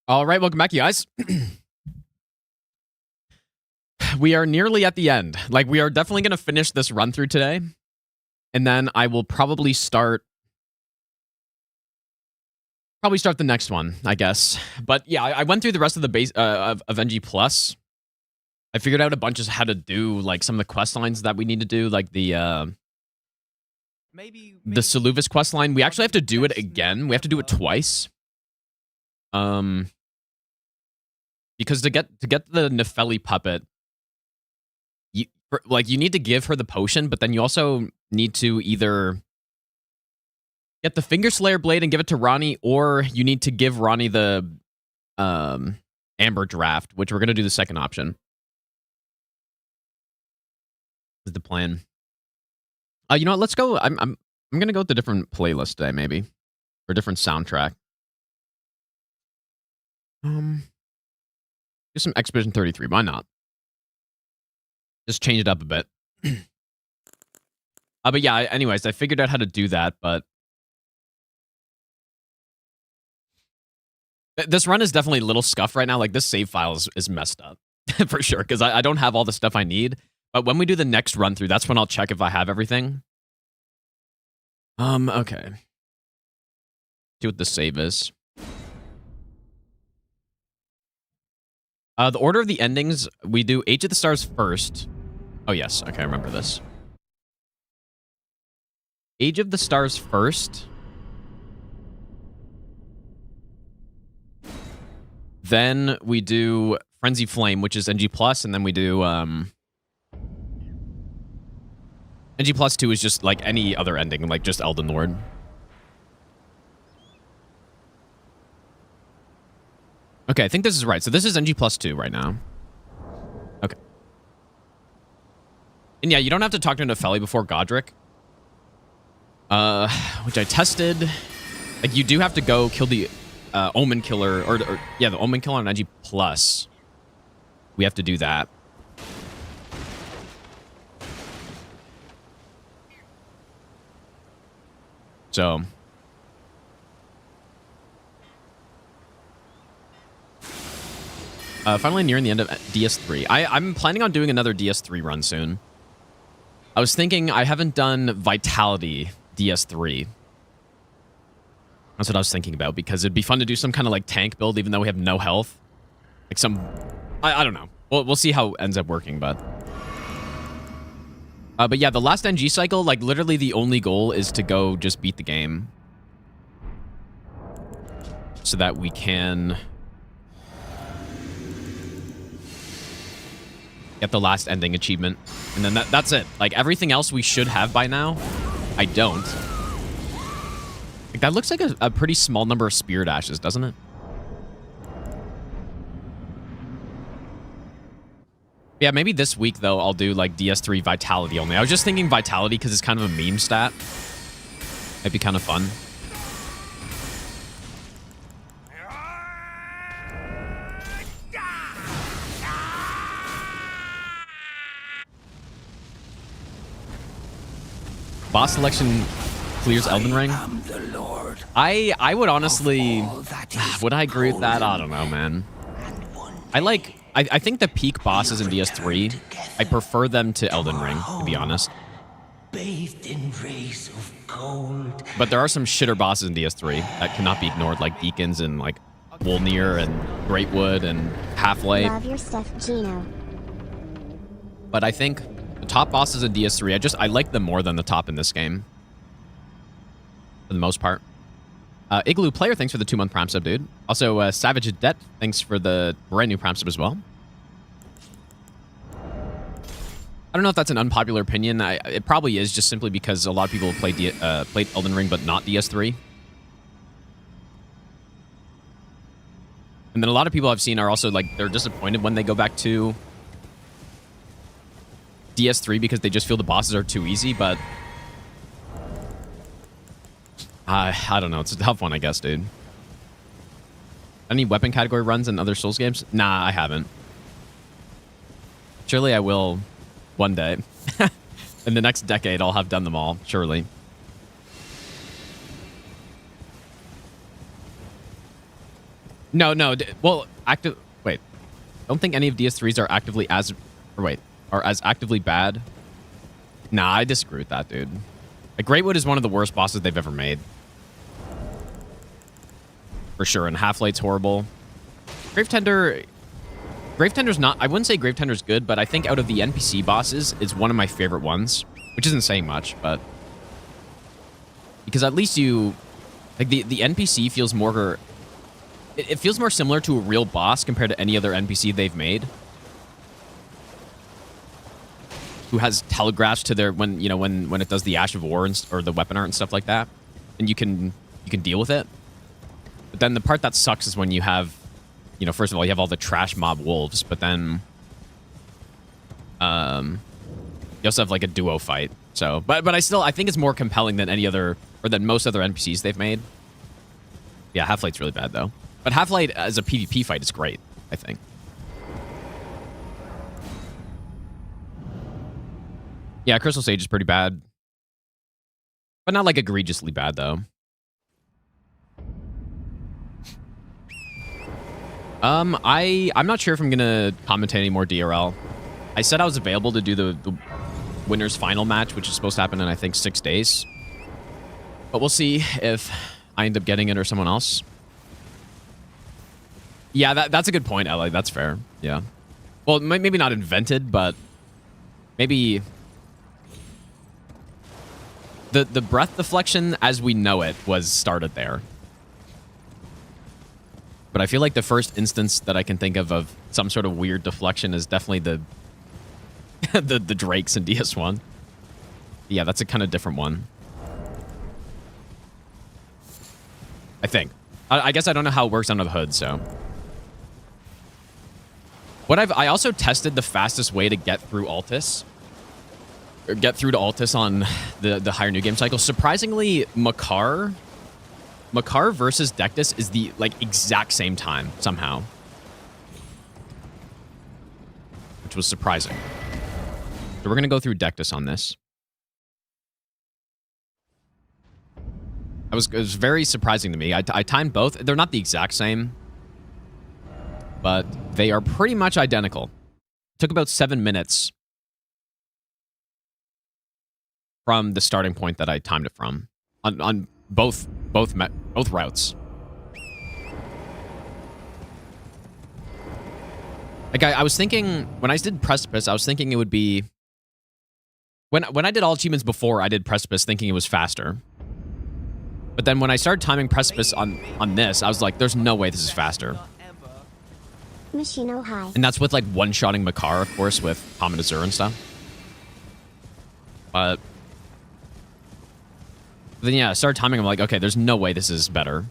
All right, welcome back, you guys. We are nearly at the end. Like, we are definitely going to finish this run through today. And then I will probably start the next one, I guess. But yeah, I went through the rest of the base of NG Plus. I figured out a bunch of how to do like some of the quest lines that we need to do, like the Saluvis quest line. We actually have to do it again. We have to do it twice. Because to get the Nepheli puppet, you need to give her the potion, but then you also need to either get the Finger Slayer blade and give it to Ronnie, or you need to give Ronnie the Amber Draft, which we're gonna do the second option. Is the plan. You know what? Let's go. I'm gonna go with a different playlist today, maybe, or a different soundtrack. Do some Expedition 33. Why not? Just change it up a bit. But yeah, anyways, I figured out how to do that, but this run is definitely a little scuffed right now. Like, this save file is messed up for sure, because I don't have all the stuff I need. But when we do the next run through, that's when I'll check if I have everything. Okay. See what the save is. The order of the endings, we do Age of the Stars first. Oh, yes. Okay, I remember this. Age of the Stars first. Then we do Frenzy Flame, which is NG+, and then we do... NG plus 2 is just like any other ending, like just Elden Lord. Okay, I think this is right. So this is NG plus 2 right now. Okay. And yeah, you don't have to talk to Nepheli before Godric. Which I tested. Like, you do have to go kill the Omen Killer, or yeah, the Omen Killer on NG plus. We have to do that. So... finally nearing the end of DS3. I'm planning on doing another DS3 run soon. I was thinking I haven't done Vitality DS3. That's what I was thinking about, because it'd be fun to do some kind of like tank build even though we have no health. Like some... I don't know. We'll see how it ends up working, but... but yeah, the last NG cycle, like literally the only goal is to go just beat the game. So that we can... get the last ending achievement. And then that's it. Like, everything else we should have by now, I don't. Like, that looks like a pretty small number of Spirit Ashes, doesn't it? Yeah, maybe this week, though, I'll do, like, DS3 Vitality only. I was just thinking Vitality because it's kind of a meme stat. Might be kind of fun. Boss selection clears Elden Ring. I would honestly... Would I agree with that? I don't know, man. I think the peak bosses in DS3, I prefer them to Elden Ring, to be honest. But there are some shitter bosses in DS3 that cannot be ignored, like Deacons and like Wolnir and Greatwood and Half-Life. Love your stuff, Gino. But I think the top bosses in DS3, I like them more than the top in this game. For the most part. Igloo Player, thanks for the 2-month Prime sub, dude. Also, Savage Adet, thanks for the brand new Prime sub as well. I don't know if that's an unpopular opinion. It probably is, just simply because a lot of people played Elden Ring, but not DS3. And then a lot of people I've seen are also, like, they're disappointed when they go back to DS3 because they just feel the bosses are too easy, but... I don't know. It's a tough one, I guess, dude. Any weapon category runs in other Souls games? Nah, I haven't. Surely I will one day. In the next decade, I'll have done them all, surely. No, no. Well, active. Wait. I don't think any of DS3s are actively as. Or wait. Are as actively bad. Nah, I disagree with that, dude. Like, Greatwood is one of the worst bosses they've ever made. For sure. And Half-Light's horrible. Gravetender's not. I wouldn't say Gravetender's good, but I think out of the NPC bosses, it's one of my favorite ones. Which isn't saying much, but. Because at least you. Like, the NPC feels more. It feels more similar to a real boss compared to any other NPC they've made. Who has telegraphs to their when it does the Ash of War or the weapon art and stuff like that, and you can deal with it. But then the part that sucks is when you have, first of all you have all the trash mob wolves, but then you also have like a duo fight. So, but I think it's more compelling than any other or than most other NPCs they've made. Yeah, Half-Light's really bad though. But Half-Light as a PvP fight is great, I think. Yeah, Crystal Sage is pretty bad. But not like egregiously bad, though. I'm not sure if I'm going to commentate any more DRL. I said I was available to do the winner's final match, which is supposed to happen in, I think, 6 days. But we'll see if I end up getting it or someone else. Yeah, that's a good point, Ellie. That's fair. Yeah. Well, maybe not invented, but maybe the breath deflection as we know it was started there. But I feel like the first instance that I can think of some sort of weird deflection is definitely the the Drakes in DS1. Yeah, that's a kind of different one. I think. I guess I don't know how it works under the hood, so. I also tested the fastest way to get through Altus. Or get through to Altus on the higher new game cycle. Surprisingly, Makar versus Dectus is the exact same time somehow. Which was surprising. So we're gonna go through Dectus on this. It was very surprising to me. I timed both. They're not the exact same, but they are pretty much identical. It took about 7 minutes from the starting point that I timed it from on both routes. Like I was thinking when I did Precipice, I was thinking it would be when I did all achievements before I did Precipice, thinking it was faster. But then when I started timing Precipice on this, I was like, there's no way this is faster. And that's with one-shotting Makar, of course, with Comet Azure and stuff. But then yeah, I started timing. I'm like, okay, there's no way this is better.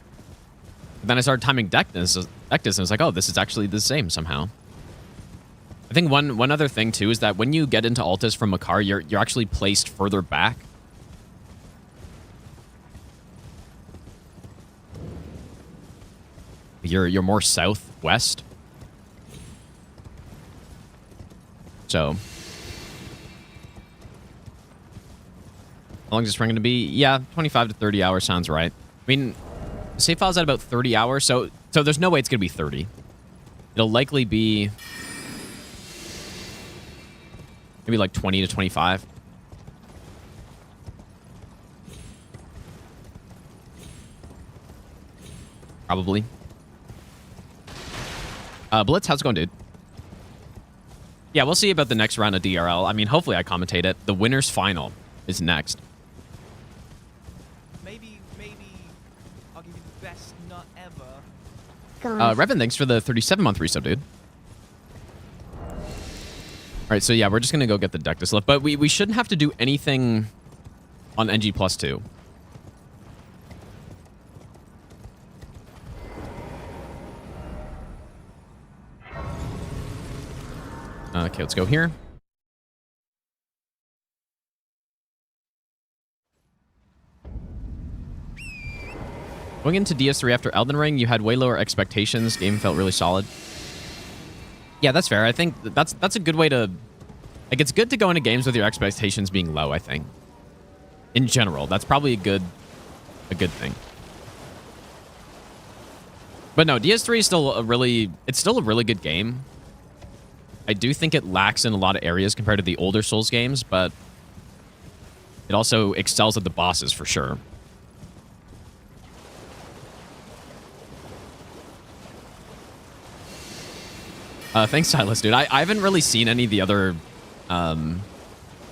But then I started timing Dectus, and I was like, oh, this is actually the same somehow. I think one other thing too is that when you get into Altus from Makar, you're actually placed further back. You're more southwest. So how long is this run going to be? Yeah, 25 to 30 hours sounds right. I mean, the save file's at about 30 hours, so there's no way it's going to be 30. It'll likely be maybe 20 to 25. Probably. Blitz, how's it going, dude? Yeah, we'll see about the next round of DRL. I mean, hopefully I commentate it. The winner's final is next. Maybe I'll give you the best nut ever. Revan, thanks for the 37-month resub, dude. All right, so yeah, we're just gonna go get the Dectus lift, but we shouldn't have to do anything on NG plus 2. Okay, let's go here. Going into DS3 after Elden Ring, you had way lower expectations. Game felt really solid. Yeah, that's fair. I think that's a good way to... it's good to go into games with your expectations being low, I think. In general, that's probably a good thing. But no, DS3 is still it's still a really good game. I do think it lacks in a lot of areas compared to the older Souls games, but it also excels at the bosses for sure. Thanks, Silas, dude. I haven't really seen any of the other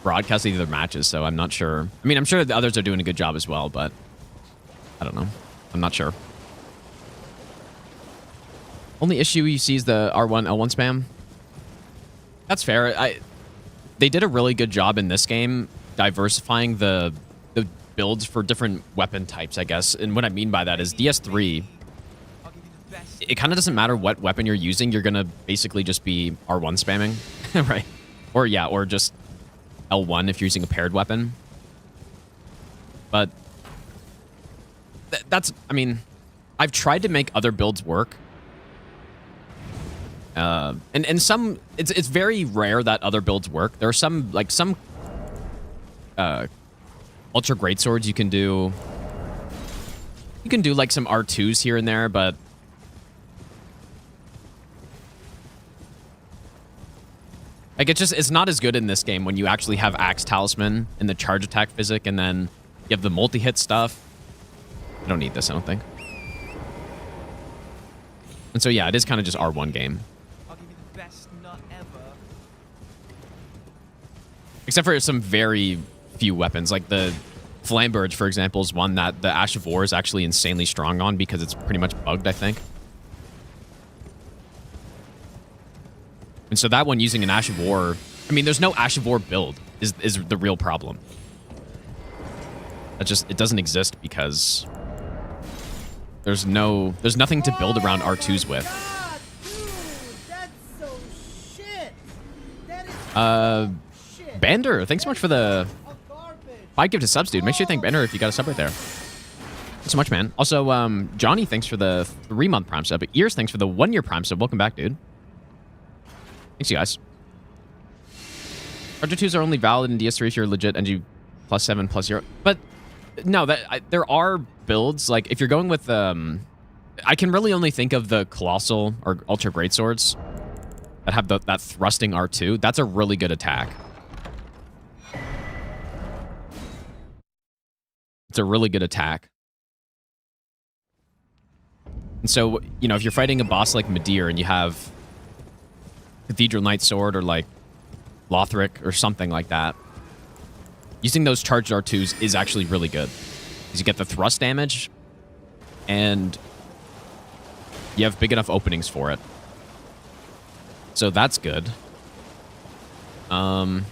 broadcasts of the other matches, so I'm not sure. I mean, I'm sure the others are doing a good job as well, but I don't know. I'm not sure. Only issue you see is the R1, L1 spam. That's fair. They did a really good job in this game diversifying the builds for different weapon types, I guess. And what I mean by that is DS3, it kind of doesn't matter what weapon you're using. You're going to basically just be R1 spamming, right? Or yeah, or just L1 if you're using a paired weapon. But that's, I mean, I've tried to make other builds work. And some, it's very rare that other builds work. There are some, like some ultra great swords you can do. You can do like some R2s here and there, but like it's not as good in this game when you actually have Axe Talisman and the charge attack physic, and then you have the multi-hit stuff. I don't need this, I don't think. And so yeah, it is kind of just R1 game. I'll give you the best nut ever. Except for some very few weapons, like the Flamberge, for example, is one that the Ash of War is actually insanely strong on because it's pretty much bugged, I think. And so that one using an Ash of War, I mean, there's no Ash of War build is the real problem. It doesn't exist because there's nothing to build around R2s with. God, dude, that's so shit. That is shit. Bander, thanks so much for the A garbage. 5 gifted subs, dude. Make sure you thank Bander if you got a sub right there. Thanks so much, man. Also, Johnny, thanks for the 3-month Prime sub. Ears, thanks for the 1-year Prime sub. Welcome back, dude. Thanks, you guys. R2s are only valid in DS3 if you're legit NG +7 +0. But no, there are builds, like if you're going with I can really only think of the Colossal or Ultra Greatswords that have that thrusting R2. That's a really good attack. It's a really good attack. And so, you know, if you're fighting a boss like Midir and you have Cathedral Knight Sword or like Lothric or something like that, using those charged R2s is actually really good. Because you get the thrust damage and you have big enough openings for it. So that's good. No,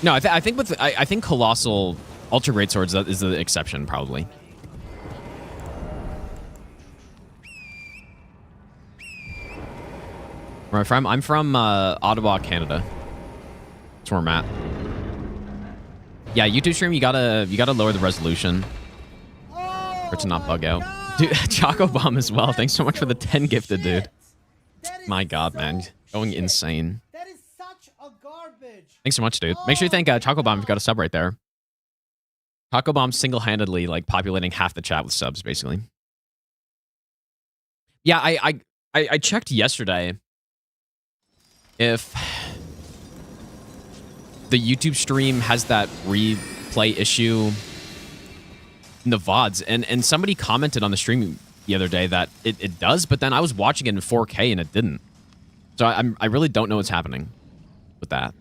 I think Colossal Ultra Greatswords is the exception, probably. Where I'm from Ottawa, Canada. That's where I'm at. Yeah, YouTube stream, you gotta lower the resolution for it to not bug out. Dude, Choco Bomb as well. Thanks so much for the 10 gifted, dude. My God, man, going insane. That is such a garbage. Thanks so much, dude. Make sure you thank Choco Bomb if you got a sub right there. Choco Bomb single-handedly like populating half the chat with subs, basically. Yeah, I checked yesterday if the YouTube stream has that replay issue in the VODs, and somebody commented on the stream the other day that it does, but then I was watching it in 4K and it didn't. So I really don't know what's happening with that.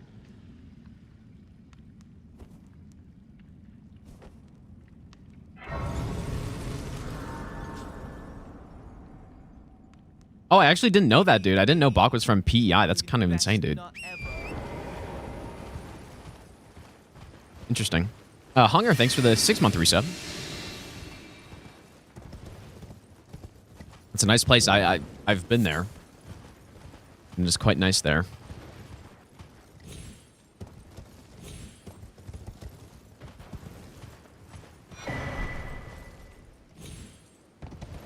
Oh, I actually didn't know that, dude. I didn't know Bach was from PEI. That's kind of insane, dude. Interesting. Hunger, thanks for the 6-month resub. It's a nice place. I've been there. And it's quite nice there.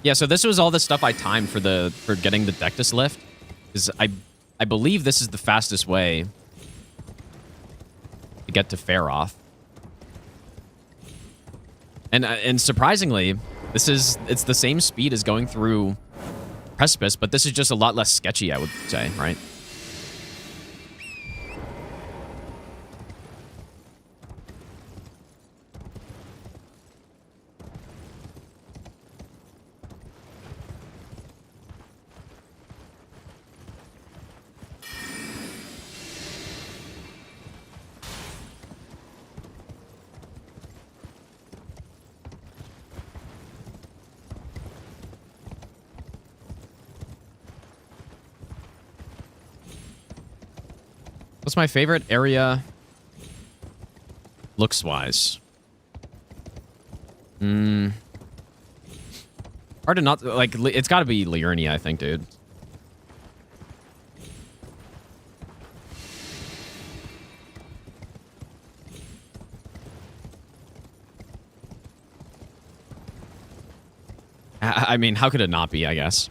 Yeah, so this was all the stuff I timed for getting the Dectus lift. Is I believe this is the fastest way to get to Faroth. And surprisingly, It's the same speed as going through Precipice, but this is just a lot less sketchy, I would say, right? What's my favorite area looks-wise? Hard to not... Like, it's got to be Liurnia, I think, dude. I mean, how could it not be, I guess?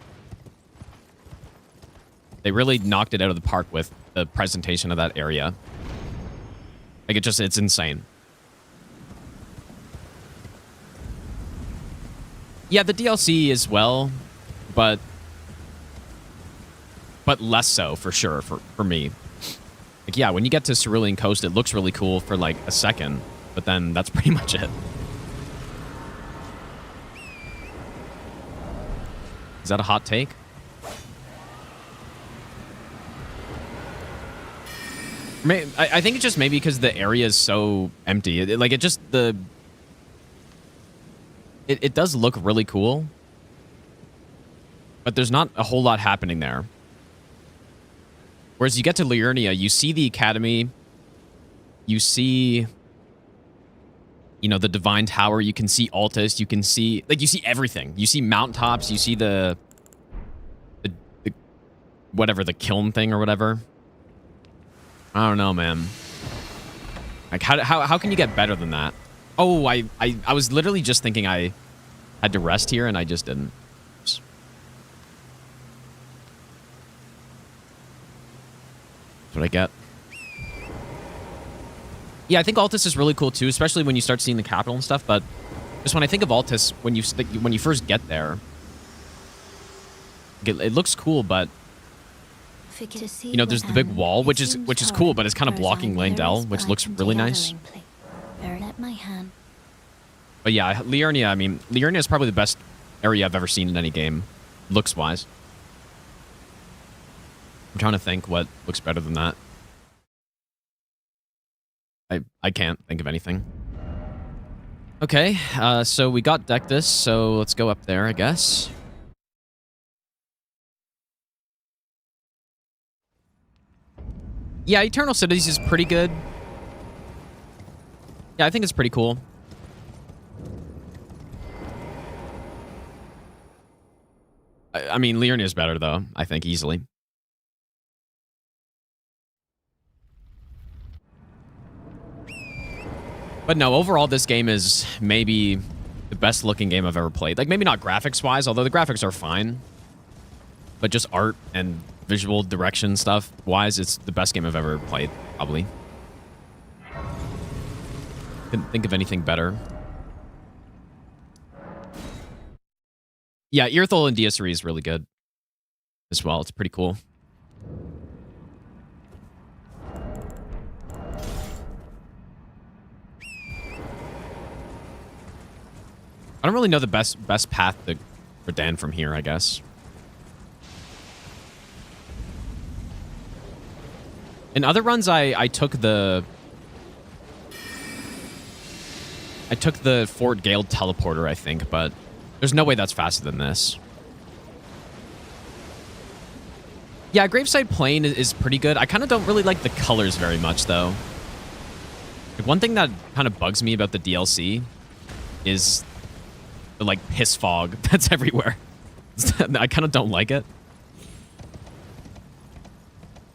They really knocked it out of the park with the presentation of that area. Like, it's insane. Yeah, the DLC as well, but less so, for sure, for me. Like, yeah, when you get to Cerulean Coast, it looks really cool for, like, a second, but then that's pretty much it. Is that a hot take? I think it's just maybe because the area is so empty. It does look really cool, but there's not a whole lot happening there. Whereas you get to Liurnia, you see the Academy, you see, you know, the Divine Tower, you can see Altus, you can see, like, you see everything. You see mountaintops, you see the whatever, the kiln thing or whatever. I don't know, man. Like, how can you get better than that? Oh, I was literally just thinking I had to rest here, and I just didn't. Oops. That's what I get. Yeah, I think Altus is really cool, too, especially when you start seeing the capital and stuff, but just when I think of Altus, when you first get there, it looks cool, but you know, there's the big wall, which is cool, but it's kind of blocking Landell, which looks really nice. But yeah, Liurnia, I mean, Liurnia is probably the best area I've ever seen in any game, looks-wise. I'm trying to think what looks better than that. I can't think of anything. Okay, so we got Dectus, so let's go up there, I guess. Yeah, Eternal Cities is pretty good. Yeah, I think it's pretty cool. I mean, Liurnia is better, though, I think, easily. But no, overall, this game is maybe the best-looking game I've ever played. Like, maybe not graphics-wise, although the graphics are fine. But just art and visual direction stuff-wise, it's the best game I've ever played, probably. Couldn't think of anything better. Yeah, Earthol and Diaseri is really good as well. It's pretty cool. I don't really know the best path to Verdan from here, I guess. In other runs, I took the Fort Gale teleporter, I think, but there's no way that's faster than this. Yeah, Graveside Plain is pretty good. I kind of don't really like the colors very much, though. Like, one thing that kind of bugs me about the DLC is the, like, piss fog that's everywhere. I kind of don't like it.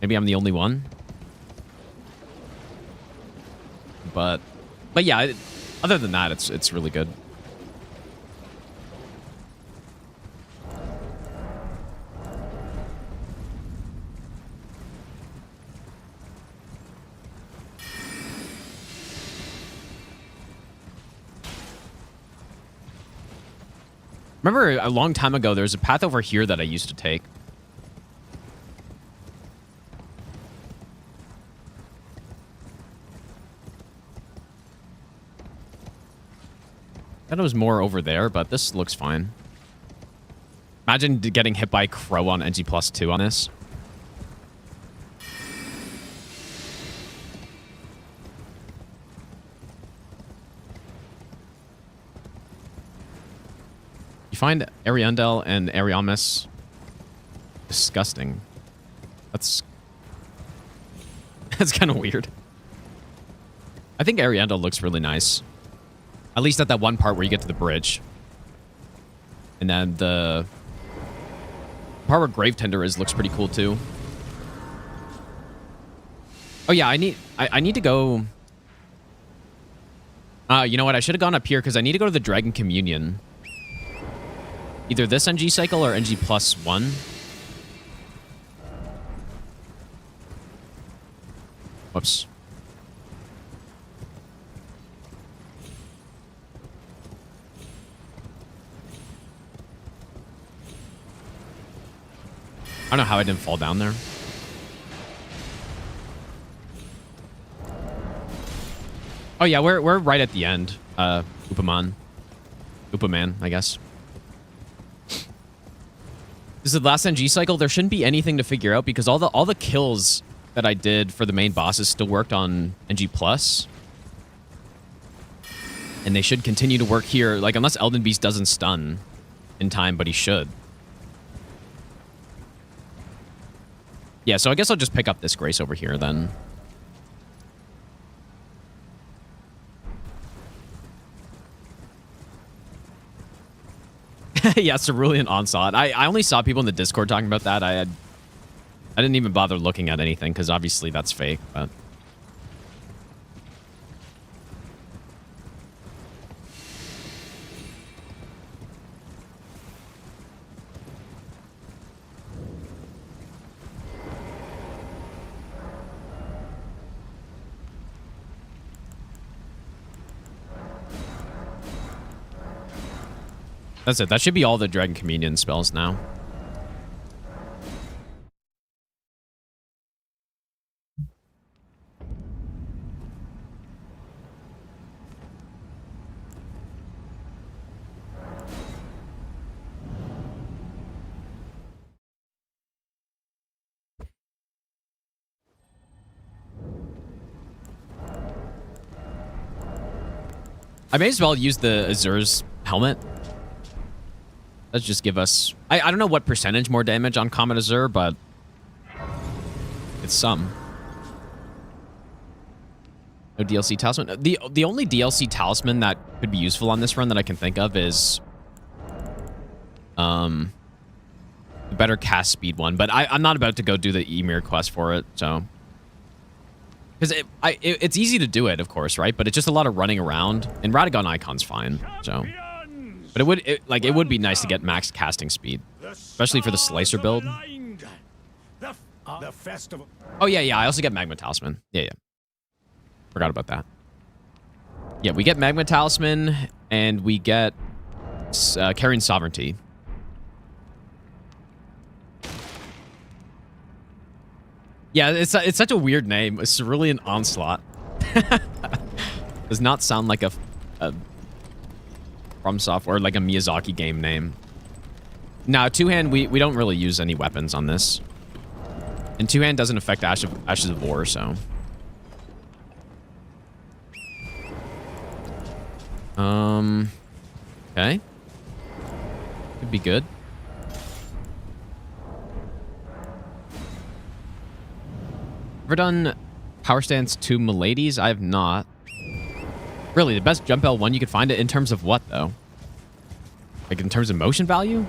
Maybe I'm the only one. But yeah, other than that, it's really good. Remember a long time ago, there was a path over here that I used to take. I thought it was more over there, but this looks fine. Imagine getting hit by Crow on NG+2 on this. You find Ariandel and Ariamis disgusting. That's kind of weird. I think Ariandel looks really nice. At least at that one part where you get to the bridge. And then the part where Gravetender is looks pretty cool too. Oh yeah, I need to go. You know what? I should have gone up here because I need to go to the Dragon Communion. Either this NG cycle or NG+1. Whoops. I don't know how I didn't fall down there. Oh yeah, we're right at the end. Upaman, I guess. This is the last NG cycle. There shouldn't be anything to figure out because all the kills that I did for the main bosses still worked on NG+. And they should continue to work here, like unless Elden Beast doesn't stun in time, but he should. Yeah, so I guess I'll just pick up this Grace over here then. Yeah, Cerulean Onslaught. I only saw people in the Discord talking about that. I didn't even bother looking at anything because obviously that's fake, but... That's it. That should be all the Dragon Communion spells now. I may as well use the Azur's helmet. Let's just give us... I don't know what percentage more damage on Comet Azur, but... it's some. No DLC talisman. The only DLC talisman that could be useful on this run that I can think of is... the better cast speed one. But I'm not about to go do the Ymir quest for it, so... Because it's easy to do it, of course, right? But it's just a lot of running around. And Radagon Icon's fine, so... But it would be nice to get max casting speed, especially for the Slicer build. Oh yeah, I also get Magma Talisman. Yeah. Forgot about that. Yeah, we get Magma Talisman and we get Carian Sovereignty. Yeah, it's such a weird name. Cerulean Onslaught. Does not sound like a From Software, like a Miyazaki game name. Now, two-hand, we don't really use any weapons on this. And two-hand doesn't affect Ashes of War, so... Okay. Could be good. Ever done Power Stance 2 Miladies? I have not. Really, the best jump L1 you could find it in terms of what, though? Like, in terms of motion value?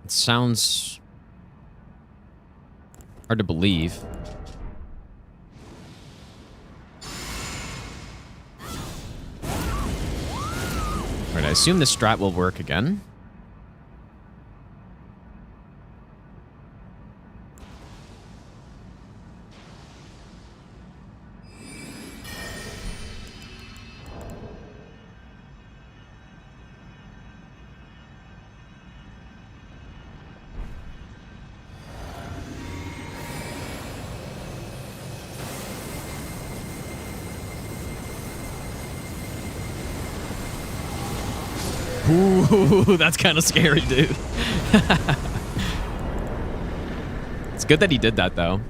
It sounds... hard to believe. Alright, I assume this strat will work again. Ooh, that's kind of scary, dude. It's good that he did that, though.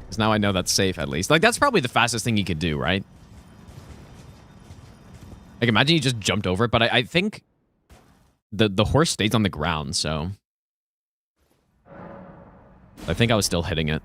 Because now I know that's safe, at least. Like, that's probably the fastest thing he could do, right? Like, imagine he just jumped over it, but I think the horse stays on the ground, so... I think I was still hitting it.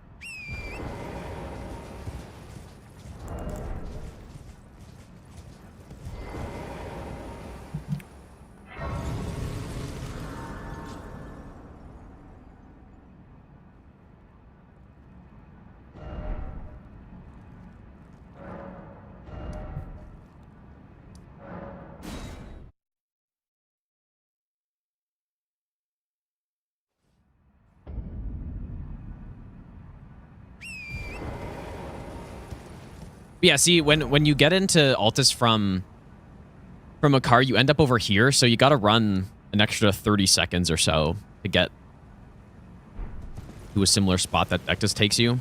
Yeah, see, when you get into Altus from a car, you end up over here, so you got to run an extra 30 seconds or so to get to a similar spot that Dectus takes you.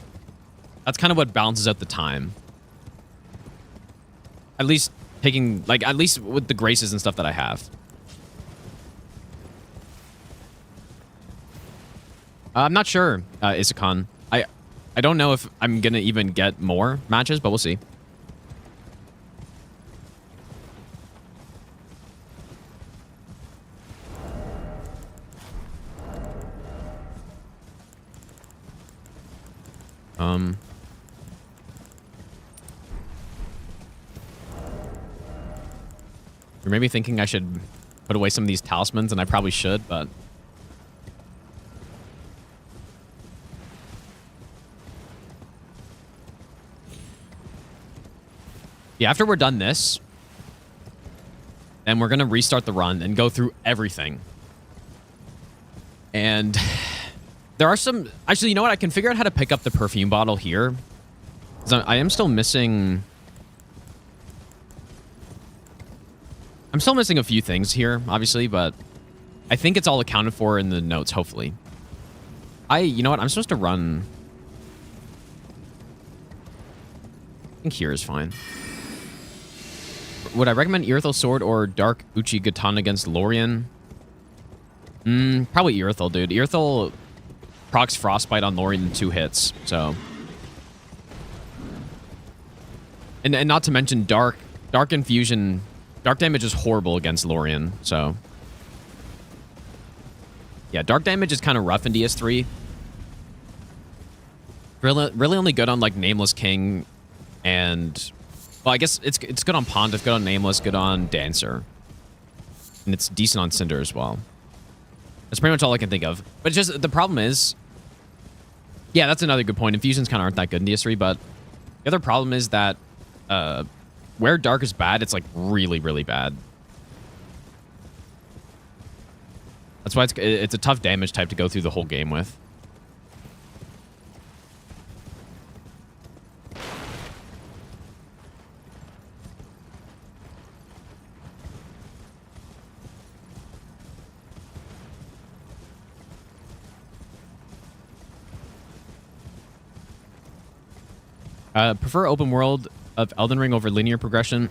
That's kind of what balances out the time. At least taking, like, at least with the graces and stuff that I have. I'm not sure, Isakon. I don't know if I'm going to even get more matches, but we'll see. You're maybe thinking I should put away some of these talismans, and I probably should, but... Yeah, after we're done this, then we're going to restart the run and go through everything. And there are some... Actually, you know what? I can figure out how to pick up the perfume bottle here. 'Cause I am still missing... I'm still missing a few things here, obviously, but I think it's all accounted for in the notes, hopefully. You know what? I'm supposed to run... I think here is fine. Would I recommend Irithel Sword or Dark Uchi Katana against Lorien? Probably Irithel, dude. Irithel procs Frostbite on Lorien in 2 hits, so... And not to mention Dark Infusion... Dark damage is horrible against Lorien, so... Yeah, dark damage is kind of rough in DS3. Really only good on, like, Nameless King and... Well, I guess it's good on Pontiff, good on Nameless, good on Dancer. And it's decent on Cinder as well. That's pretty much all I can think of. But it's just, the problem is... Yeah, that's another good point. Infusions kind of aren't that good in DS3, but... The other problem is that... where Dark is bad, it's, like, really, really bad. That's why it's a tough damage type to go through the whole game with. Prefer open world of Elden Ring over linear progression.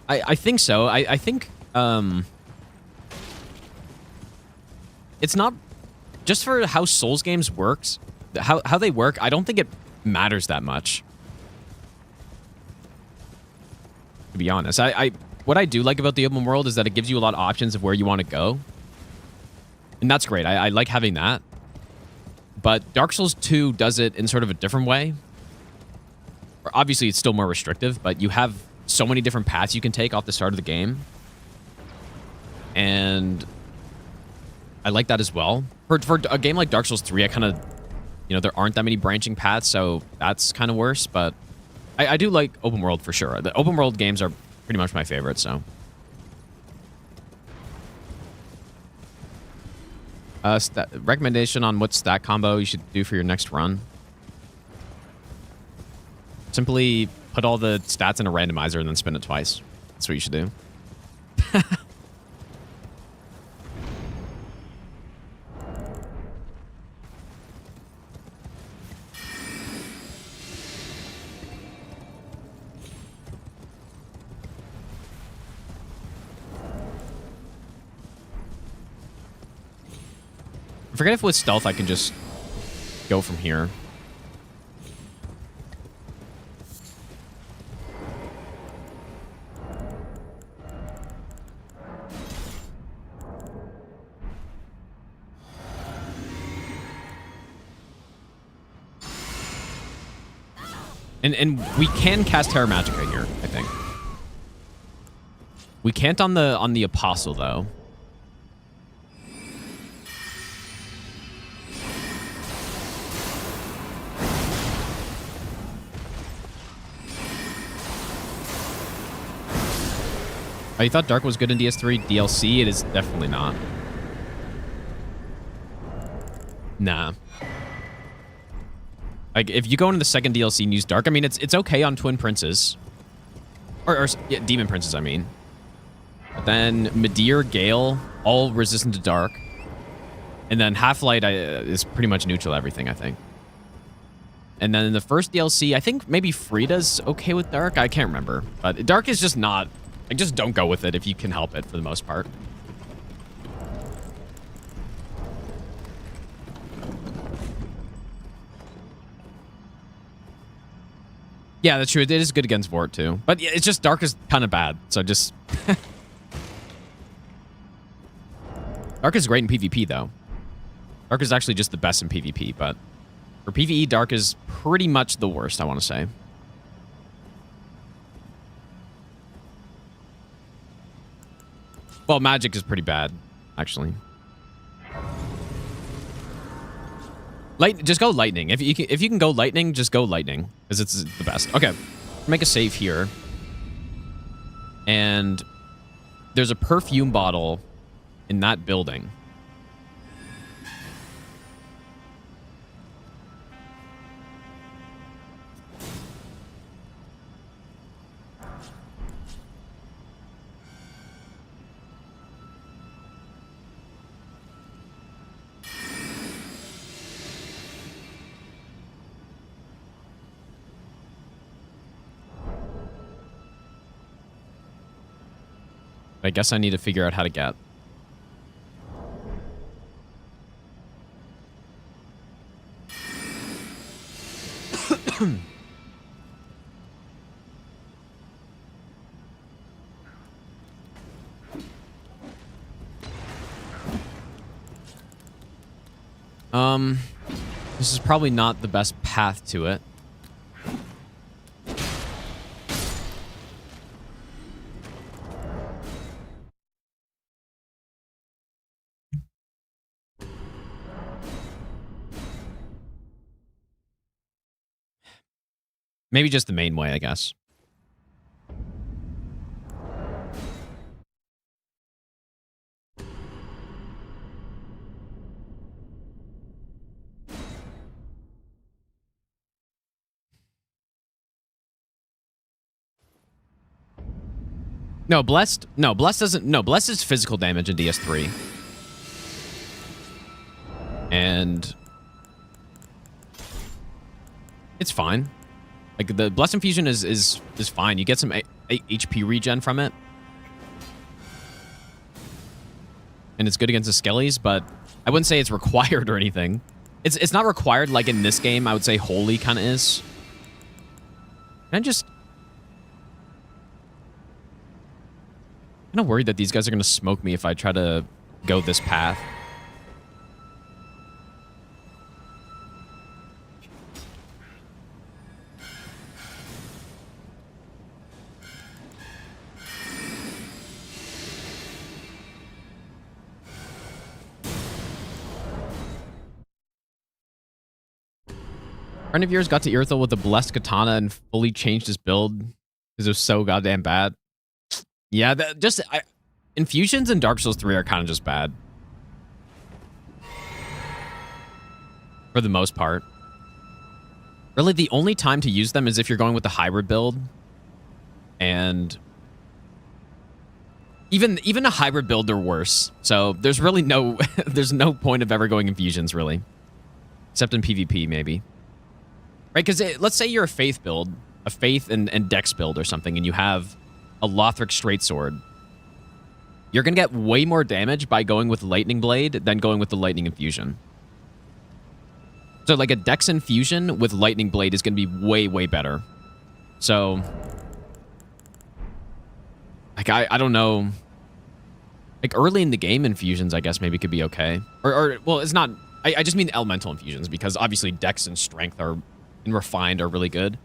I think so. I think it's not just for how Souls games works, how they work. I don't think it matters that much, to be honest. What I do like about the open world is that it gives you a lot of options of where you want to go, and that's great. I like having that. But Dark Souls 2 does it in sort of a different way. Obviously, it's still more restrictive, but you have so many different paths you can take off the start of the game. And I like that as well. For a game like Dark Souls 3, I kind of, you know, there aren't that many branching paths, so that's kind of worse. But I do like open world for sure. The open world games are pretty much my favorite, so... recommendation on what stat combo you should do for your next run. Simply put all the stats in a randomizer and then spin it twice. That's what you should do. I forget if with stealth I can just go from here. And we can cast Terra Magica here, I think. We can't on the Apostle though. Oh, you thought Dark was good in DS3 DLC? It is definitely not. Nah. Like, if you go into the second DLC and use Dark, I mean, it's okay on Twin Princes. Or yeah, Demon Princes, I mean. But then Midir, Gale, all resistant to Dark. And then Half-Light is pretty much neutral everything, I think. And then in the first DLC, I think maybe Frida's okay with Dark. I can't remember. But Dark is just not... Like, just don't go with it if you can help it for the most part. Yeah, that's true. It is good against Vort, too. But yeah, it's just Dark is kind of bad. So just... Dark is great in PvP, though. Dark is actually just the best in PvP, but... For PvE, Dark is pretty much the worst, I want to say. Well, Magic is pretty bad, actually. Just go Lightning. If you can go Lightning, just go Lightning, because it's the best. Okay, make a save here. And there's a perfume bottle in that building. I guess I need to figure out how to get. This is probably not the best path to it. Maybe just the main way, I guess. No, Blessed doesn't... No, Blessed is physical damage in DS3. And... it's fine. Like, the Blessed Infusion is fine. You get some HP regen from it. And it's good against the Skellies, but I wouldn't say it's required or anything. It's not required like in this game. I would say Holy kind of is. And I'm kind of worried that these guys are going to smoke me if I try to go this path. Friend of yours got to Irithel with the Blessed Katana and fully changed his build because it was so goddamn bad. Yeah, Infusions in Dark Souls 3 are kind of just bad. For the most part. Really, the only time to use them is if you're going with the hybrid build. And... Even a hybrid build, they're worse. So there's really no... there's no point of ever going Infusions, really. Except in PvP, maybe. Right, because let's say you're a Faith build. A Faith and Dex build or something, and you have a Lothric Straight Sword. You're going to get way more damage by going with Lightning Blade than going with the Lightning Infusion. So like a Dex infusion with Lightning Blade is going to be way, way better. So like I don't know. Like early in the game infusions, I guess maybe could be okay. Or well, it's not. I just mean elemental infusions because obviously Dex and Strength are and Refined are really good.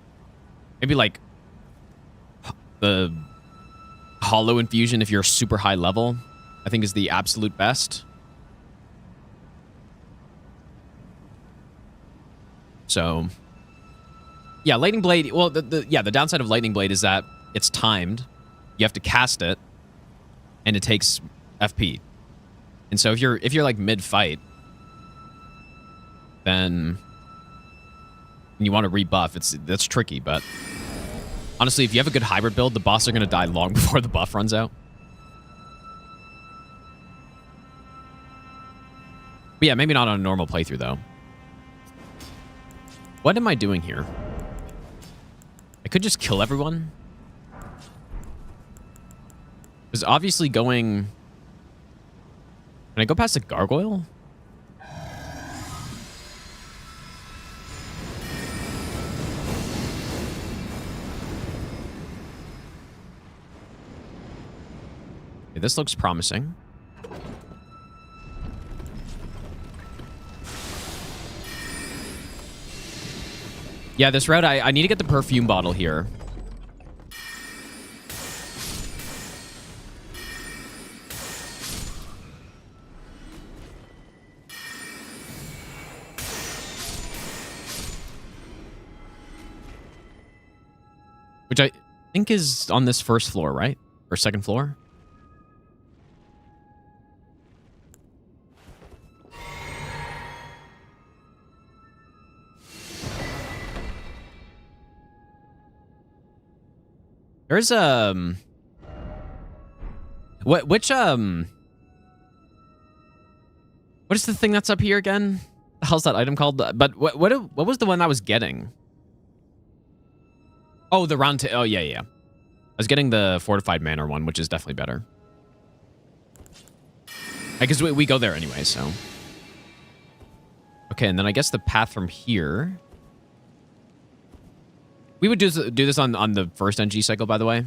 Maybe like the Hollow infusion if you're super high level, I think is the absolute best. So yeah, Lightning Blade. Well, the downside of Lightning Blade is that it's timed. You have to cast it, and it takes FP. And so if you're like mid fight, then you want to rebuff. That's tricky, but honestly, if you have a good hybrid build, the boss are going to die long before the buff runs out. But yeah, maybe not on a normal playthrough though. What am I doing here? I could just kill everyone. Because obviously going... Can I go past a gargoyle? Okay, this looks promising. Yeah, this route, I need to get the perfume bottle here. Which I think is on this first floor, right? Or second floor? There's what is the thing that's up here again? The hell's that item called? But what was the one I was getting? Oh, the round oh yeah. I was getting the fortified manor one, which is definitely better. Because we go there anyway, so. Okay, and then I guess the path from here. We would do this on the first NG cycle, by the way.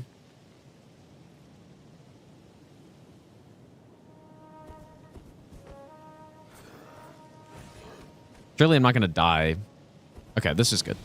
Surely I'm not going to die. Okay, this is good.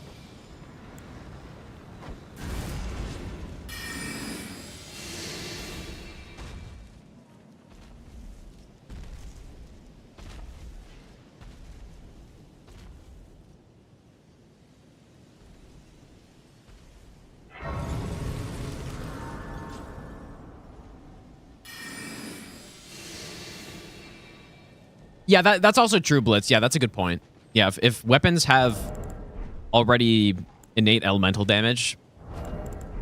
Yeah, that's also true, Blitz. Yeah, that's a good point. Yeah, if weapons have already innate elemental damage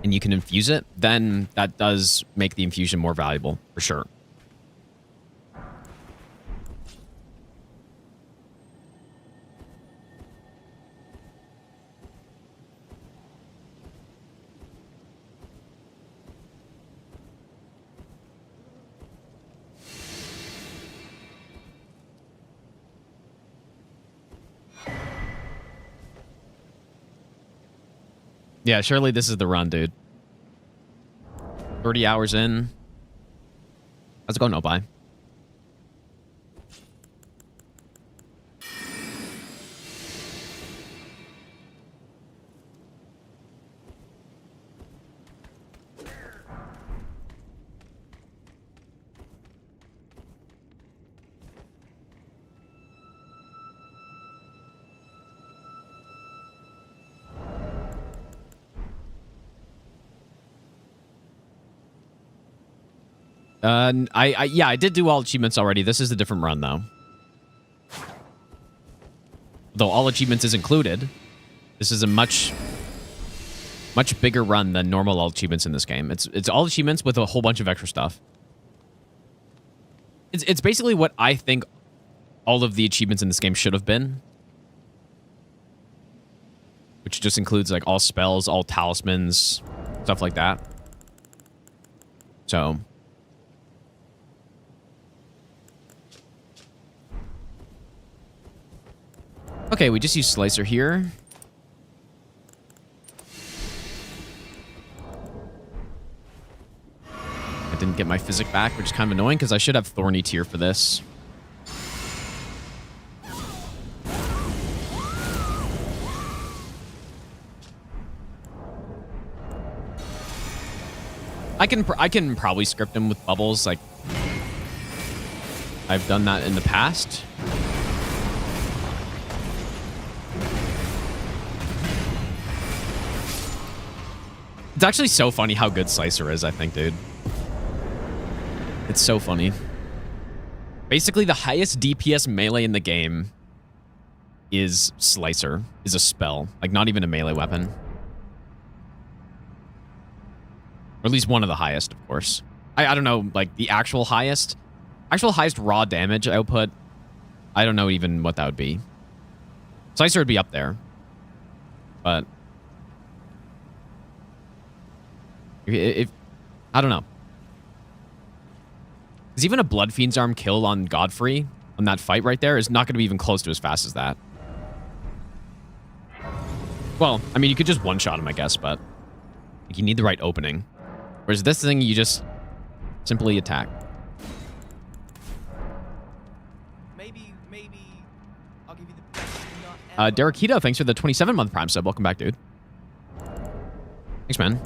and you can infuse it, then that does make the infusion more valuable, for sure. Yeah, surely this is the run, dude. 30 hours in. How's it going, Obai? Yeah, I did do all achievements already. This is a different run, though. Though all achievements is included, this is a much bigger run than normal all achievements in this game. It's all achievements with a whole bunch of extra stuff. It's basically what I think all of the achievements in this game should have been. Which just includes like all spells, all talismans, stuff like that. So... Okay, we just use Slicer here. I didn't get my physic back, which is kind of annoying because I should have Thorny Tier for this. I can probably script him with bubbles. Like, I've done that in the past. It's actually so funny how good Slicer is, I think, dude. It's so funny. Basically, the highest DPS melee in the game is Slicer, is a spell. Like, not even a melee weapon. Or at least one of the highest, of course. I don't know, like, the actual highest. Actual highest raw damage output. I don't know even what that would be. Slicer would be up there. But... if I don't know. Because even a Blood Fiend's Arm kill on Godfrey, on that fight right there, is not going to be even close to as fast as that. Well, I mean, you could just one-shot him, I guess, but... like, you need the right opening. Whereas this thing, you just simply attack. Maybe I'll give you the best nut ever. Derek Hito, thanks for the 27-month Prime sub. Welcome back, dude. Thanks, man.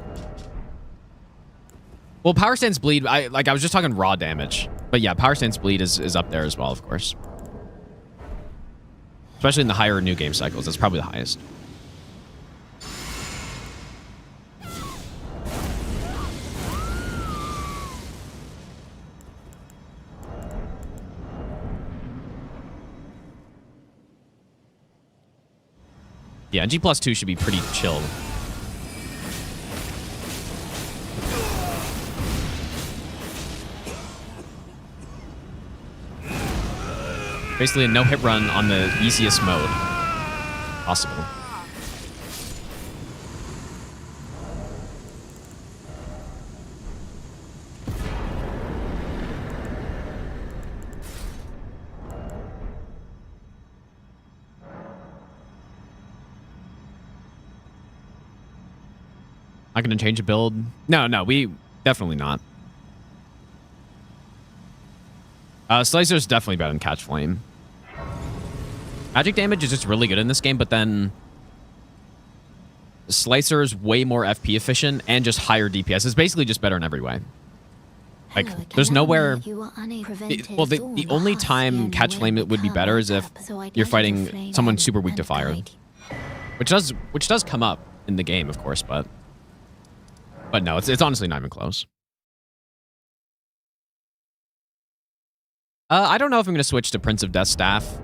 Well, Power Stance Bleed, I was just talking raw damage. But yeah, Power Stance Bleed is up there as well, of course. Especially in the higher new game cycles. That's probably the highest. Yeah, G+2 should be pretty chill. Basically a no-hit run on the easiest mode possible. Not gonna change a build? No, we definitely not. Slicer's definitely better than Catch Flame. Magic damage is just really good in this game, but then Slicer's way more FP efficient and just higher DPS. It's basically just better in every way. Like, there's nowhere... well, the only time Catch Flame would be better is if you're fighting someone super weak to fire. Which does come up in the game, of course, but no, it's honestly not even close. I don't know if I'm going to switch to Prince of Death Staff.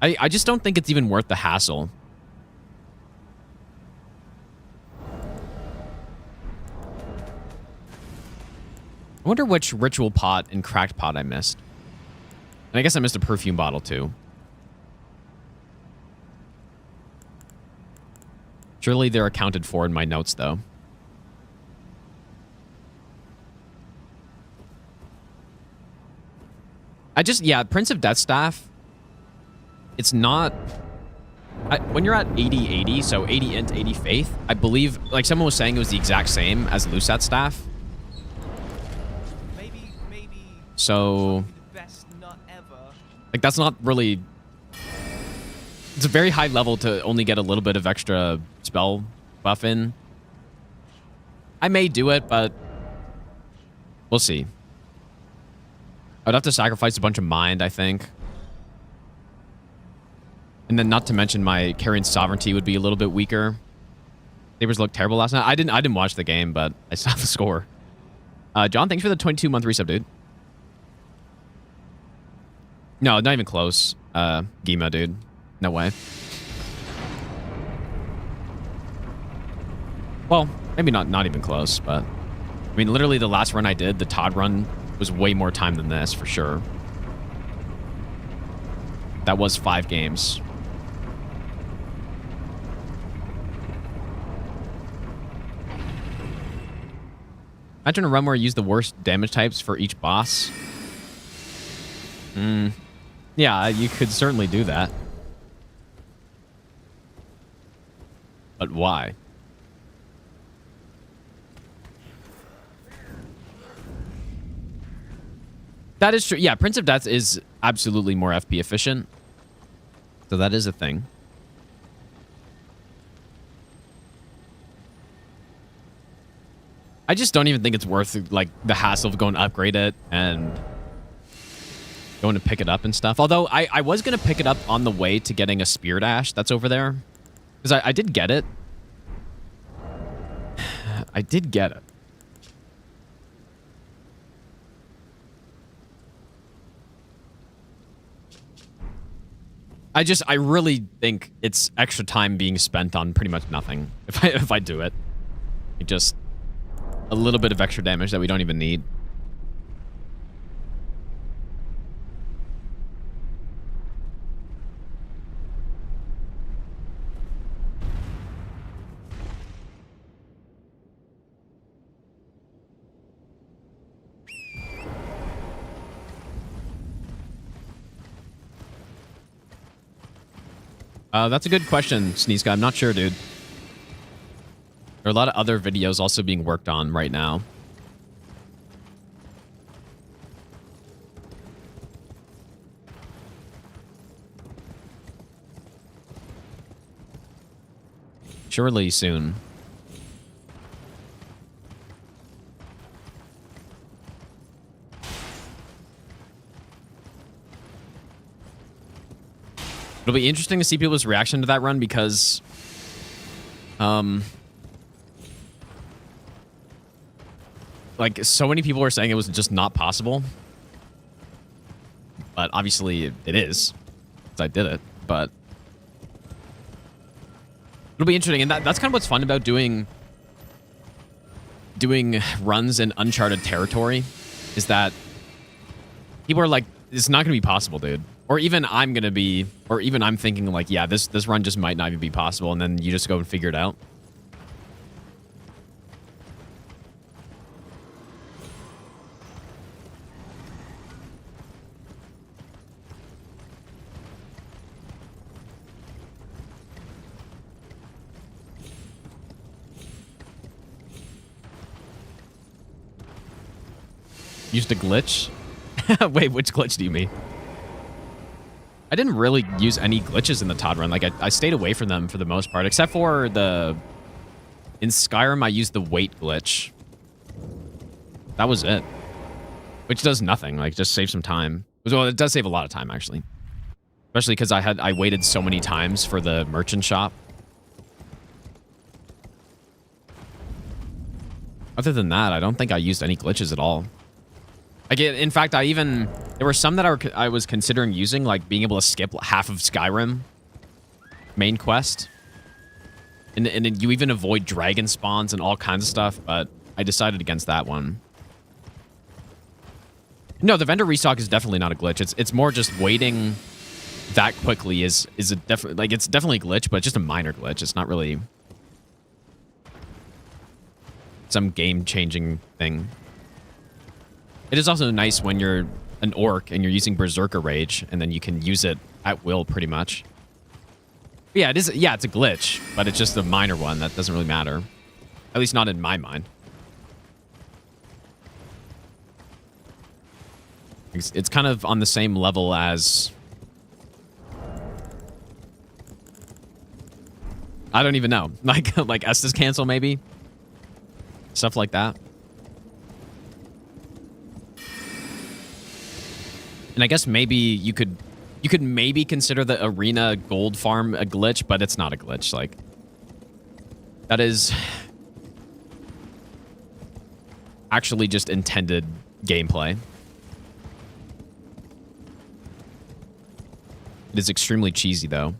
I just don't think it's even worth the hassle. I wonder which Ritual Pot and Cracked Pot I missed. And I guess I missed a Perfume Bottle, too. Surely they're accounted for in my notes, though. Yeah, Prince of Death Staff, it's not... when you're at 80-80, so 80 int, 80 faith, I believe, like someone was saying, it was the exact same as Lusat Staff. Maybe so... the best nut ever. Like, that's not really... It's a very high level to only get a little bit of extra spell buff in. I may do it, but we'll see. I'd have to sacrifice a bunch of mind, I think. And then not to mention my Carian Sovereignty would be a little bit weaker. Sabres looked terrible last night. I didn't watch the game, but I saw the score. John, thanks for the 22-month resub, dude. No, not even close. Gima, dude. No way. Well, maybe not even close, but... I mean, literally the last run I did, the Todd run, was way more time than this, for sure. That was 5 games. Imagine a run where you use the worst damage types for each boss. Yeah, you could certainly do that. But why? That is true. Yeah, Prince of Death is absolutely more FP efficient. So that is a thing. I just don't even think it's worth like the hassle of going to upgrade it and going to pick it up and stuff. Although I was going to pick it up on the way to getting a Spear Dash that's over there. Because I did get it. I did get it. I really think it's extra time being spent on pretty much nothing if I do it. Just a little bit of extra damage that we don't even need. That's a good question, Sneezka. I'm not sure, dude. There are a lot of other videos also being worked on right now. Surely soon. It'll be interesting to see people's reaction to that run because, like, so many people are saying it was just not possible. But obviously it is, because I did it. But it'll be interesting, and that's kind of what's fun about doing runs in uncharted territory, is that people are like, it's not going to be possible, dude. Or even I'm thinking like, yeah, this run just might not even be possible, and then you just go and figure it out. Used a glitch? Wait, which glitch do you mean? I didn't really use any glitches in the Todd run. Like, I stayed away from them for the most part, except for in Skyrim, I used the wait glitch. That was it. Which does nothing, like, just save some time. Well, it does save a lot of time, actually. Especially because I waited so many times for the merchant shop. Other than that, I don't think I used any glitches at all. Like, in fact, there were some that I was considering using, like being able to skip half of Skyrim main quest. And then you even avoid dragon spawns and all kinds of stuff, but I decided against that one. No, the vendor restock is definitely not a glitch. It's more just waiting that quickly is a definitely, like, it's definitely a glitch, but it's just a minor glitch. It's not really some game-changing thing. It is also nice when you're an orc and you're using Berserker Rage, and then you can use it at will, pretty much. But yeah, it is. Yeah, it's a glitch, but it's just a minor one that doesn't really matter. At least not in my mind. It's kind of on the same level as... I don't even know. Like Estus Cancel, maybe? Stuff like that. And I guess maybe you could maybe consider the arena gold farm a glitch, but it's not a glitch. Like, that is actually just intended gameplay. It is extremely cheesy, though.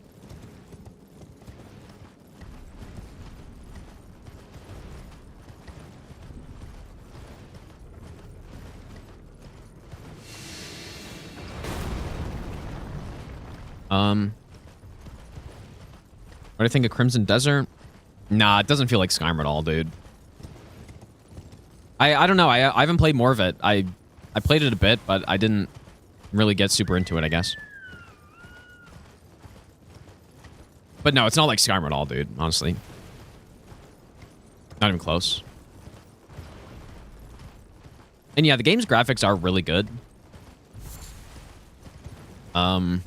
What do I think of Crimson Desert? Nah, it doesn't feel like Skyrim at all, dude. I don't know. I haven't played more of it. I played it a bit, but I didn't really get super into it, I guess. But no, it's not like Skyrim at all, dude, honestly. Not even close. And yeah, the game's graphics are really good. But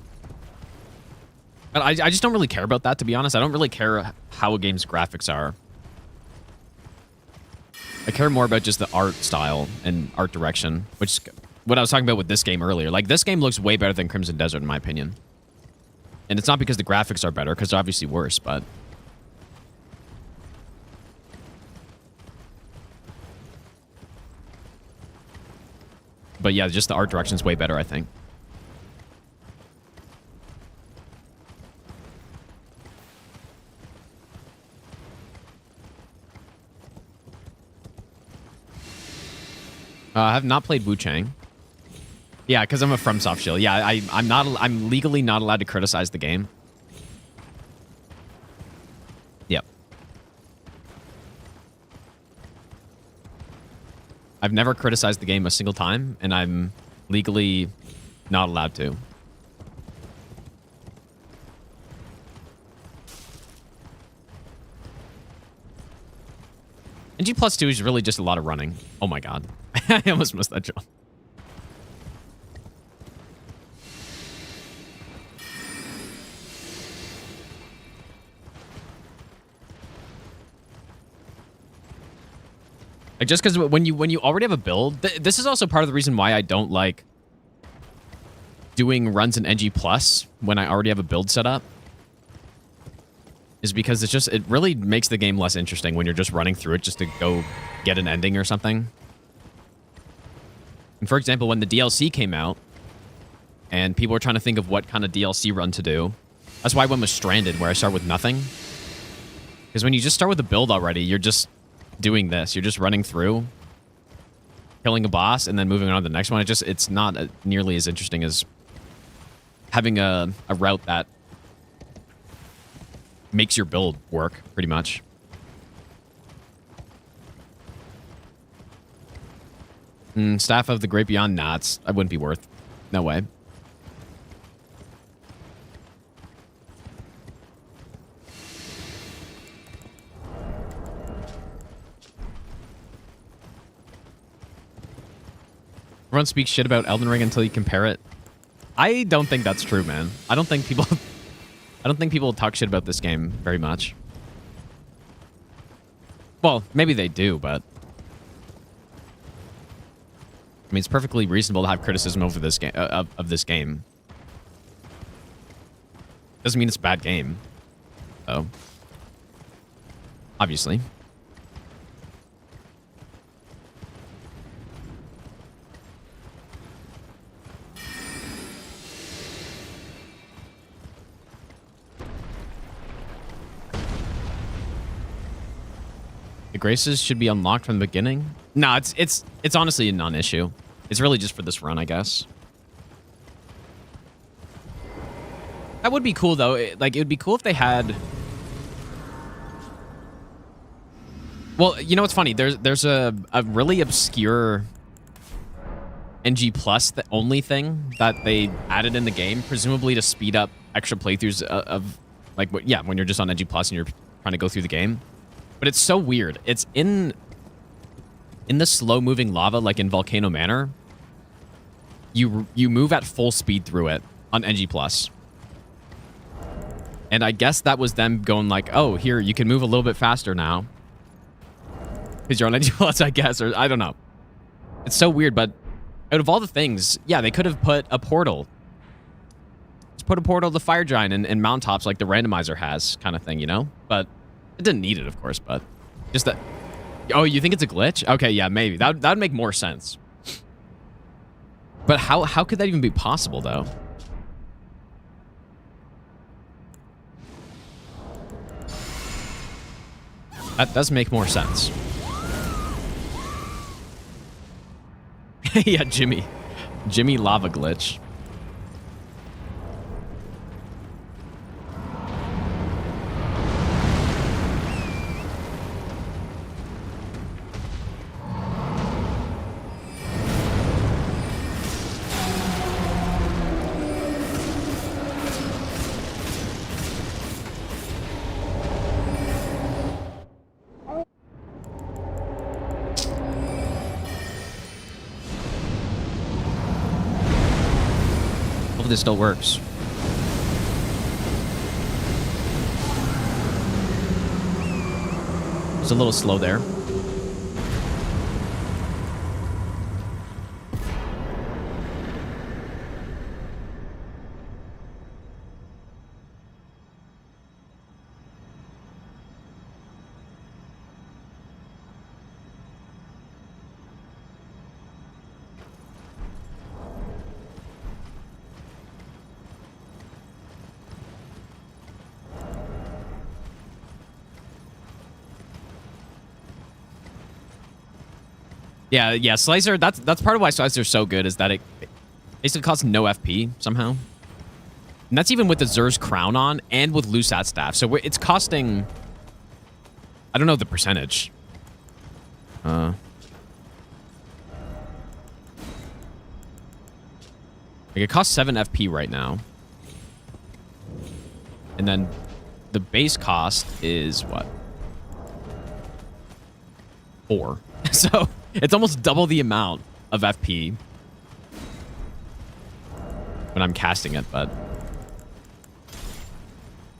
I just don't really care about that, to be honest. I don't really care how a game's graphics are. I care more about just the art style and art direction, which is what I was talking about with this game earlier. Like, this game looks way better than Crimson Desert, in my opinion. And it's not because the graphics are better, because they're obviously worse, but... But yeah, just the art direction's way better, I think. I have not played Wu Chang. Yeah, because I'm a FromSoft shill. Yeah, I'm legally not allowed to criticize the game. Yep. I've never criticized the game a single time, and I'm legally not allowed to. And G+2 is really just a lot of running. Oh my god. I almost missed that jump. Like, just because when you already have a build, this is also part of the reason why I don't like doing runs in NG Plus when I already have a build set up. Is because it really makes the game less interesting when you're just running through it just to go get an ending or something. And for example, when the DLC came out and people were trying to think of what kind of DLC run to do, that's why I went with Stranded, where I start with nothing. Because when you just start with a build already, you're just doing this. You're just running through, killing a boss, and then moving on to the next one. It's not nearly as interesting as having a route that makes your build work, pretty much. Staff of the Great Beyond? Nah, I wouldn't be worth. No way. Everyone speaks shit about Elden Ring until you compare it. I don't think that's true, man. I don't think people talk shit about this game very much. Well, maybe they do, but I mean, it's perfectly reasonable to have criticism over this game of this game. Doesn't mean it's a bad game, though. Obviously. The Graces should be unlocked from the beginning. No, it's honestly a non-issue. It's really just for this run, I guess. That would be cool, though. Like, it would be cool if they had... Well, you know what's funny? There's a really obscure NG Plus only thing that they added in the game, presumably to speed up extra playthroughs of like, yeah, when you're just on NG Plus and you're trying to go through the game. But it's so weird. It's in the slow-moving lava, like in Volcano Manor. You move at full speed through it on NG Plus. And I guess that was them going like, oh, here, you can move a little bit faster now. Because you're on NG Plus, I guess, or I don't know. It's so weird, but out of all the things, yeah, they could have put a portal. Just put a portal to Fire Giant and mountaintops like the randomizer has, kind of thing, you know? But it didn't need it, of course, but just that. Oh, you think it's a glitch? Okay, yeah, maybe. That would make more sense. But how could that even be possible, though? That does make more sense. Yeah, Jimmy lava glitch. Hopefully this still works. It's a little slow there. Yeah, Slicer, that's part of why Slicer's so good, is that it basically costs no FP somehow. And that's even with the Zer's crown on and with Lusat staff. So it's costing... I don't know the percentage. Like it costs 7 FP right now. And then the base cost is what? 4. So it's almost double the amount of FP when I'm casting it, but...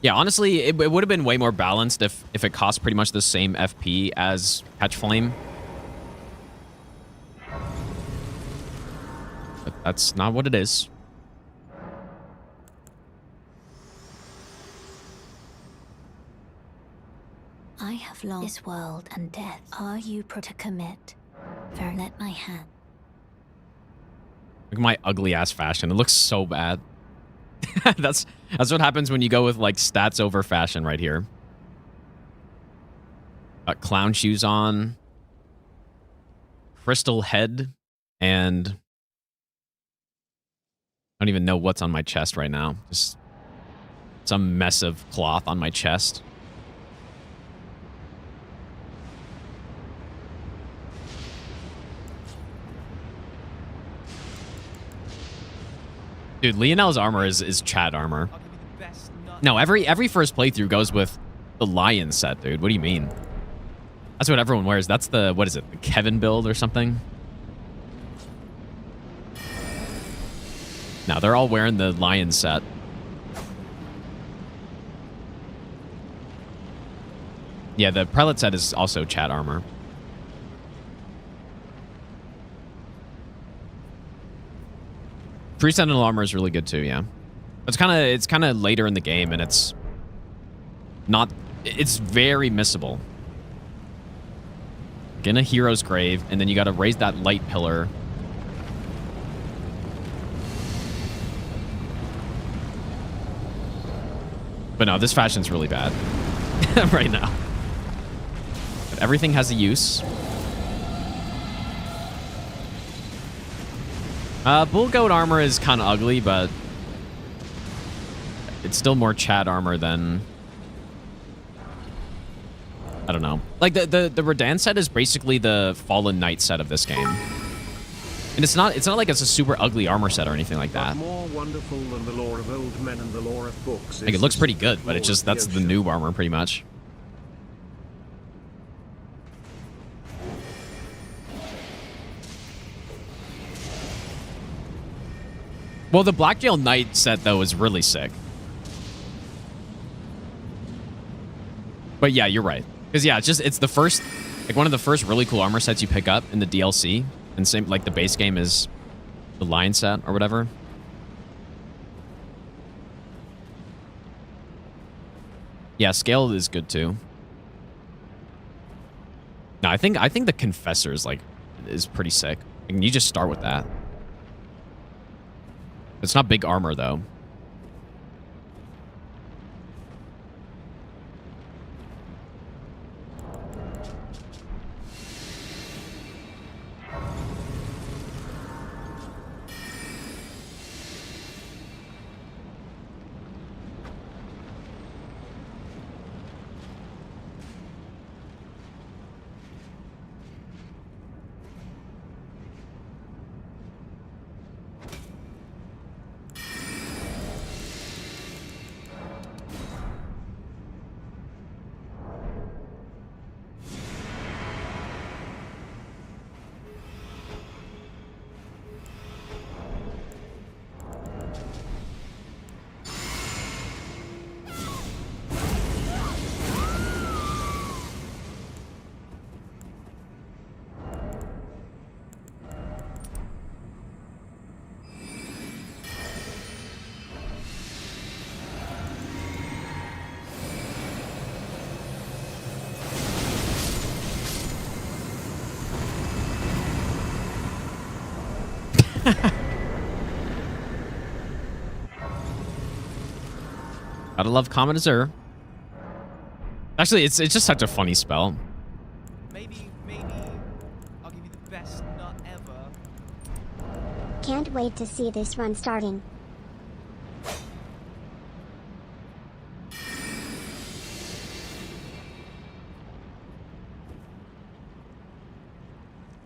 Yeah, honestly, it would have been way more balanced if it cost pretty much the same FP as Catch Flame. But that's not what it is. I have lost this world and death. Are you to commit? Very let my hand. Look at my ugly ass fashion. It looks so bad. That's what happens when you go with like stats over fashion right here. Got clown shoes on, crystal head, and I don't even know what's on my chest right now. Just some mess of cloth on my chest. Dude, Lionel's armor is Chad armor. I'll give you the best nut No, every first playthrough goes with the lion set, dude. What do you mean? That's what everyone wears. That's the, what is it, the Kevin build or something? No, they're all wearing the lion set. Yeah, the prelate set is also Chad armor. Free Sentinel armor is really good too, yeah. It's kind of later in the game, and it's very missable. Like in a hero's grave, and then you got to raise that light pillar. But no, this fashion's really bad right now. But everything has a use. Bull Goat armor is kind of ugly, but it's still more Chad armor than... I don't know. Like, the Redan set is basically the Fallen Knight set of this game. And it's not like it's a super ugly armor set or anything like that. More wonderful than the lore of old men and the lore of books. Like, it looks pretty good, but it's just, that's the noob armor, pretty much. Well, the Blackjail Knight set, though, is really sick. But yeah, you're right. Because, yeah, it's the first, like, one of the first really cool armor sets you pick up in the DLC. And same, like, the base game is the Lion set or whatever. Yeah, scale is good, too. No, I think the Confessor is pretty sick. And you just start with that. It's not big armor, though. Gotta love Common Azure. Actually, it's just such a funny spell. Maybe I'll give you the best nut ever. Can't wait to see this run starting.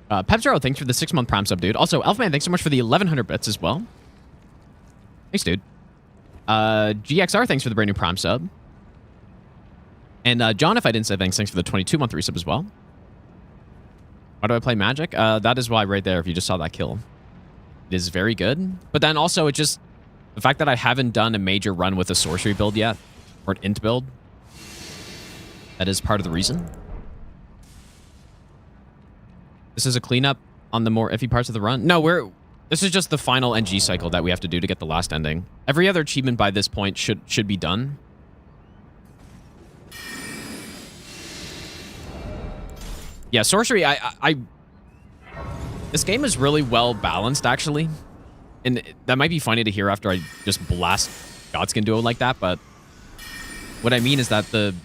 Pepzero, thanks for the 6-month Prime sub, dude. Also, Elfman, thanks so much for the 1,100 bits as well. Thanks, dude. GXR, thanks for the brand new Prime sub. And John, if I didn't say thanks for the 22-month resub as well. Why do I play Magic? That is why right there, if you just saw that kill. It is very good. But then also, it just... The fact that I haven't done a major run with a sorcery build yet, or an int build, that is part of the reason. This is a cleanup on the more iffy parts of the run. No, this is just the final NG cycle that we have to do to get the last ending. Every other achievement by this point should be done. Yeah, sorcery, this game is really well balanced, actually. And that might be funny to hear after I just blast Godskin Duo like that, but what I mean is that the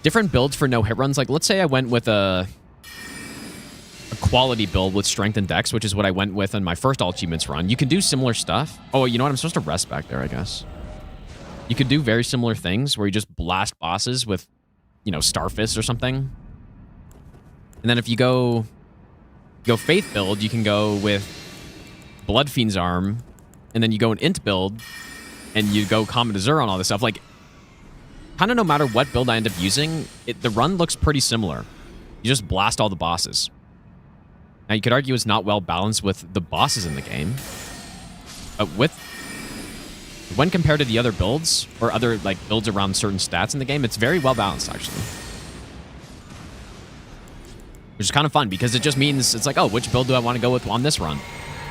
different builds for no hit runs, like let's say I went with a quality build with strength and dex, which is what I went with on my first all achievements run. You can do similar stuff. Oh, you know what? I'm supposed to rest back there, I guess. You could do very similar things where you just blast bosses with, you know, Starfist or something. And then if you go Faith build, you can go with Blood Fiend's Arm, and then you go an Int build, and you go Common Azure on all this stuff. Like, kind of no matter what build I end up using, the run looks pretty similar. You just blast all the bosses. Now, you could argue it's not well balanced with the bosses in the game. But when compared to the other builds, or other like builds around certain stats in the game, it's very well balanced, actually. Which is kind of fun, because it just means it's like, oh, which build do I want to go with on this run?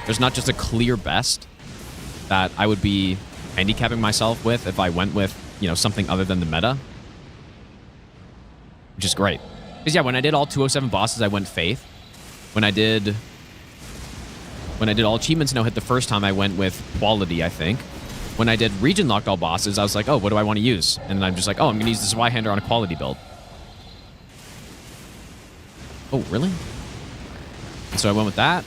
There's not just a clear best that I would be handicapping myself with if I went with, you know, something other than the meta. Which is great. Because, yeah, when I did all 207 bosses, I went Faith. When I did all achievements no hit the first time, I went with Quality, I think. When I did region locked all bosses, I was like, oh, what do I want to use? And I'm just like, oh, I'm going to use this Y-hander on a Quality build. Oh, really? And so I went with that.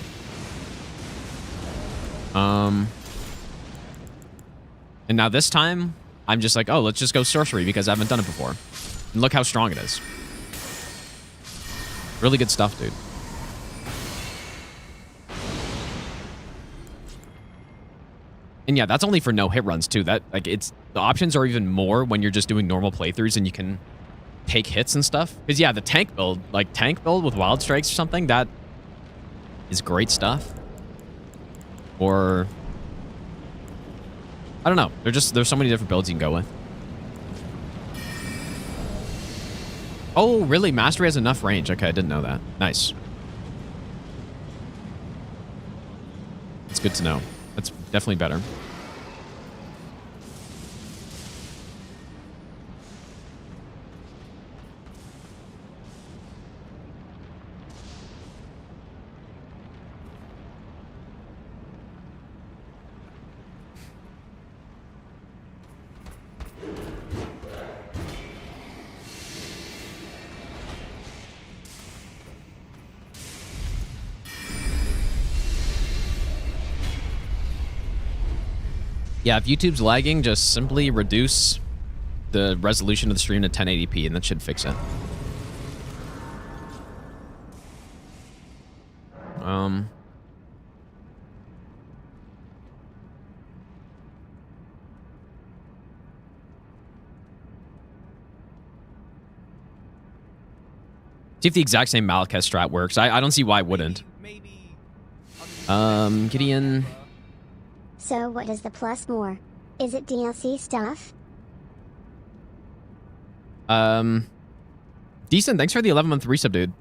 And now this time, I'm just like, oh, let's just go Sorcery, because I haven't done it before. And look how strong it is. Really good stuff, dude. And yeah, that's only for no hit runs too. That like the options are even more when you're just doing normal playthroughs and you can take hits and stuff. Because yeah, the tank build with Wild Strikes or something, that is great stuff. Or I don't know. There's so many different builds you can go with. Oh, really? Mastery has enough range. Okay, I didn't know that. Nice. It's good to know. That's definitely better. Yeah, if YouTube's lagging, just simply reduce the resolution of the stream to 1080p, and that should fix it. See if the exact same Malekith strat works. I don't see why it wouldn't. Gideon... So what is the plus more? Is it DLC stuff? Decent. Thanks for the 11-month resub, dude.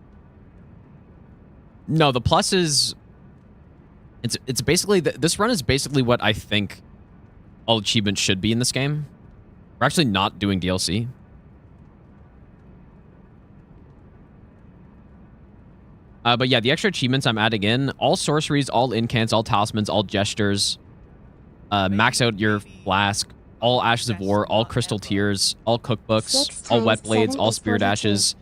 No, the plus is... It's basically... This run is basically what I think all achievements should be in this game. We're actually not doing DLC. But yeah, the extra achievements I'm adding in, all sorceries, all incants, all talismans, all gestures, max out your flask, all ashes of war, all crystal tears, all cookbooks, 6 all times wet blades, 7 all is spear 42. dashes,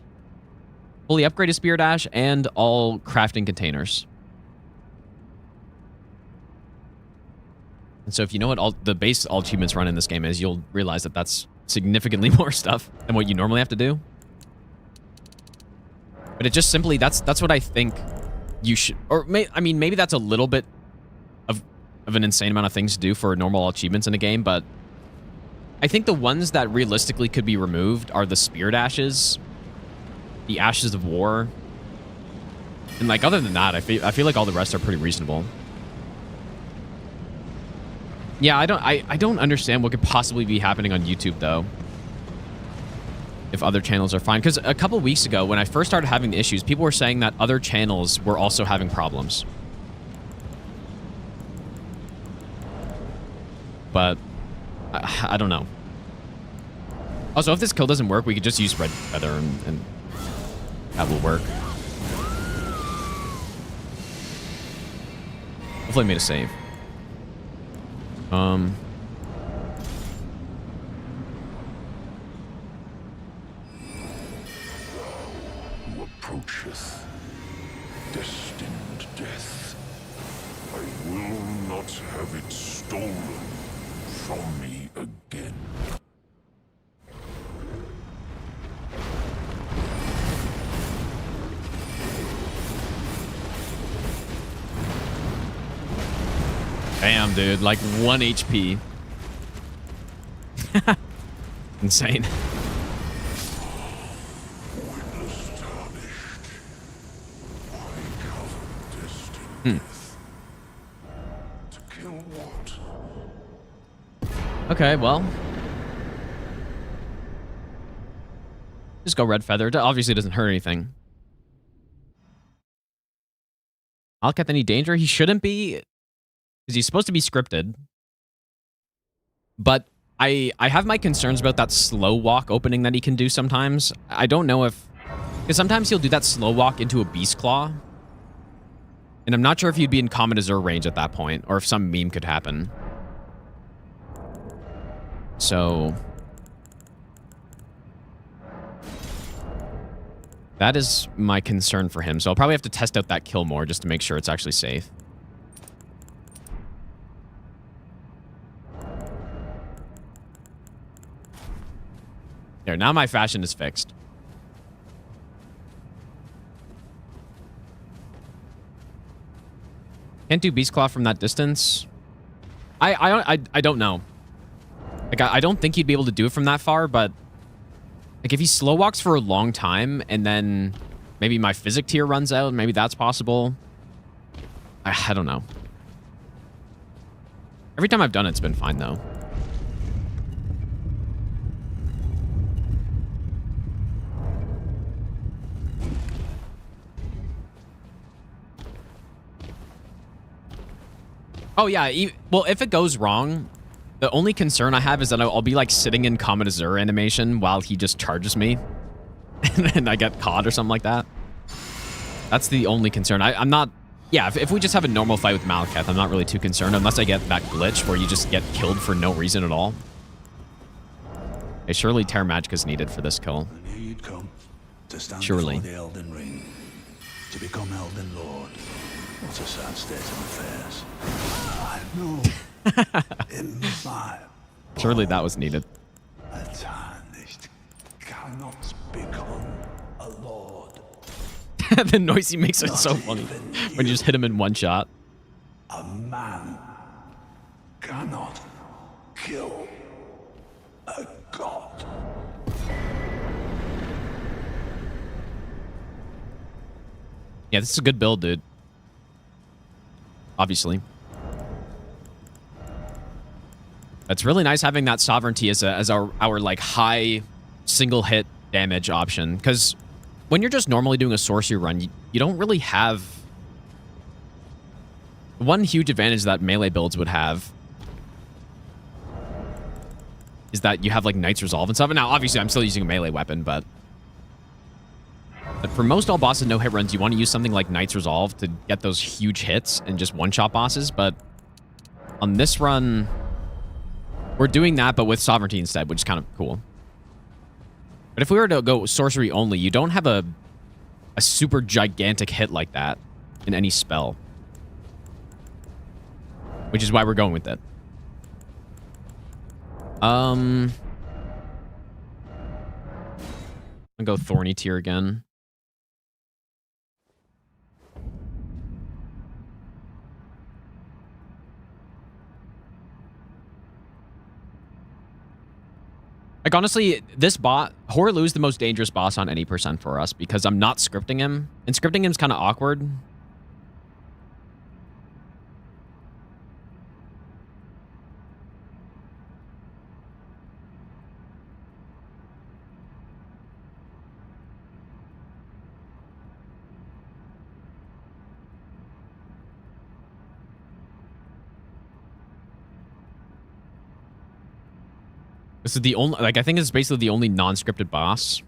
fully upgraded spear dash, and all crafting containers. And so if you know what all the base all achievements run in this game is, you'll realize that that's significantly more stuff than what you normally have to do. But it just simply, that's what I think you should, or I mean, maybe that's a little bit of an insane amount of things to do for normal achievements in a game, but I think the ones that realistically could be removed are the spear dashes, the ashes of war, and like other than that, I feel like all the rest are pretty reasonable. Yeah, I don't understand what could possibly be happening on YouTube though, if other channels are fine. Because a couple weeks ago, when I first started having the issues, people were saying that other channels were also having problems. But I don't know. Also, if this kill doesn't work, we could just use red feather and that will work. Hopefully I made a save. Who approacheth destined death, I will not have it stolen from me again. Damn, dude, like 1 HP. Insane. To kill what? Okay, well. Just go red feather. It obviously doesn't hurt anything. Malkath any danger? He shouldn't be, because he's supposed to be scripted. But I have my concerns about that slow walk opening that he can do sometimes. I don't know if, because sometimes he'll do that slow walk into a beast claw. And I'm not sure if he'd be in Comet Azure range at that point, or if some meme could happen. So that is my concern for him. So I'll probably have to test out that kill more just to make sure it's actually safe. There, now my fashion is fixed. Can't do Beast Claw from that distance. I don't know. Like, I don't think he'd be able to do it from that far, but like if he slow walks for a long time and then maybe my physic tier runs out, maybe that's possible. I don't know. Every time I've done it, it's been fine though. Oh yeah, well, if it goes wrong, the only concern I have is that I'll be like sitting in Comet Azure animation while he just charges me and I get caught or something like that. That's the only concern. I'm not, yeah, if we just have a normal fight with Malkath, I'm not really too concerned unless I get that glitch where you just get killed for no reason at all. Okay, surely Terra Magica is needed for this kill. And here you'd come to stand Surely. before the Elden Ring, to become Elden Lord. What a sad state of affairs. I know. In my Surely that was needed. a tarnished cannot become a lord. The noise he makes is so funny when you just hit him in one shot. A man cannot kill a god. Yeah, this is a good build, dude. Obviously. It's really nice having that sovereignty as our like high single hit damage option, because when you're just normally doing a sorcery run, you don't really have one huge advantage that melee builds would have is that you have like Knight's Resolve and stuff. And now obviously I'm still using a melee weapon, but But for most all bosses no hit runs, you want to use something like Knight's Resolve to get those huge hits and just one-shot bosses. But on this run, we're doing that, but with Sovereignty instead, which is kind of cool. But if we were to go sorcery only, you don't have a super gigantic hit like that in any spell. Which is why we're going with it. I'm gonna go Thorny Tier again. Like, honestly, this bot, Horlu is the most dangerous boss on any percent for us because I'm not scripting him. And scripting him is kind of awkward. This is the only, like, I think it's basically the only non-scripted boss.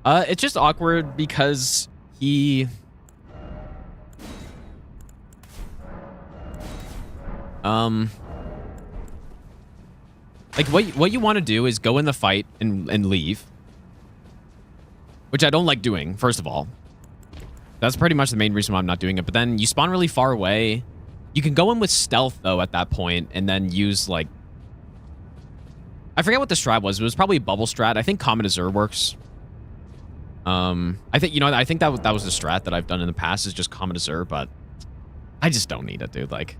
It's just awkward because he... Like, what you want to do is go in the fight and leave. Which I don't like doing, first of all. That's pretty much the main reason why I'm not doing it. But then you spawn really far away. You can go in with stealth, though, at that point, and then use, like... I forget what the strat was. It was probably bubble strat. I think Comet Azure works. I think, you know, I think that was the strat that I've done in the past is just Comet Azure, but I just don't need it, dude. Like,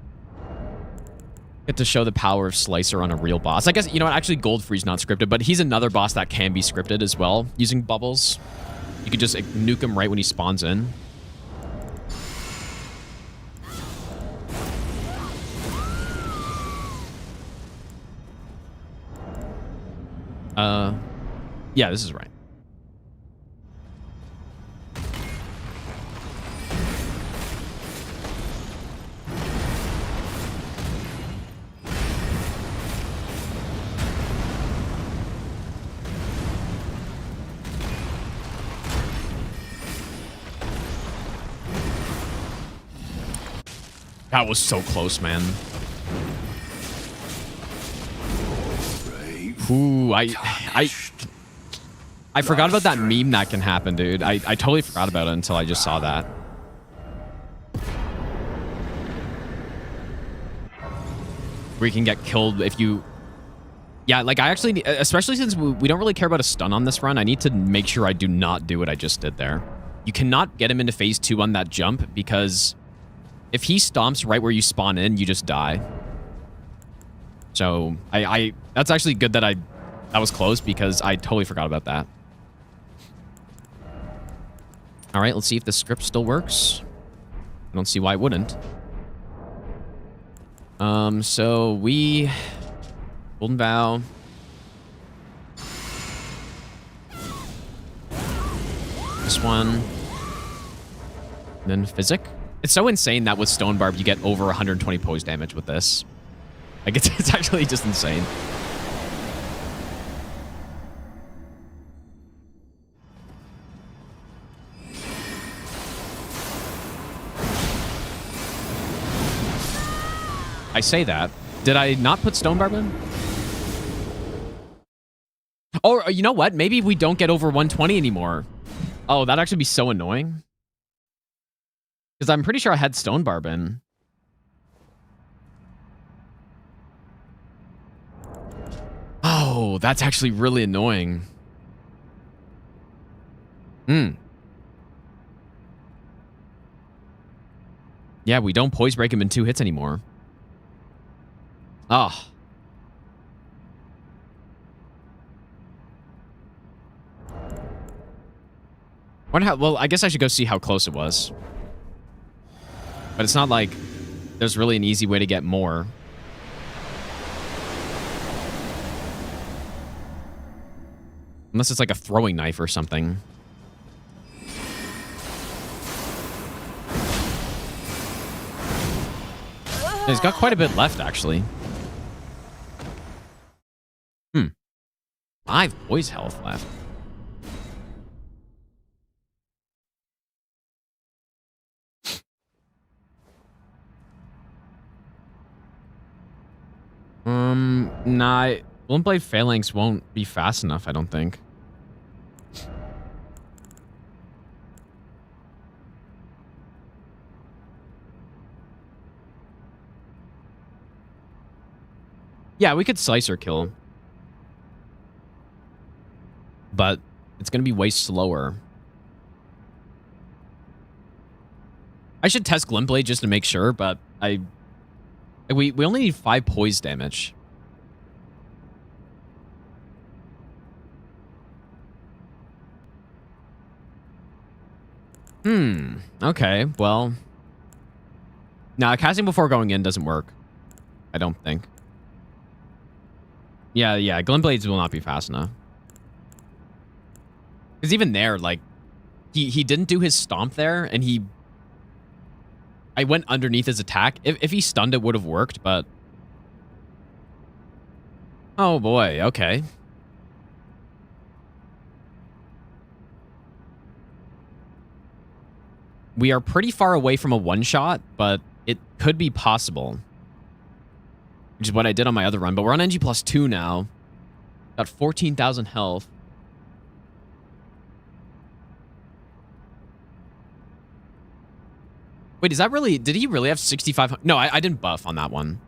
get to show the power of Slicer on a real boss. I guess, you know what, actually Goldfree's not scripted, but he's another boss that can be scripted as well, using bubbles. You could just nuke him right when he spawns in. Yeah, this is right. That was so close, man. Ooh, I forgot about that meme that can happen, dude. I totally forgot about it until I just saw that. Where you can get killed if you... Yeah, like, I actually... Especially since we don't really care about a stun on this run, I need to make sure I do not do what I just did there. You cannot get him into phase 2 on that jump, because if he stomps right where you spawn in, you just die. So, that's actually good that that was close, because I totally forgot about that. All right, let's see if the script still works. I don't see why it wouldn't. So we... Golden Vow. This one. And then Physic. It's so insane that with Stone Barb, you get over 120 pose damage with this. Like, it's actually just insane. I say that. Did I not put Stone Barb in? Or, you know what? Maybe we don't get over 120 anymore. Oh, that'd actually be so annoying. Because I'm pretty sure I had Stone Barb in. Oh, that's actually really annoying. Yeah, we don't poise break him in 2 hits anymore. Oh. Wonder how, well, I guess I should go see how close it was. But it's not like there's really an easy way to get more. Unless it's like a throwing knife or something. He's got quite a bit left, actually. 5 poise health left. Nah, Glintblade Phalanx won't be fast enough, I don't think. Yeah, we could Slicer kill. But it's going to be way slower. I should test Glintblade just to make sure, but we only need 5 poise damage. Okay, well. Nah, casting before going in doesn't work. I don't think. Yeah, Glintblades will not be fast enough. Because even there, like, he didn't do his stomp there, and I went underneath his attack. If he stunned, it would have worked, but... Oh, boy. Okay. We are pretty far away from a one-shot, but it could be possible. Which is what I did on my other run. But we're on NG +2 now. Got 14,000 health. Wait, is that really... Did he really have 6,500? No, I didn't buff on that one.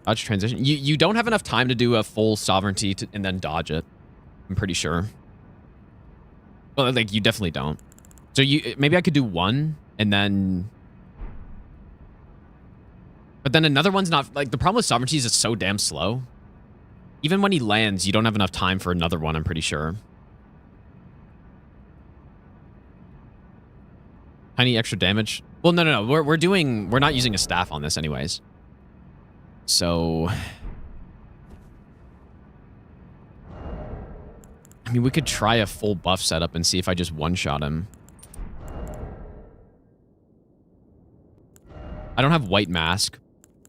Dodge transition. You don't have enough time to do a full sovereignty and then dodge it. I'm pretty sure. Well, like, you definitely don't. So maybe I could do one and then... But then another one's not... Like, the problem with sovereignty is it's so damn slow. Even when he lands, you don't have enough time for another one, I'm pretty sure. Tiny extra damage. Well, no. We're not using a staff on this anyways. So... I mean, we could try a full buff setup and see if I just one-shot him. I don't have white mask,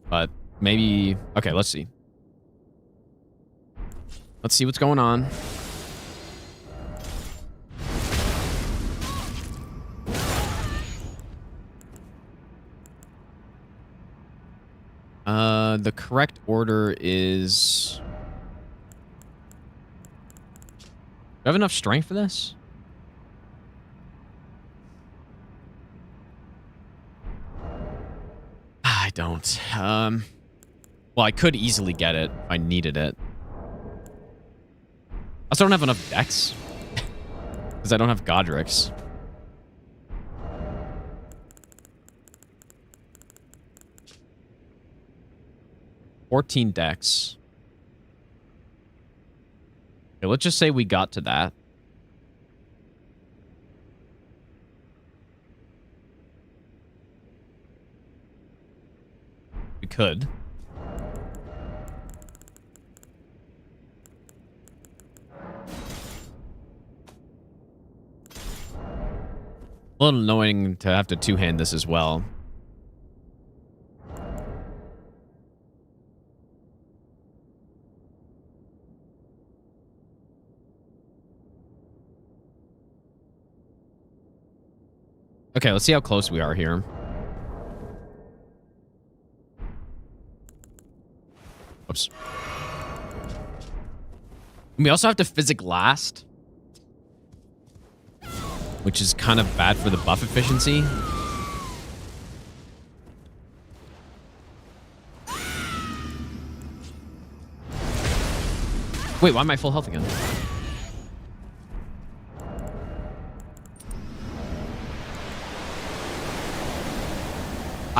but maybe... Okay, let's see. Let's see what's going on. The correct order is... Do I have enough strength for this? I don't. Well, I could easily get it if I needed it. I also don't have enough Dex. Because I don't have Godric's. $14 Dex. Okay, let's just say we got to that. We could. A little annoying to have to two-hand this as well. Okay, let's see how close we are here. Oops. We also have to physic last, which is kind of bad for the buff efficiency. Wait, why am I full health again?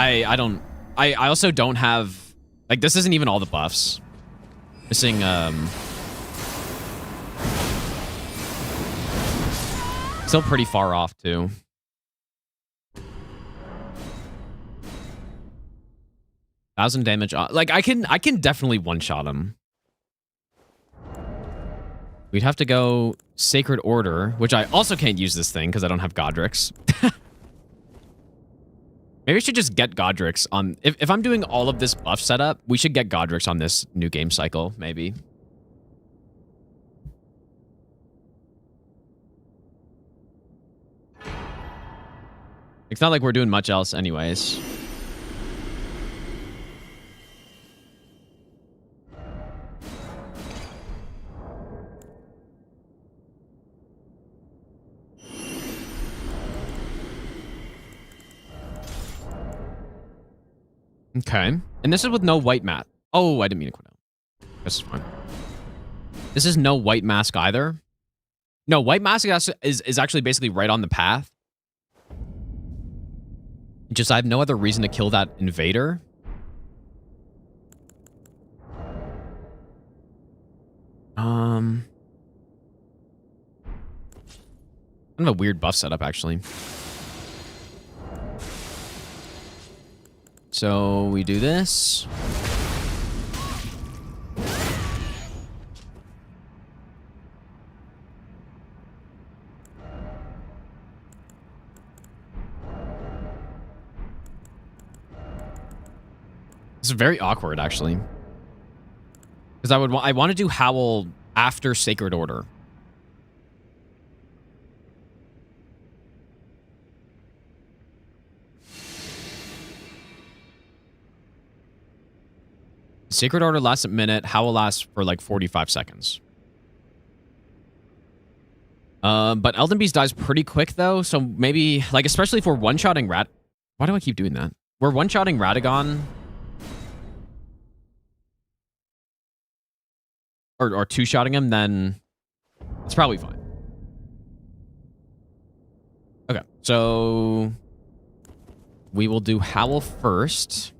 I also don't have... Like, this isn't even all the buffs. Missing, still pretty far off, too. $1,000 damage. Like, I can definitely one-shot him. We'd have to go Sacred Order, which I also can't use this thing because I don't have Godric's. Maybe I should just get Godric's on... If I'm doing all of this buff setup, we should get Godric's on this new game cycle, maybe. It's not like we're doing much else anyways. Okay. And this is with no white mat. Oh, I didn't mean to quit out. This is fine. This is no white mask either. No, white mask is actually basically right on the path. Just I have no other reason to kill that invader. Kind of a weird buff setup, actually. So we do this. This is very awkward, actually. Because I want to do Howl after Sacred Order. Sacred Order lasts a minute. Howl lasts for like 45 seconds. But Elden Beast dies pretty quick, though. So maybe, like, especially if we're one-shotting Rat... Why do I keep doing that? We're one-shotting Radagon... Or two-shotting him, then it's probably fine. Okay, so we will do Howl first.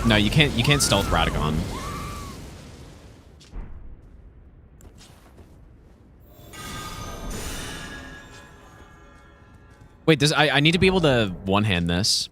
No, you can't stealth Radagon. Wait, I need to be able to one-hand this.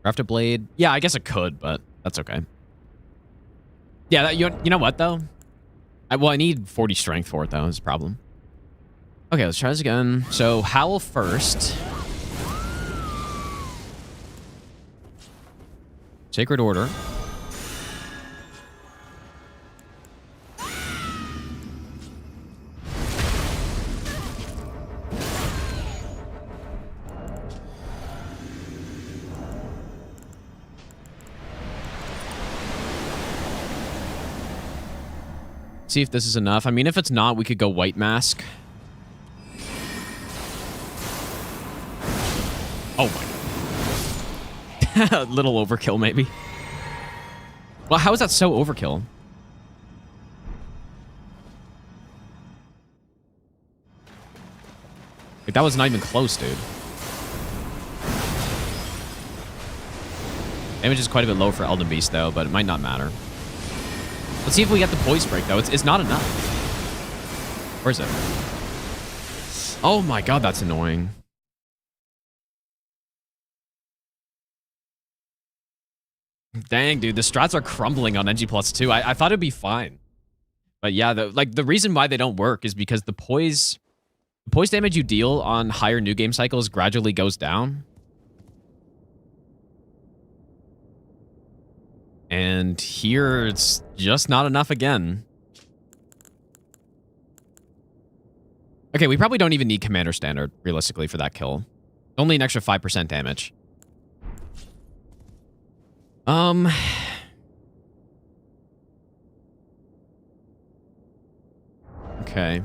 Craft a blade. Yeah, I guess it could, but that's okay. Yeah, you know what, though? I need 40 strength for it, though, is the problem. Okay, let's try this again. So, Howl first. Sacred Order. See if this is enough. I mean, if it's not, we could go White Mask. Oh my god. A little overkill, maybe. Well, how is that so overkill? Like, that was not even close, dude. Damage is quite a bit low for Elden Beast, though, but it might not matter. Let's see if we get the Poise Break, though. It's not enough. Where is it? Oh my god, that's annoying. Dang, dude, the strats are crumbling on NG+2. I thought it'd be fine. But yeah, the reason why they don't work is because the poise damage you deal on higher new game cycles gradually goes down. And here, it's just not enough again. Okay, we probably don't even need Commander Standard, realistically, for that kill. Only an extra 5% damage. Okay.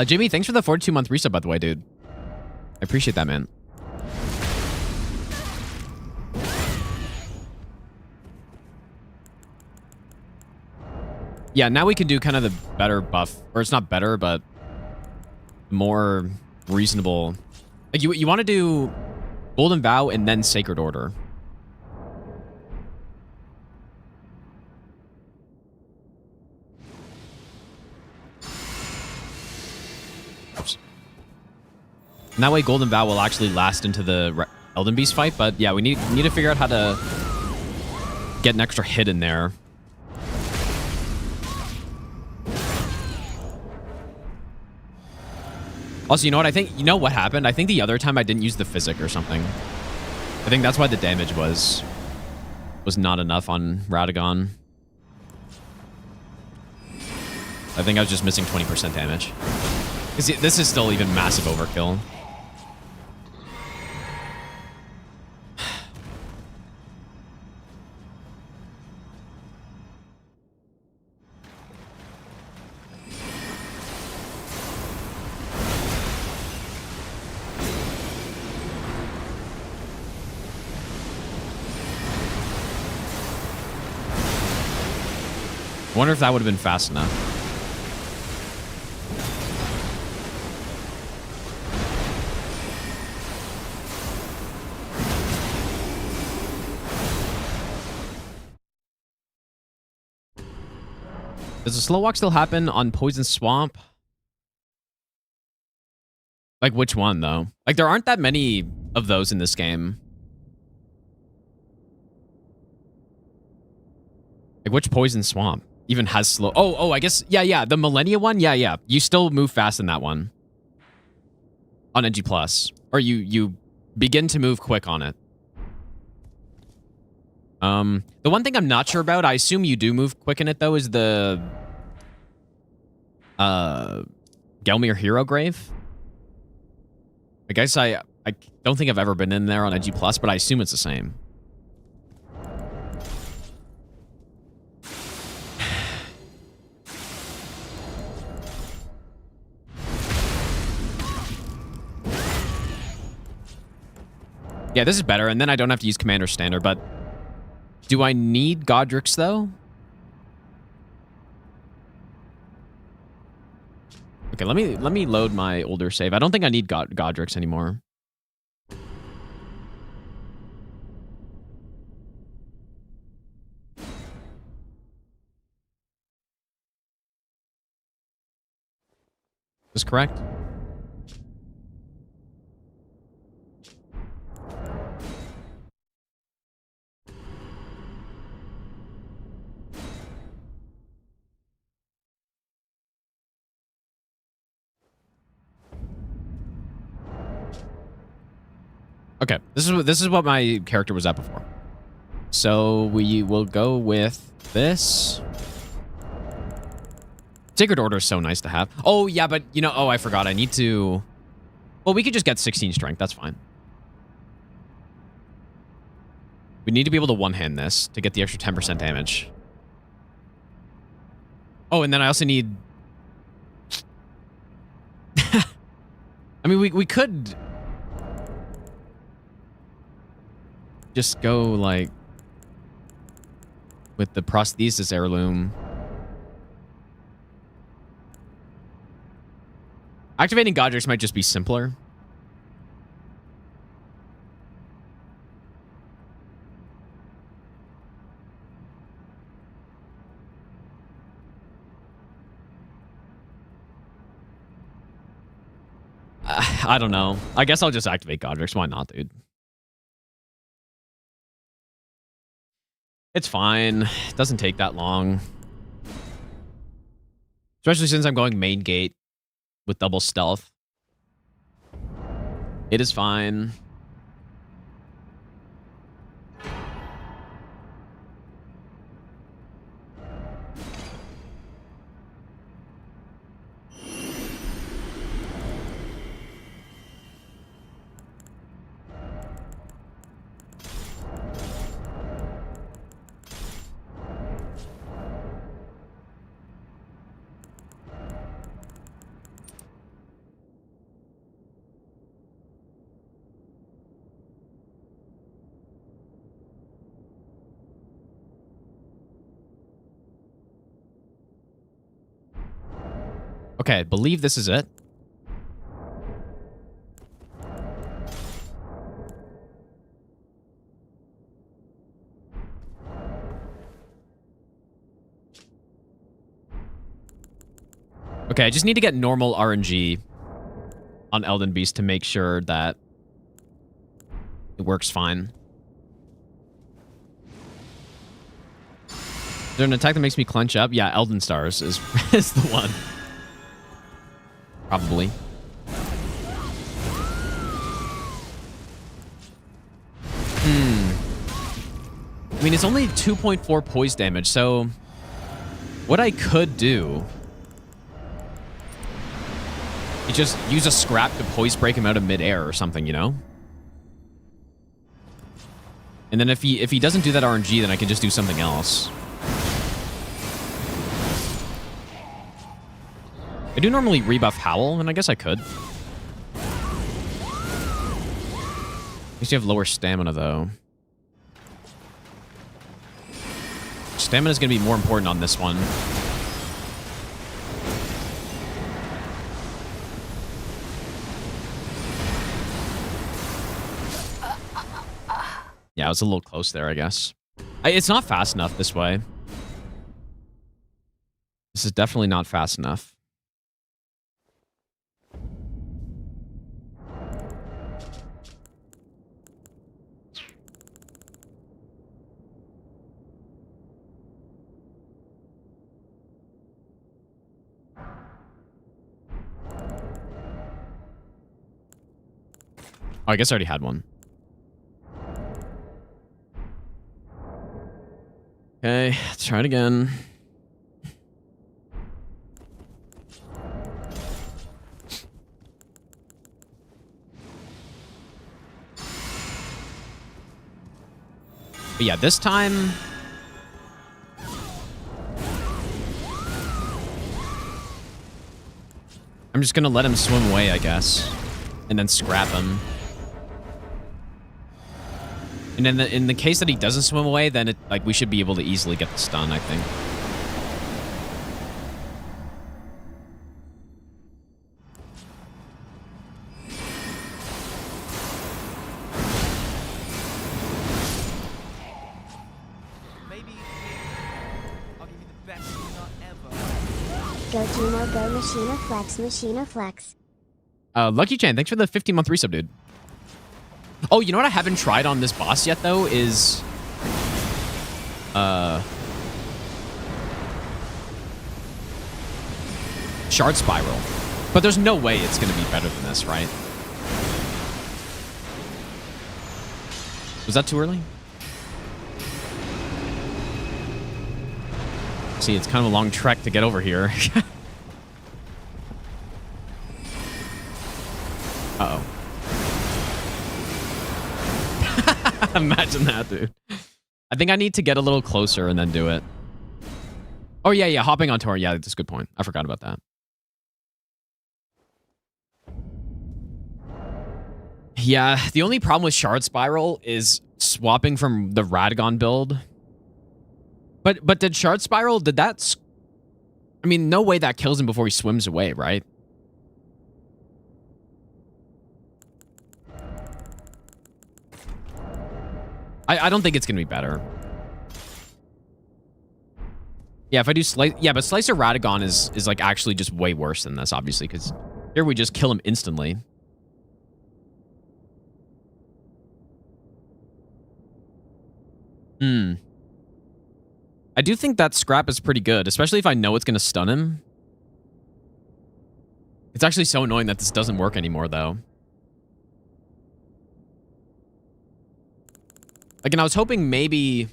Jimmy, thanks for the 42-month resub, by the way, dude. I appreciate that, man. Yeah, now we can do kind of the better buff. Or it's not better, but more reasonable. Like, you want to do Golden Vow and then Sacred Order. Oops. And that way Golden Vow will actually last into the Elden Beast fight, but yeah, we need to figure out how to get an extra hit in there. Also, you know what? I think, you know what happened? I think the other time I didn't use the physic or something. I think that's why the damage was not enough on Radagon. I think I was just missing 20% damage. Because this is still even massive overkill. I wonder if that would have been fast enough. Does the slow walk still happen on Poison Swamp? Like, which one, though? Like, there aren't that many of those in this game. Like, which Poison Swamp even has slow? Oh, I guess, yeah, the Millennia one? Yeah. You still move fast in that one. On NG+. Or you begin to move quick on it. The one thing I'm not sure about, I assume you do move quick in it, though, is the Gelmir Hero Grave. I guess I don't think I've ever been in there on NG+, but I assume it's the same. Yeah, this is better, and then I don't have to use Commander Standard, but do I need Godric's, though? Okay, let me load my older save. I don't think I need Godric's anymore. Is correct? Okay, this is what my character was at before. So we will go with this. Sacred Order is so nice to have. Oh, yeah, but, you know, oh, I forgot. I need to... Well, we could just get 16 strength. That's fine. We need to be able to one-hand this to get the extra 10% damage. Oh, and then I also need... I mean, we could... just go, like... with the Prosthesis Heirloom. Activating Godric's might just be simpler. I don't know. I guess I'll just activate Godric's. Why not, dude? It's fine. It doesn't take that long. Especially since I'm going main gate with double stealth. It is fine. Okay, I believe this is it. Okay, I just need to get normal RNG on Elden Beast to make sure that it works fine. Is there an attack that makes me clench up? Yeah, Elden Stars is the one. Probably. I mean, it's only 2.4 poise damage, so what I could do is just use a scrap to poise break him out of midair or something, you know? And then if he doesn't do that RNG, then I can just do something else. I do normally rebuff Howl, and I guess I could. At least you have lower stamina, though. Stamina is going to be more important on this one. Yeah, I was a little close there, I guess. It's not fast enough this way. This is definitely not fast enough. Oh, I guess I already had one. Okay, let's try it again. But yeah, this time... I'm just gonna let him swim away, I guess. And then scrap him. And then in the case that he doesn't swim away, then we should be able to easily get the stun, I think. Maybe I'll give you the best nut ever. Go Juno, go Machina Flex, Machina Flex. Lucky Chan, thanks for the 15-month resub, dude. Oh, you know what I haven't tried on this boss yet, though, is... Shard Spiral. But there's no way it's going to be better than this, right? Was that too early? See, it's kind of a long trek to get over here. Uh-oh. Imagine that, dude. I think I need to get a little closer and then do it. Oh, yeah, hopping on Tor. Yeah, that's a good point. I forgot about that. Yeah, the only problem with Shard Spiral is swapping from the Radagon build. But did Shard Spiral, did that... I mean, no way that kills him before he swims away, right? I don't think it's going to be better. Yeah, if I do Slicer... Yeah, but Slicer Radagon is like actually just way worse than this, obviously, because here we just kill him instantly. I do think that scrap is pretty good, especially if I know it's going to stun him. It's actually so annoying that this doesn't work anymore, though. Like, and I was hoping maybe...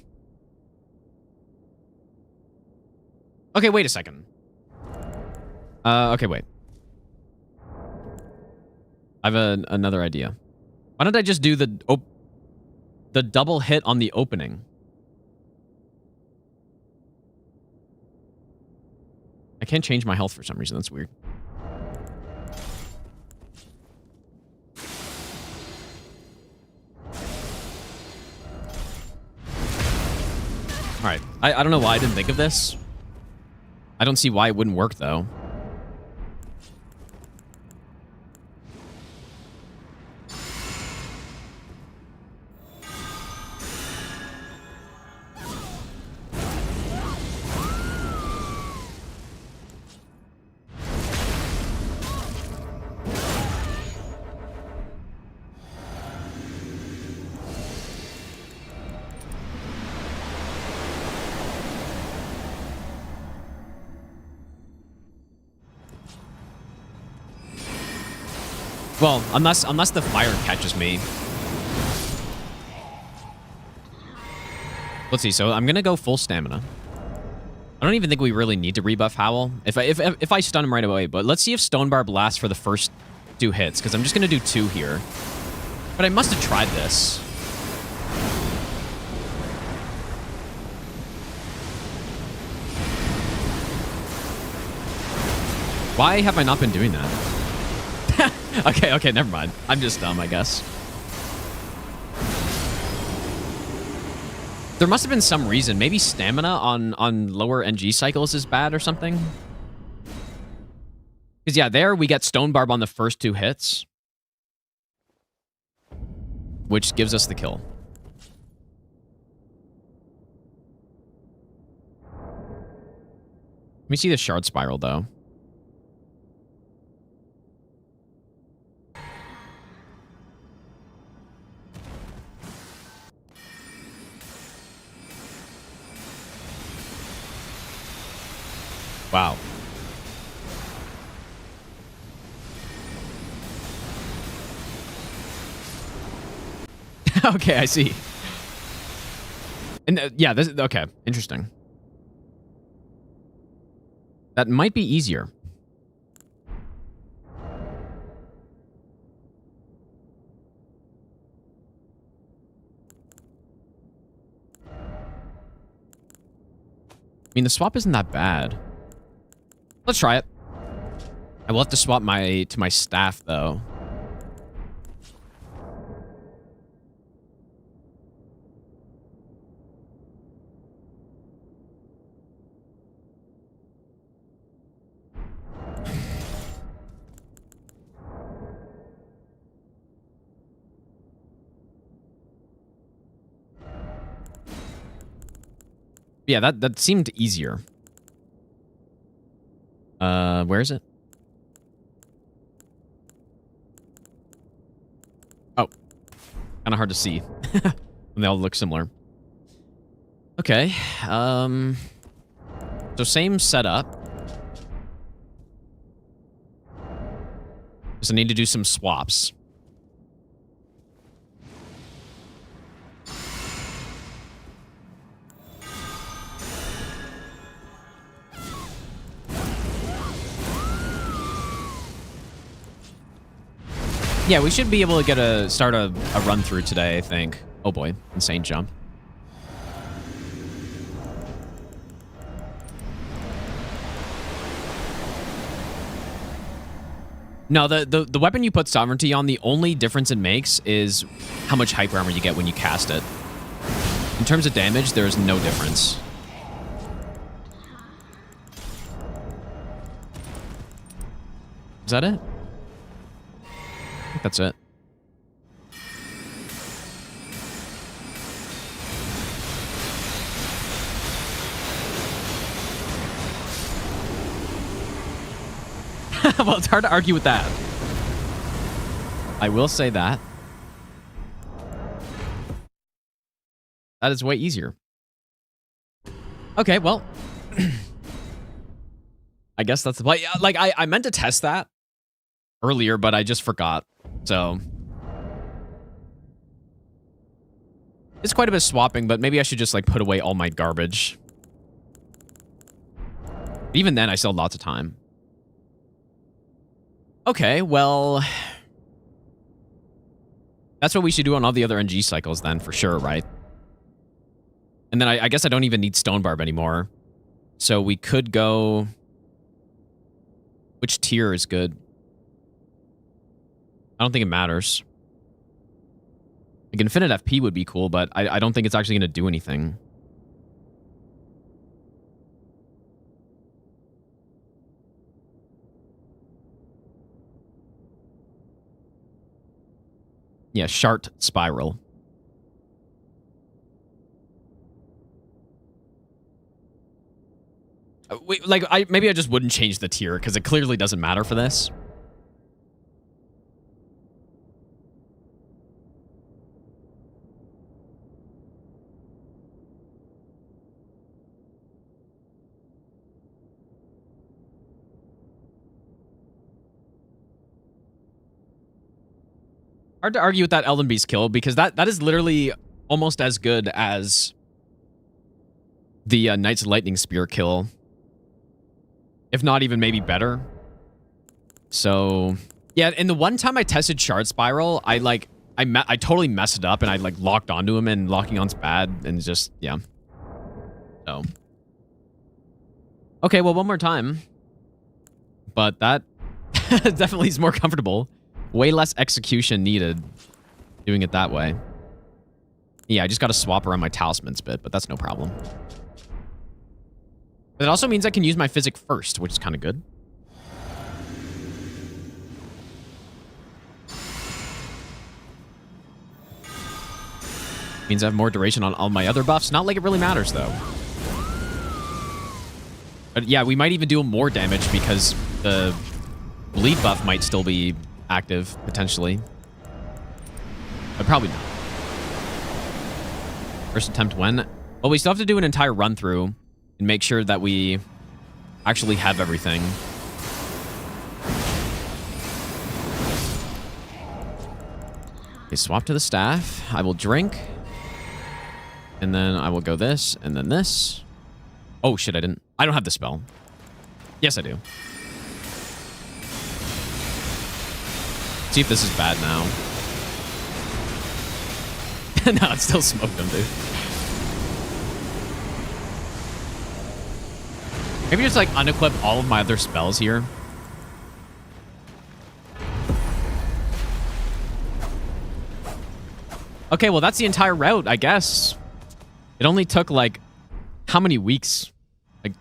Okay, wait a second. Okay, wait. I have another idea. Why don't I just do the double hit on the opening? I can't change my health for some reason. That's weird. All right. I don't know why I didn't think of this. I don't see why it wouldn't work, though. Well, unless the fire catches me. Let's see. So I'm gonna go full stamina. I don't even think we really need to rebuff Howl if I stun him right away. But let's see if Stone Barb lasts for the first 2 hits, because I'm just gonna do 2 here. But I must have tried this. Why have I not been doing that? Okay, never mind. I'm just dumb, I guess. There must have been some reason. Maybe stamina on lower NG cycles is bad or something. Because yeah, there we get Stone Barb on the first 2 hits, which gives us the kill. Let me see the Shard Spiral, though. Wow. Okay, I see. And yeah, this okay, interesting. That might be easier. I mean, the swap isn't that bad. Let's try it. I will have to swap to my staff, though. Yeah, that seemed easier. Where is it? Oh. Kind of hard to see. When they all look similar. Okay. So same setup. Just need to do some swaps. Yeah, we should be able to start a run through today, I think. Oh boy, insane jump. No, the weapon you put Sovereignty on, the only difference it makes is how much hyper armor you get when you cast it. In terms of damage, there's no difference. Is that it? I think that's it. Well, it's hard to argue with that. I will say that. That is way easier. Okay, well. I guess that's the play. Like, I meant to test that earlier, but I just forgot. So. It's quite a bit of swapping, but maybe I should just, like, put away all my garbage. Even then, I still have lots of time. Okay, well... That's what we should do on all the other NG cycles then, for sure, right? And then I guess I don't even need Stone Barb anymore. So we could go... Which tier is good? I don't think it matters. Like, Infinite FP would be cool, but I don't think it's actually going to do anything. Yeah, Shart Spiral. Wait, like, maybe I just wouldn't change the tier, because it clearly doesn't matter for this. Hard to argue with that Elden Beast kill, because that is literally almost as good as the Knight's Lightning Spear kill. If not even maybe better. So, yeah, and the one time I tested Shard Spiral, I totally messed it up and I like locked onto him, and locking on's bad, and just, yeah. So. Okay, well, one more time. But that definitely is more comfortable. Way less execution needed doing it that way. Yeah, I just got to swap around my talismans bit, but that's no problem. But it also means I can use my physic first, which is kind of good. Means I have more duration on all my other buffs. Not like it really matters, though. But yeah, we might even do more damage because the bleed buff might still be active, potentially. But probably not. First attempt when? Well, we still have to do an entire run-through and make sure that we actually have everything. Okay, swap to the staff. I will drink. And then I will go this, and then this. Oh, shit, I don't have the spell. Yes, I do. See if this is bad now. No, it still smoked him, dude. Maybe just, like, unequip all of my other spells here. Okay, well, that's the entire route, I guess. It only took, like, how many weeks? Like,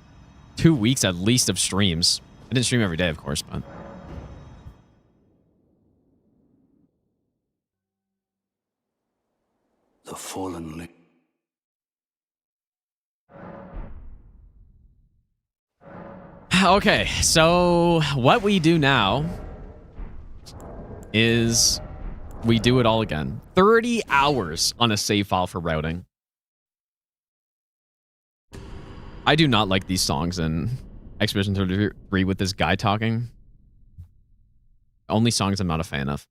2 weeks at least of streams. I didn't stream every day, of course, but... The fallen link. Okay, so what we do now is we do it all again. 30 hours on a save file for routing. I do not like these songs in Expedition 33 with this guy talking. Only songs I'm not a fan of.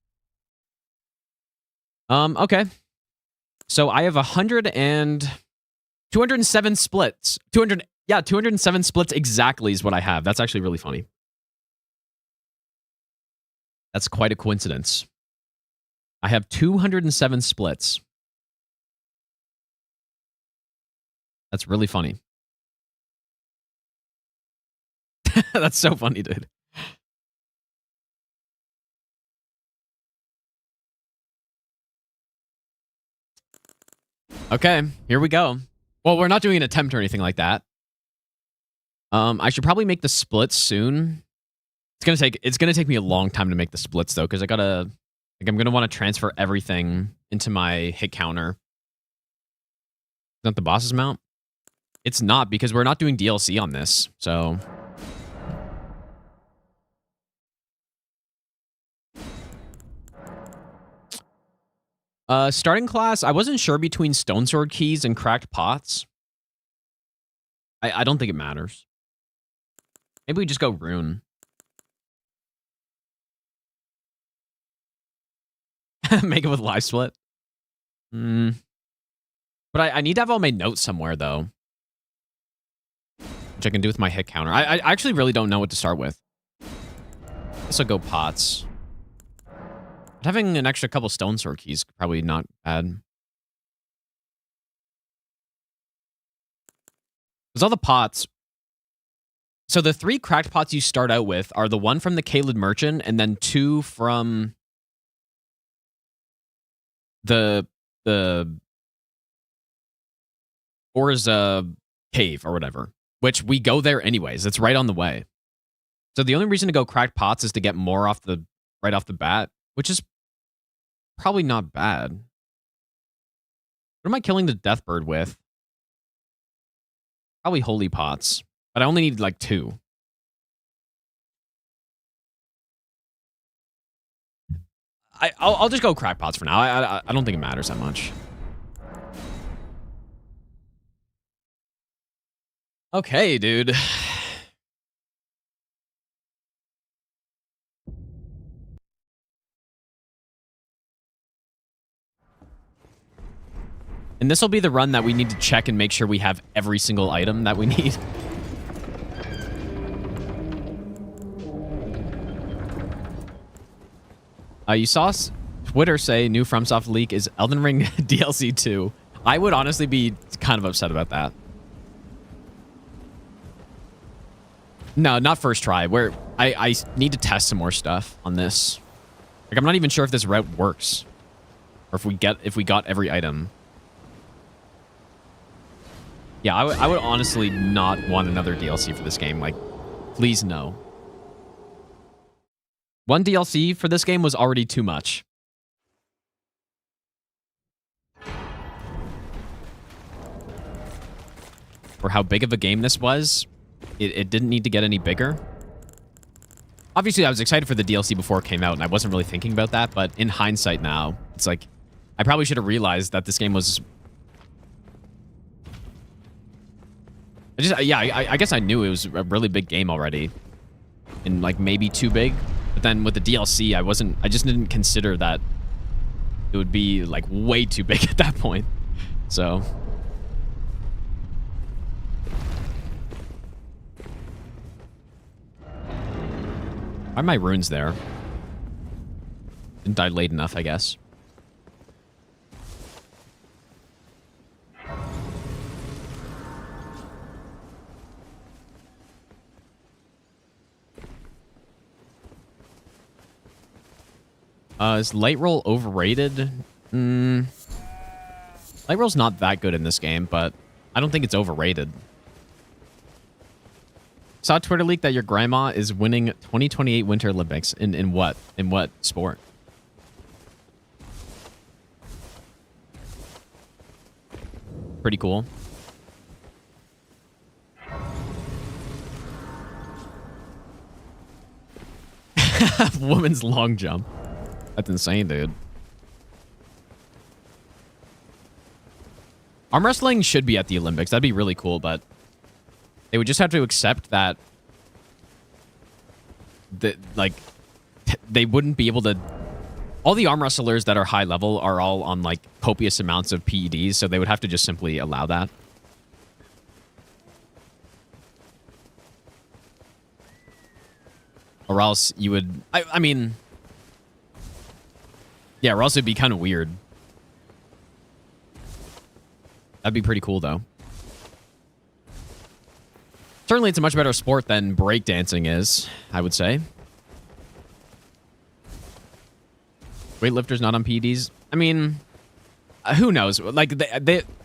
Okay. So I have 207 splits. 207 splits exactly is what I have. That's actually really funny. That's quite a coincidence. I have 207 splits. That's really funny. That's so funny, dude. Okay, here we go. Well, we're not doing an attempt or anything like that. I should probably make the splits soon. It's gonna take me a long time to make the splits though, because I'm gonna want to transfer everything into my hit counter. Is that the boss's mount? It's not, because we're not doing DLC on this, so. Starting class, I wasn't sure between Stone Sword keys and cracked pots. I don't think it matters. Maybe we just go rune. Make it with live split. But I need to have all my notes somewhere, though. Which I can do with my hit counter. I actually really don't know what to start with. I guess I'll go pots. But having an extra couple Stone Sword keys probably not bad. There's all the pots. So the 3 cracked pots you start out with are the one from the Caelid Merchant, and then 2 from the Orza cave or whatever, which we go there anyways. It's right on the way. So the only reason to go cracked pots is to get more right off the bat, which is probably not bad. What am I killing the Deathbird with? Probably holy pots, but I only need like 2. I'll just go crack pots for now. I don't think it matters that much. Okay, dude. And this will be the run that we need to check and make sure we have every single item that we need. You saw Twitter say new FromSoft leak is Elden Ring DLC 2. I would honestly be kind of upset about that. No, not first try. Where I need to test some more stuff on this. Like, I'm not even sure if this route works, or if we got every item. Yeah, I would honestly not want another DLC for this game. Like, please no. One DLC for this game was already too much. For how big of a game this was, it didn't need to get any bigger. Obviously, I was excited for the DLC before it came out, and I wasn't really thinking about that, but in hindsight now, it's like, I probably should have realized that this game was... I guess I knew it was a really big game already. And, like, maybe too big. But then with the DLC, I just didn't consider that it would be, like, way too big at that point. So... Why are my runes there? Didn't die late enough, I guess. Is light roll overrated? Light roll's not that good in this game, but I don't think it's overrated. Saw a Twitter leak that your grandma is winning 2028 Winter Olympics. In what? In what sport? Pretty cool. Woman's long jump. That's insane, dude. Arm wrestling should be at the Olympics. That'd be really cool, but they would just have to accept that they wouldn't be able to... All the arm wrestlers that are high level are all on, like, copious amounts of PEDs, so they would have to just simply allow that. Or else you would... I mean... Yeah, or else it'd be kind of weird. That'd be pretty cool, though. Certainly, it's a much better sport than breakdancing is, I would say. Weightlifters not on PEDs? I mean, who knows? Like,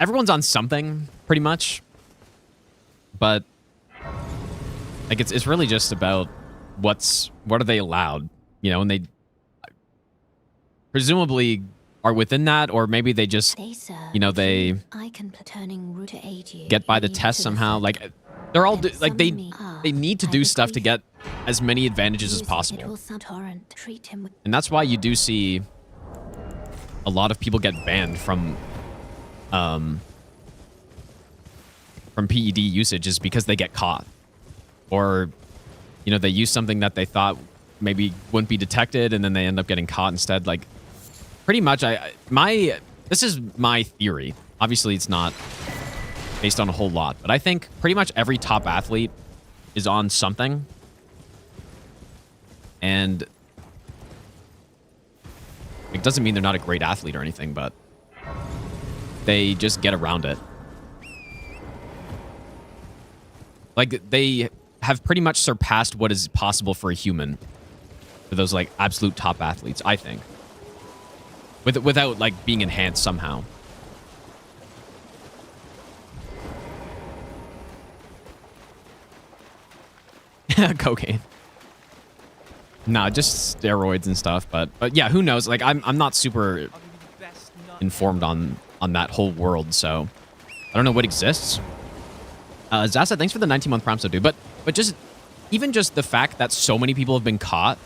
everyone's on something, pretty much. But, like, it's really just about what are they allowed? You know, and they presumably are within that, or maybe they just, you know, they get by the test somehow. Like, they're all like they need to do stuff to get as many advantages as possible. And that's why you do see a lot of people get banned from PED usage, is because they get caught, or, you know, they use something that they thought maybe wouldn't be detected, and then they end up getting caught instead. Like, pretty much, this is my theory. Obviously, it's not based on a whole lot, but I think pretty much every top athlete is on something, and it doesn't mean they're not a great athlete or anything, but they just get around it. Like, they have pretty much surpassed what is possible for a human for those, like, absolute top athletes, I think, without, like, being enhanced somehow. Cocaine. Nah, just steroids and stuff. But yeah, who knows? Like, I'm not super informed on that whole world, so I don't know what exists. Zasa, thanks for the 19-month prompt, so dude. But just even just the fact that so many people have been caught,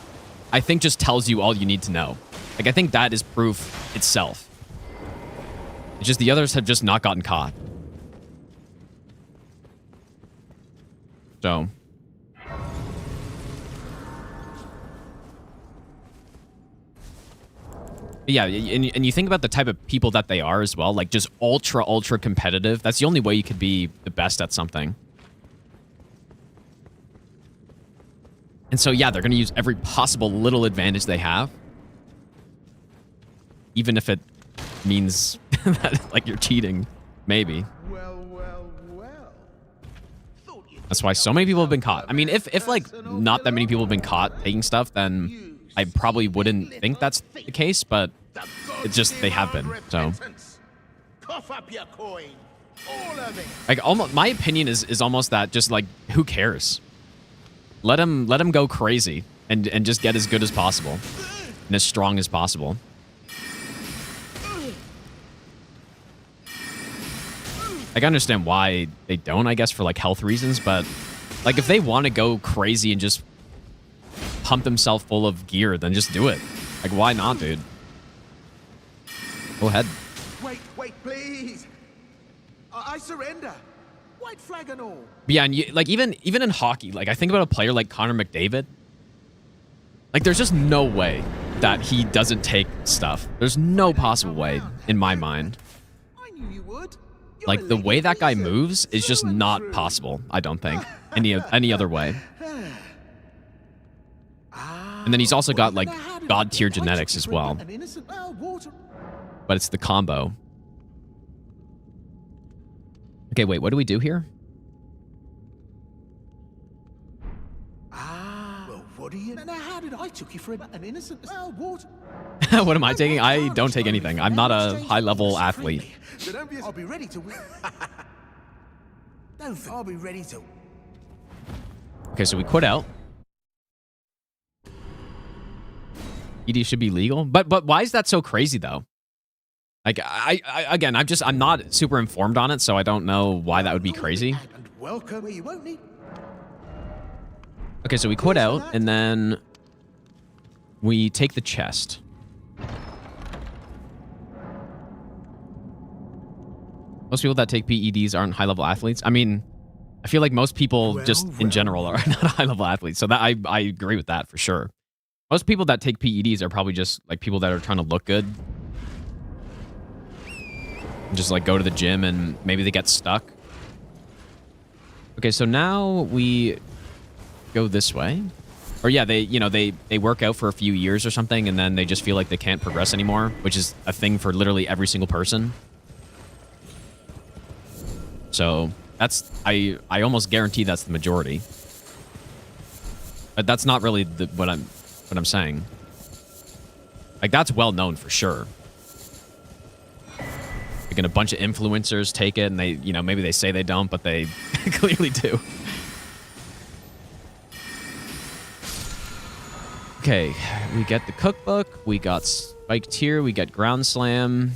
I think just tells you all you need to know. Like, I think that is proof itself. It's just the others have just not gotten caught. So Yeah, and you think about the type of people that they are as well, like just ultra competitive. That's the only way you could be the best at something. And so, yeah, they're going to use every possible little advantage they have. Even if it means that, like, you're cheating. Maybe. That's why so many people have been caught. I mean, if like, not that many people have been caught taking stuff, then I probably wouldn't think that's the case, but it's just, they have been, so. Like, almost, my opinion is almost that just, like, who cares? Let him go crazy and just get as good as possible and as strong as possible. I can understand why they don't, I guess, for like health reasons, but like if they want to go crazy and just pump themselves full of gear, then just do it. Like, why not, dude? Go ahead. Wait, please. I surrender. White flag and all. Yeah, and like even in hockey, like I think about a player like Connor McDavid. Like there's just no way that he doesn't take stuff. There's no possible way in my mind. I knew you would. Like the way that guy moves is just not possible, I don't think. Any other way. And then he's also got like god tier genetics as well. But it's the combo. Okay, wait, what do we do here? Well, what do you... Now, how did I took you for an innocent... Well, water... What am I taking? I don't take anything. I'm not a high-level athlete. I'll be ready to... I'll be ready to... Okay, so we quit out. ED should be legal. But why is that so crazy, though? Like, again, I'm not super informed on it, so I don't know why that would be crazy. Okay, so we quit out, and then we take the chest. Most people that take PEDs aren't high-level athletes. I mean, I feel like most people in general are not high-level athletes, so that I agree with that for sure. Most people that take PEDs are probably just like people that are trying to look good. Just like go to the gym and maybe they get stuck. Okay, so now we go this way. Or yeah, they work out for a few years or something and then they just feel like they can't progress anymore, which is a thing for literally every single person. So that's I almost guarantee that's the majority. But that's not really what I'm saying. Like that's well known for sure. Like, and a bunch of influencers take it, and they, maybe they say they don't, but they clearly do. Okay, we get the cookbook, we got spiked here, we get ground slam.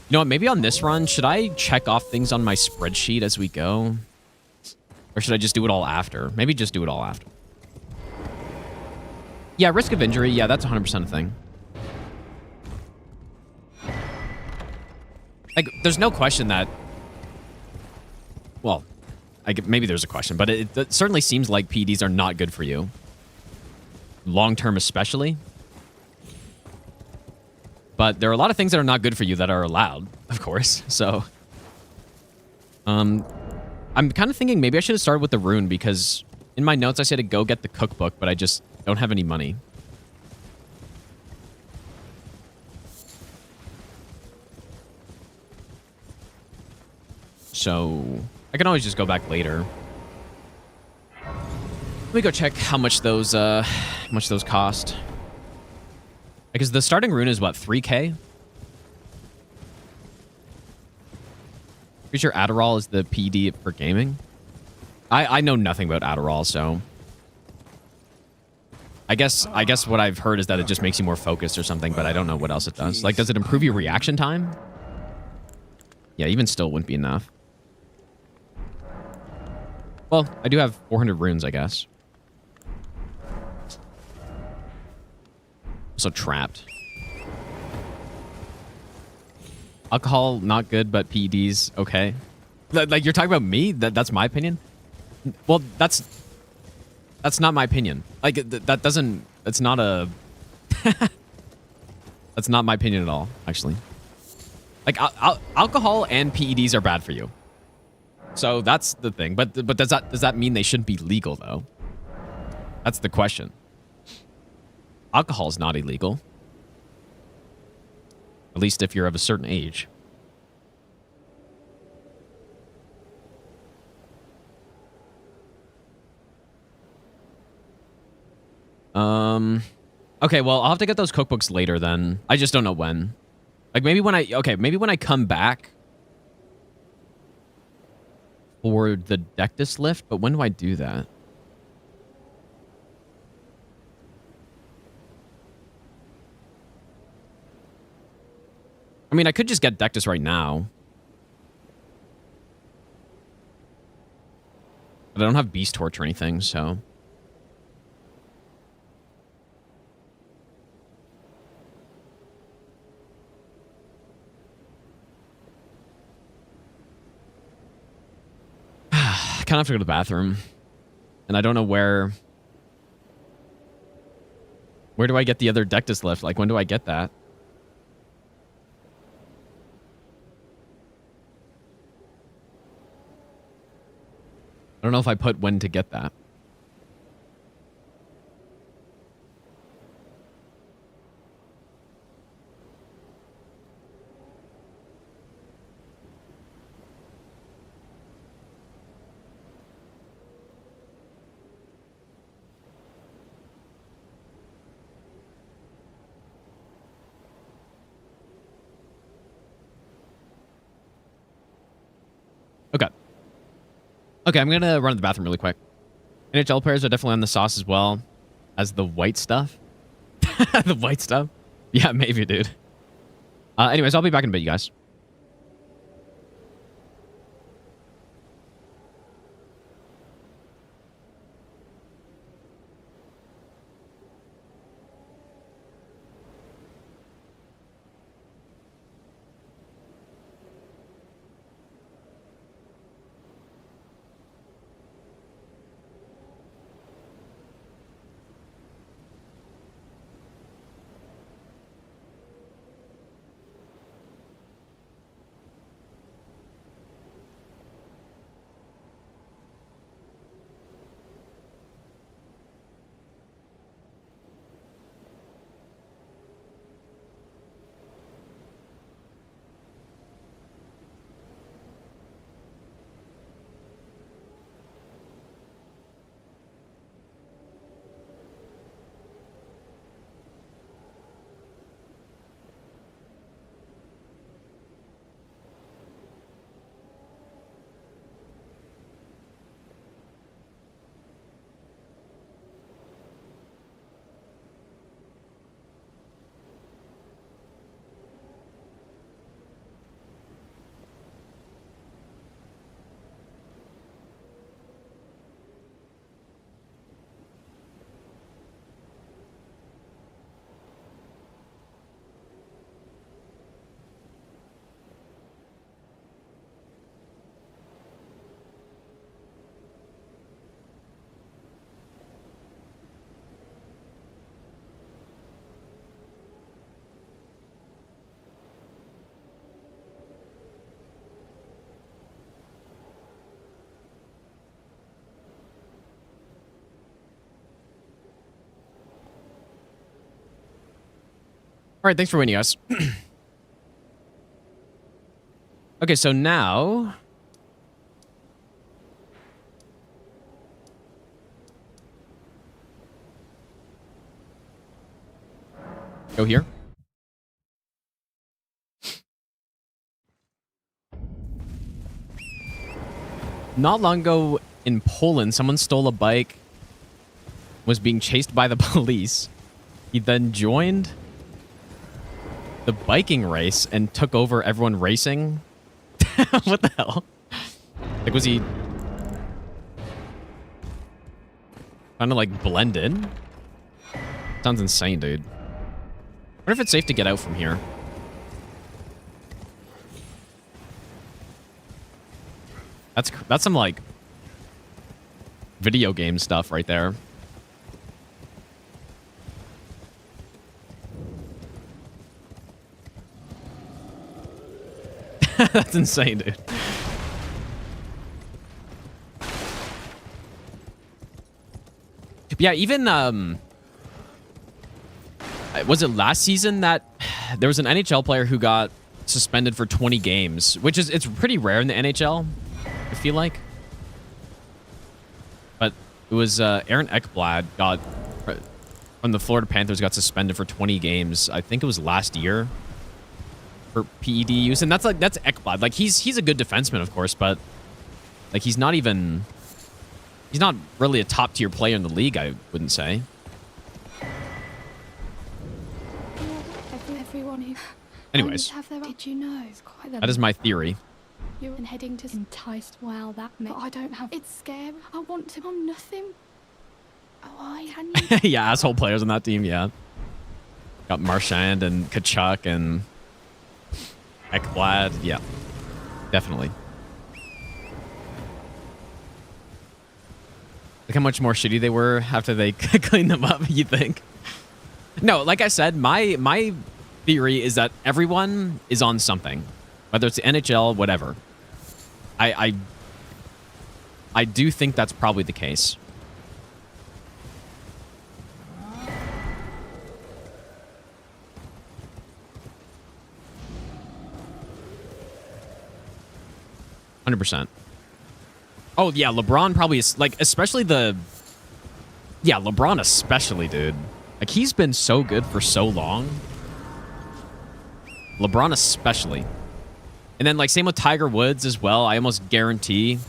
You know what, maybe on this run, should I check off things on my spreadsheet as we go? Or should I just do it all after? Maybe just do it all after. Yeah, risk of injury, yeah, that's 100% a thing. Like, there's no question that... Well, maybe there's a question, but it certainly seems like PEDs are not good for you. Long-term especially. But there are a lot of things that are not good for you that are allowed, of course, so... I'm kind of thinking maybe I should have started with the rune, because in my notes I said to go get the cookbook, but I just don't have any money. So, I can always just go back later. Let me go check how much those cost. Because the starting rune is what, 3K? Pretty sure Adderall is the PD for gaming. I know nothing about Adderall, so I guess what I've heard is that it just makes you more focused or something, but I don't know what else it does. Like, does it improve your reaction time? Yeah, even still wouldn't be enough. Well, I do have 400 runes, I guess. Also trapped. Alcohol, not good, but PEDs, okay. Like, you're talking about me? That's my opinion? Well, that's not my opinion. Like, that doesn't... It's not a... That's not my opinion at all, actually. Like, alcohol and PEDs are bad for you. So that's the thing. But does that mean they shouldn't be legal, though? That's the question. Alcohol is not illegal. At least if you're of a certain age. Okay, well, I'll have to get those cookbooks later then. I just don't know when. Like, maybe when I come back for the Dectus lift, but when do I do that? I mean, I could just get Dectus right now. But I don't have Beast Torch or anything, so... I kind of have to go to the bathroom. And I don't know where... Where do I get the other Dectus lift? Like, when do I get that? I don't know if I put when to get that. Okay. Okay, I'm going to run to the bathroom really quick. NHL players are definitely on the sauce as well as the white stuff. The white stuff? Yeah, maybe, dude. Anyways, I'll be back in a bit, you guys. All right, thanks for waiting, guys. Okay, so now... Go here. Not long ago in Poland, someone stole a bike, was being chased by the police. He then joined the biking race and took over everyone racing. What the hell? Like, was he trying to, like, blend in? Sounds insane, dude. I wonder if it's safe to get out from here. That's some, like, video game stuff right there. That's insane, dude. Yeah, even was it last season that there was an NHL player who got suspended for 20 games, which is it's pretty rare in the NHL, I feel like. But it was Aaron Ekblad got from the Florida Panthers got suspended for 20 games. I think it was last year for PED use, and that's Ekblad. Like he's a good defenseman, of course, but like he's not really a top tier player in the league, I wouldn't say. Everyone who Anyways, did you know? It's quite that is my theory. You're heading to enticed. Wow, that makes. But I don't have. It's scary. I want to. I'm nothing. Oh, I can you? Yeah, asshole players on that team. Yeah, got Marchand and Kachuk and Ekblad. Yeah, definitely. Look how much more shitty they were after they cleaned them up, you think? No, like I said, my theory is that everyone is on something. Whether it's the NHL, whatever. I do think that's probably the case. %. Oh, yeah, LeBron probably is, like, especially the... Yeah, LeBron especially, dude. Like, he's been so good for so long. LeBron especially. And then, like, same with Tiger Woods as well. I almost guarantee...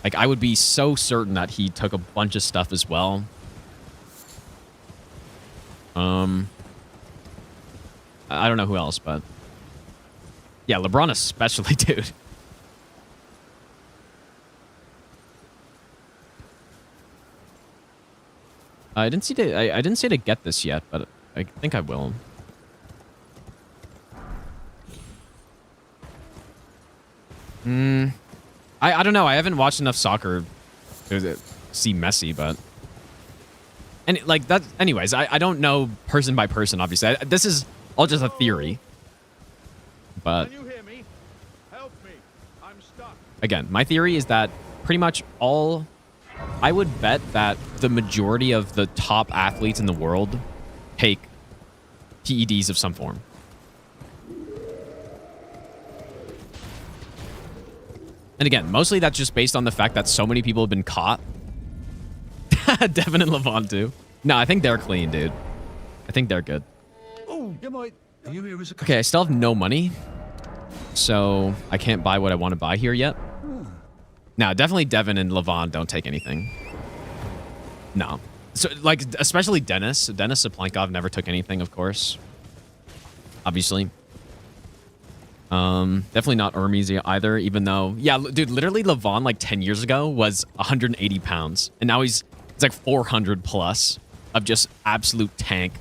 Like, I would be so certain that he took a bunch of stuff as well. I don't know who else, but... Yeah, LeBron especially, dude. I didn't say to get this yet, but I think I will. I don't know. I haven't watched enough soccer to see Messi, but and like that. Anyways, I don't know person by person. Obviously, this is all just a theory. But Can you hear me? Help me. I'm stuck. Again, my theory is that pretty much all. I would bet that the majority of the top athletes in the world take PEDs of some form. And again, mostly that's just based on the fact that so many people have been caught. Devin and Levon too. No, I think they're clean, dude. I think they're good. Oh, you might. Are you here as a Okay, I still have no money. So I can't buy what I want to buy here yet. No, definitely Devin and Levon don't take anything. No. So, like, especially Dennis. Dennis Saplankov never took anything, of course. Obviously. Definitely not Hermes either, even though... Yeah, dude, literally Levon, like, 10 years ago was 180 pounds. And now he's like 400 plus of just absolute tank.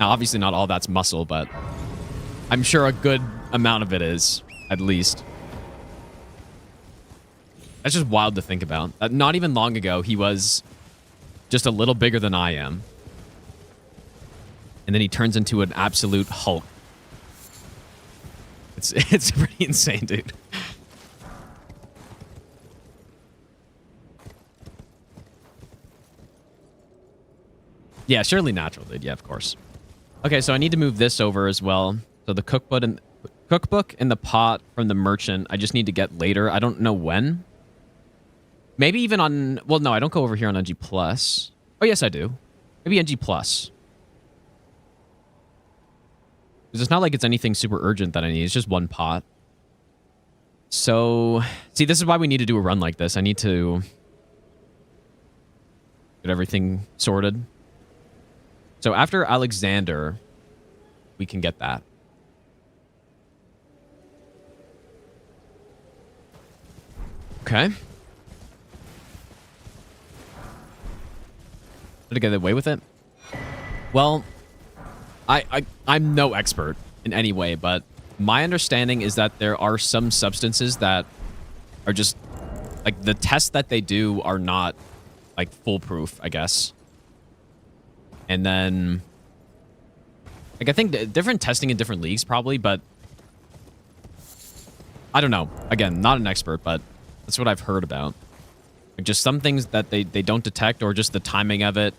Now, obviously not all that's muscle, but I'm sure a good amount of it is, at least. That's just wild to think about. Not even long ago, he was just a little bigger than I am. And then he turns into an absolute Hulk. It's pretty insane, dude. Yeah, surely natural, dude. Yeah, of course. Okay, so I need to move this over as well. So the cookbook and the pot from the merchant, I just need to get later. I don't know when. Maybe even on... Well, no, I don't go over here on NG+. Oh, yes, I do. Maybe NG+. Because it's not like it's anything super urgent that I need. It's just one pot. So... See, this is why we need to do a run like this. I need to... get everything sorted. So after Alexander, we can get that. Okay. Did I get away with it? Well, I'm no expert in any way, but my understanding is that there are some substances that are just like the tests that they do are not like foolproof, I guess. And then like I think different testing in different leagues probably, but I don't know. Again, not an expert, but that's what I've heard about. Like just some things that they don't detect, or just the timing of it.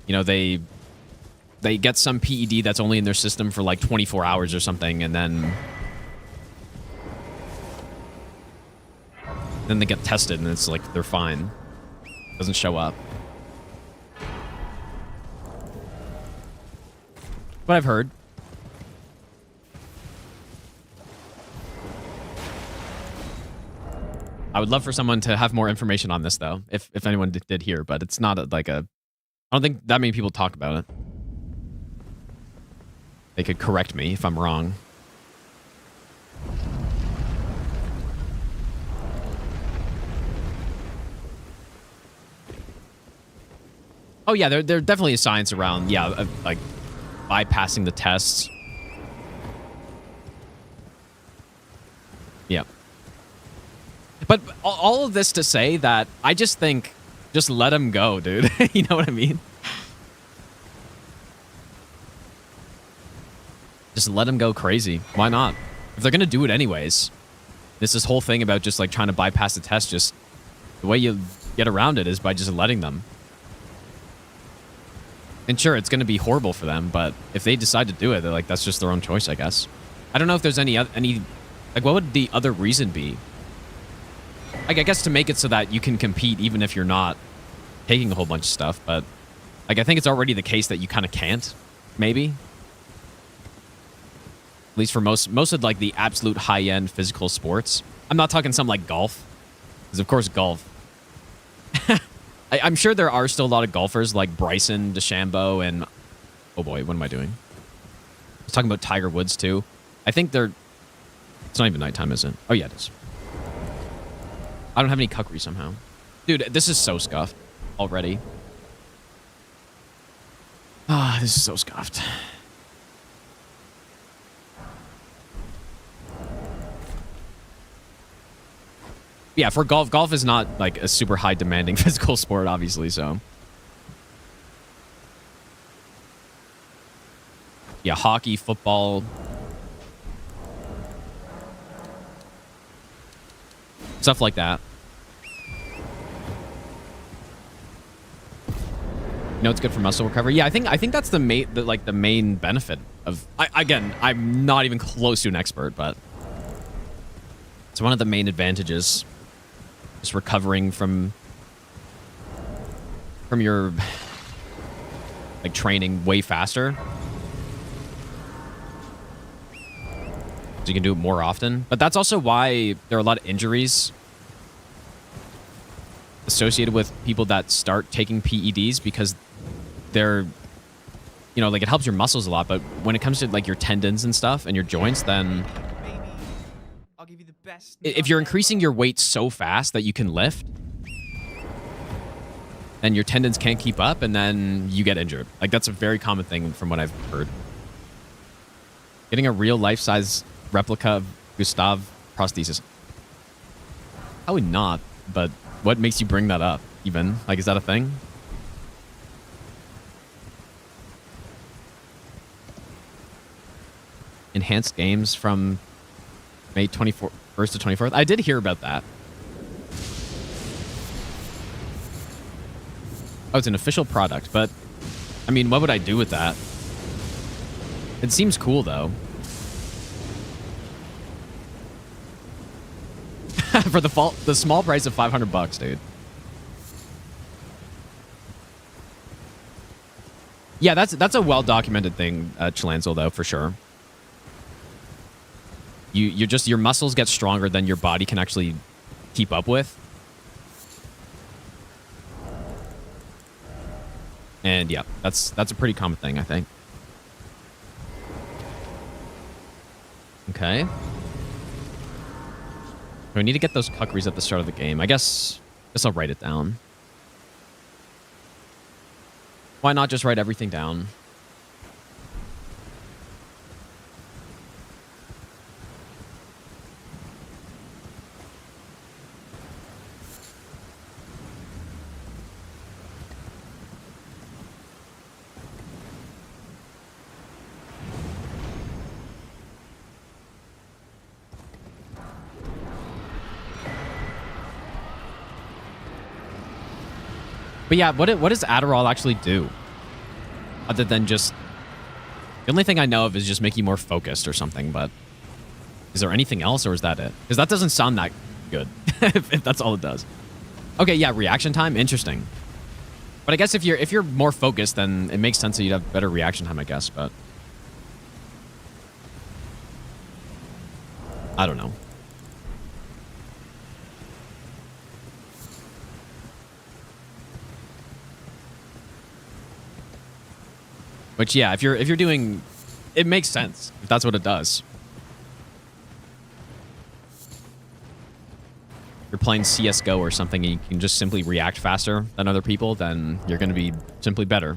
You know, they get some PED that's only in their system for like 24 hours or something, and then they get tested, and it's like they're fine. Doesn't show up. What I've heard. I would love for someone to have more information on this, though, if anyone did hear, but it's not I don't think that many people talk about it. They could correct me if I'm wrong. Oh yeah, there definitely is science around, yeah, like bypassing the tests. Yeah. But all of this to say that I just think, just let him go, dude. You know what I mean? Just let him go crazy. Why not? If they're going to do it anyways. This whole thing about just like trying to bypass the test, just the way you get around it is by just letting them. And sure, it's going to be horrible for them, but if they decide to do it, they're like, that's just their own choice, I guess. I don't know if there's any, like, what would the other reason be? Like, I guess to make it so that you can compete even if you're not taking a whole bunch of stuff, but like, I think it's already the case that you kind of can't, maybe. At least for most of like the absolute high-end physical sports. I'm not talking some like golf, because of course golf. I'm sure there are still a lot of golfers like Bryson DeChambeau and... Oh boy, what am I doing? I was talking about Tiger Woods too. I think they're... It's not even nighttime, is it? Oh yeah, it is. I don't have any cuckery somehow. Dude, this is so scuffed already. Ah, this is so scuffed. Yeah, for golf is not like a super high demanding physical sport, obviously, so. Yeah, hockey, football. Stuff like that. You know, it's good for muscle recovery. Yeah, I think that's the main benefit of. Again, I'm not even close to an expert, but it's one of the main advantages. Just recovering from your like training way faster, so you can do it more often. But that's also why there are a lot of injuries associated with people that start taking PEDs, because they're, you know, like it helps your muscles a lot, but when it comes to like your tendons and stuff and your joints, then I'll give you the best if you're increasing your weight so fast that you can lift, then your tendons can't keep up, and then you get injured. Like, that's a very common thing from what I've heard. Getting a real life-size replica of Gustav prosthesis. Probably not, but what makes you bring that up, even? Like, is that a thing? Enhanced games from May 1st to 24th. I did hear about that. Oh, it's an official product, but I mean, what would I do with that? It seems cool, though. For the small price of $500, dude. Yeah, that's a well-documented thing, Chilanzel, though, for sure. Your muscles get stronger than your body can actually keep up with. And yeah, that's a pretty common thing, I think. Okay. We need to get those cuckeries at the start of the game. I guess I'll write it down. Why not just write everything down? But yeah, what does Adderall actually do? Other than just... The only thing I know of is just make you more focused or something, but... Is there anything else, or is that it? Because that doesn't sound that good, if that's all it does. Okay, yeah, reaction time, interesting. But I guess if you're more focused, then it makes sense that you'd have better reaction time, I guess, but... I don't know. Which, yeah, if you're doing... It makes sense, if that's what it does. If you're playing CSGO or something and you can just simply react faster than other people, then you're going to be simply better.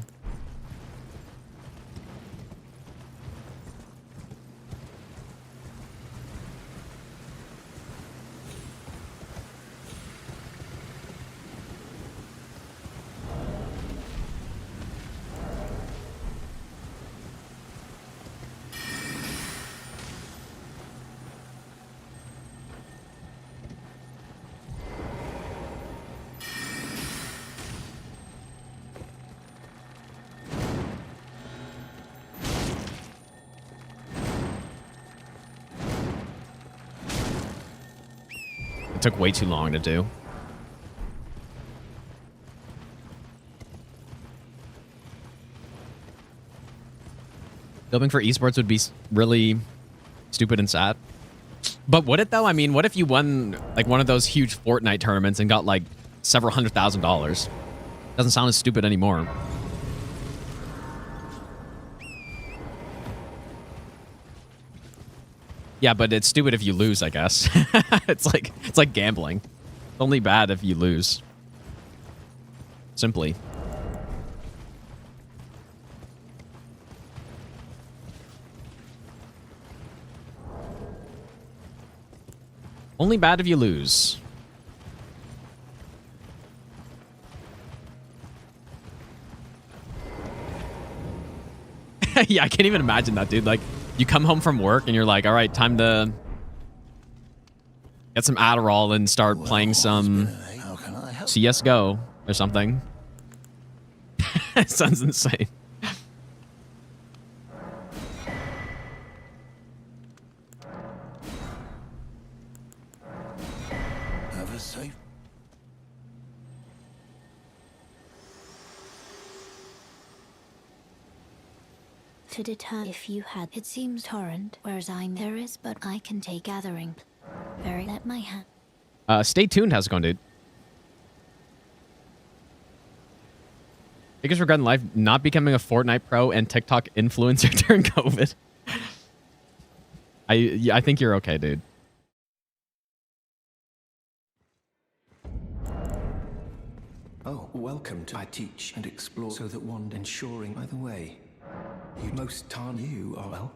Took way too long to do. Filming for esports would be really stupid and sad. But would it though? I mean, what if you won like one of those huge Fortnite tournaments and got like several $100,000? Doesn't sound as stupid anymore. Yeah, but it's stupid if you lose, I guess. It's like gambling. It's only bad if you lose. Simply. Only bad if you lose. Yeah, I can't even imagine that, dude. Like, you come home from work and you're like, all right, time to get some Adderall and start playing some CSGO or something. It sounds insane. Have a safe. To deter if you had. It seems torrent, whereas there is, but I can take gathering. Very let my hand. Stay tuned. How's it going, dude? Biggest regret in life, not becoming a Fortnite pro and TikTok influencer during COVID. I think you're okay, dude. Oh, welcome to I teach and explore so that one ensuring by the way. You most tarn you are well.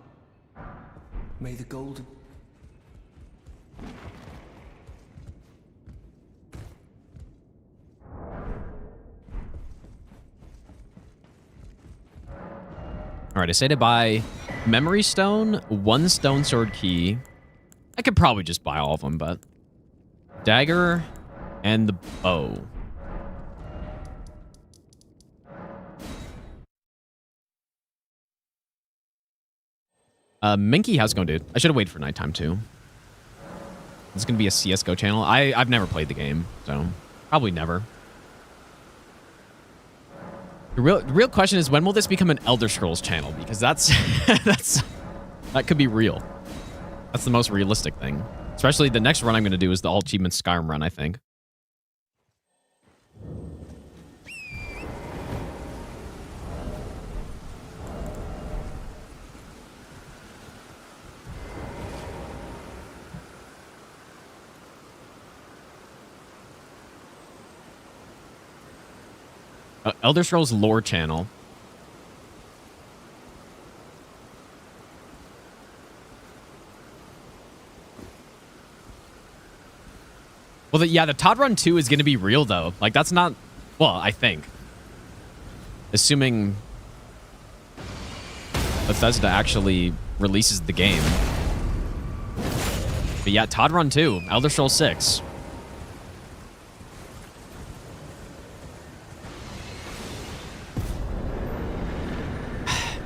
May the golden... Alright, I say to buy Memory Stone, 1 Stone Sword Key. I could probably just buy all of them, but... Dagger and the bow. Minky, how's it going, dude? I should have waited for nighttime, too. It's going to be a CSGO channel. I've never played the game, so probably never. The real question is, when will this become an Elder Scrolls channel? Because that could be real. That's the most realistic thing. Especially the next run I'm going to do is the All Achievements Skyrim run, I think. Elder Scrolls lore channel. Well, yeah, the Todd Run 2 is going to be real, though. Like, that's not... Well, I think. Assuming Bethesda actually releases the game. But yeah, Todd Run 2, Elder Scrolls 6.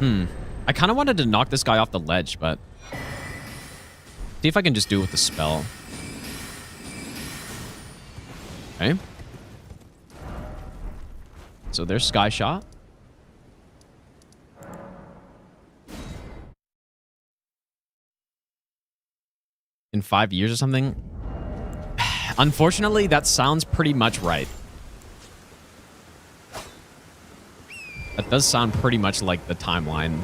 I kind of wanted to knock this guy off the ledge, but... See if I can just do it with the spell. Okay. So there's Sky Shot. In 5 years or something? Unfortunately, that sounds pretty much right. That does sound pretty much like the timeline.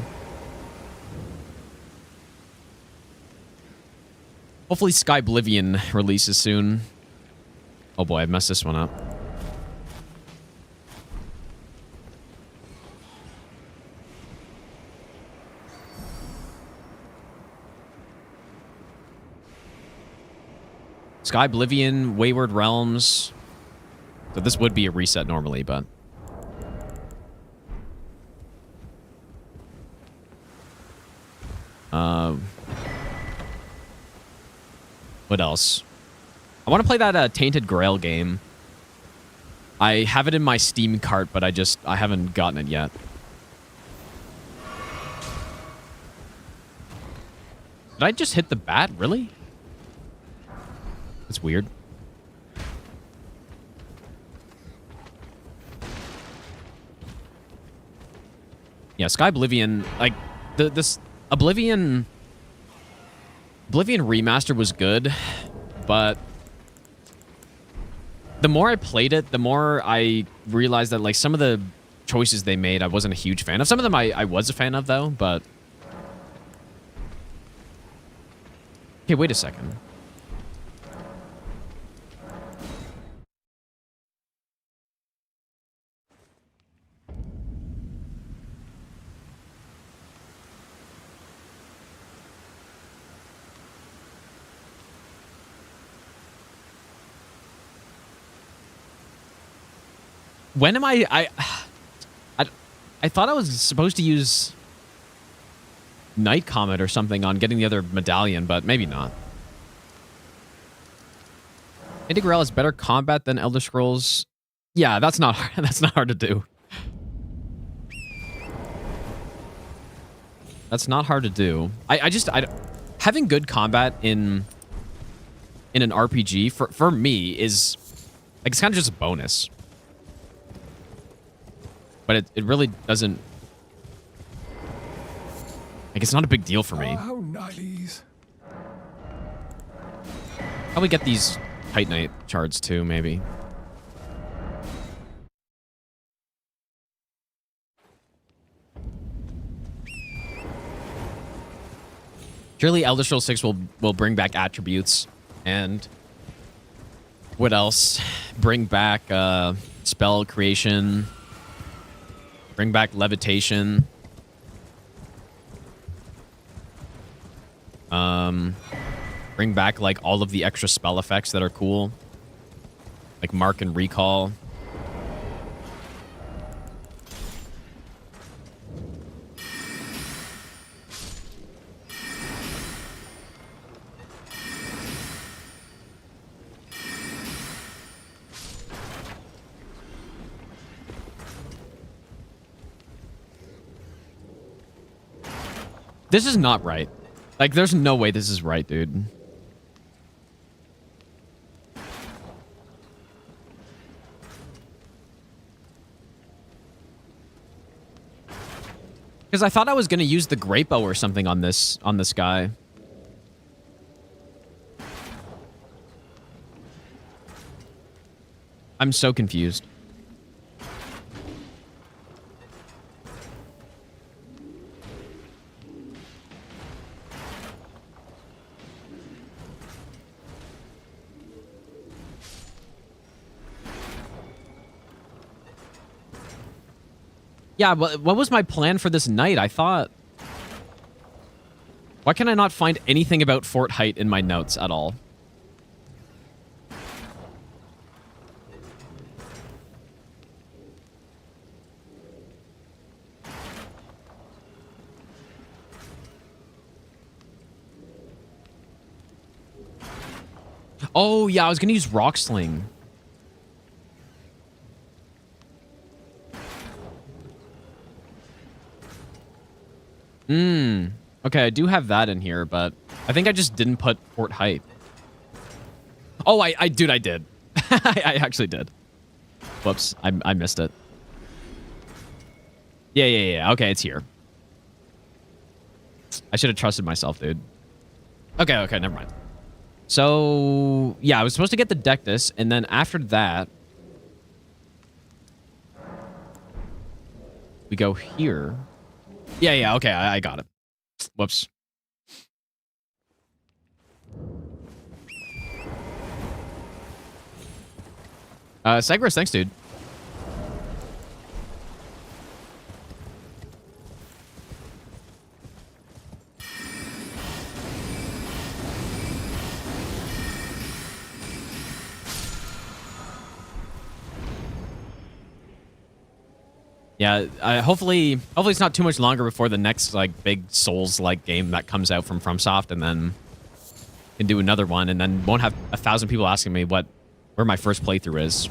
Hopefully Sky Oblivion releases soon. Oh boy, I messed this one up. Sky Oblivion, Wayward Realms. So this would be a reset normally, but... What else? I want to play that Tainted Grail game. I have it in my Steam cart, but I haven't gotten it yet. Did I just hit the bat? Really? That's weird. Yeah, Sky Oblivion, like, this Oblivion remaster was good, but the more I played it, the more I realized that, like, some of the choices they made, I wasn't a huge fan of. Some of them I was a fan of, though, but... Okay, wait a second. When am I thought I was supposed to use Night Comet or something on getting the other medallion, but maybe not. Integral has better combat than Elder Scrolls. Yeah, that's not hard to do. That's not hard to do. Having good combat in an RPG for me is like, it's kind of just a bonus. But it really doesn't... Like, it's not a big deal for me. How nice. How we get these Titanite shards too, maybe. Surely Elder Scrolls 6 will bring back attributes. And... what else? Bring back spell creation... Bring back levitation. Bring back, like, all of the extra spell effects that are cool. Like Mark and Recall. This is not right. Like, there's no way this is right, dude. Because I thought I was going to use the Great Bow or something on this guy. I'm so confused. Yeah, but what was my plan for this night? I thought... Why can I not find anything about Fort Height in my notes at all? Oh, yeah, I was going to use Rock Sling. Okay, I do have that in here, but I think I just didn't put port hype. Oh, dude, I did. I actually did. Whoops, I missed it. Yeah. Okay, it's here. I should have trusted myself, dude. Okay, never mind. So, yeah, I was supposed to get the Dectus, and then after that, we go here. Yeah, okay, I got it. Whoops. Cygrus, thanks, dude. Yeah, hopefully it's not too much longer before the next like big Souls-like game that comes out from FromSoft, and then can do another one, and then won't have 1,000 people asking me where my first playthrough is.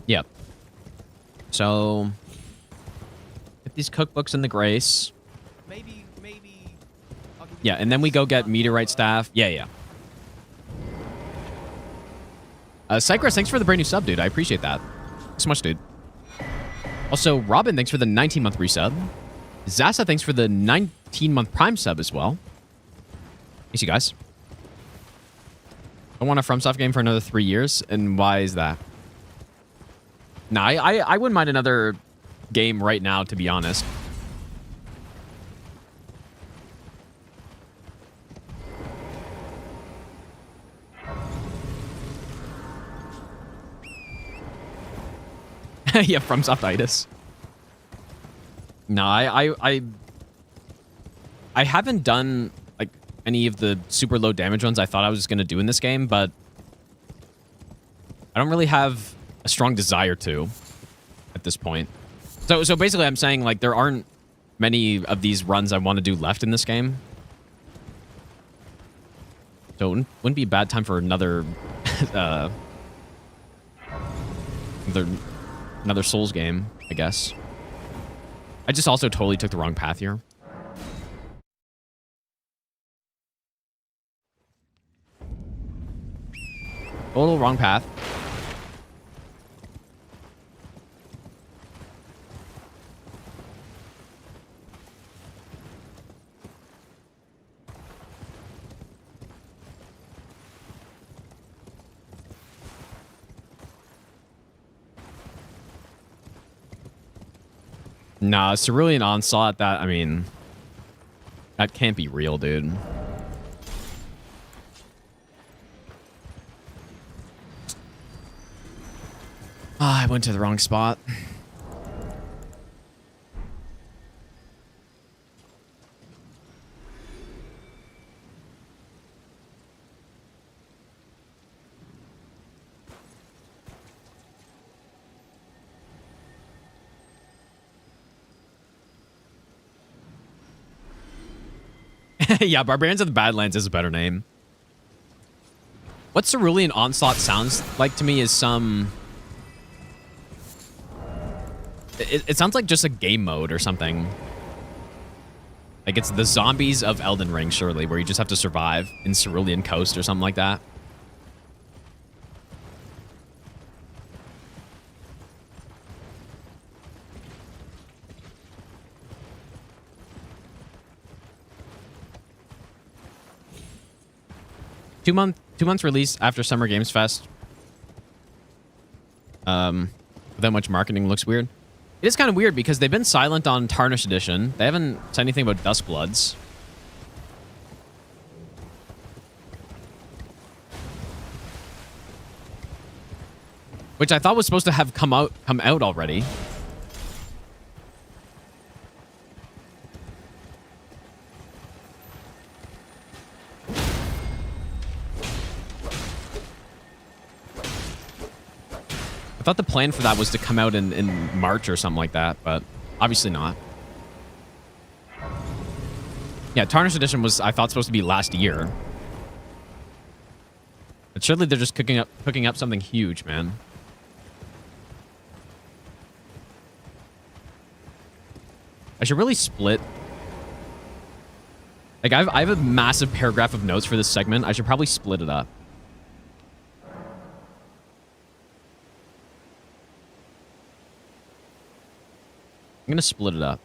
Yep. So get these cookbooks in the Grace. Maybe. Yeah, and then we go get meteorite staff. Yeah. Cycrus, thanks for the brand new sub, dude. I appreciate that. Thanks so much, dude. Also, Robin, thanks for the 19-month resub. Zasa, thanks for the 19-month Prime sub as well. Thanks, you guys. I want a FromSoft game for another 3 years, and why is that? Nah, I wouldn't mind another game right now, to be honest. Yeah, FromSoftitis. No, I haven't done like any of the super low damage ones I thought I was going to do in this game, but I don't really have a strong desire to at this point. So basically I'm saying like there aren't many of these runs I want to do left in this game. So it wouldn't be a bad time for another another Souls game, I guess. I just also totally took the wrong path here. Total wrong path. Nah, Cerulean Onslaught, that can't be real, dude. Ah, I went to the wrong spot. Yeah, Barbarians of the Badlands is a better name. What Cerulean Onslaught sounds like to me is some... It sounds like just a game mode or something. Like it's the zombies of Elden Ring, surely, where you just have to survive in Cerulean Coast or something like that. Two months release after Summer Games Fest. Without much marketing looks weird. It is kind of weird because they've been silent on Tarnished Edition. They haven't said anything about Duskbloods. Which I thought was supposed to have come out already. I thought the plan for that was to come out in March or something like that, but obviously not. Yeah, Tarnished Edition was, I thought, supposed to be last year. But surely they're just cooking up something huge, man. I should really split. Like, I have a massive paragraph of notes for this segment. I should probably split it up. I'm gonna split it up.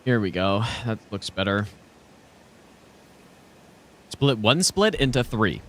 Here we go. That looks better. Split one split into 3.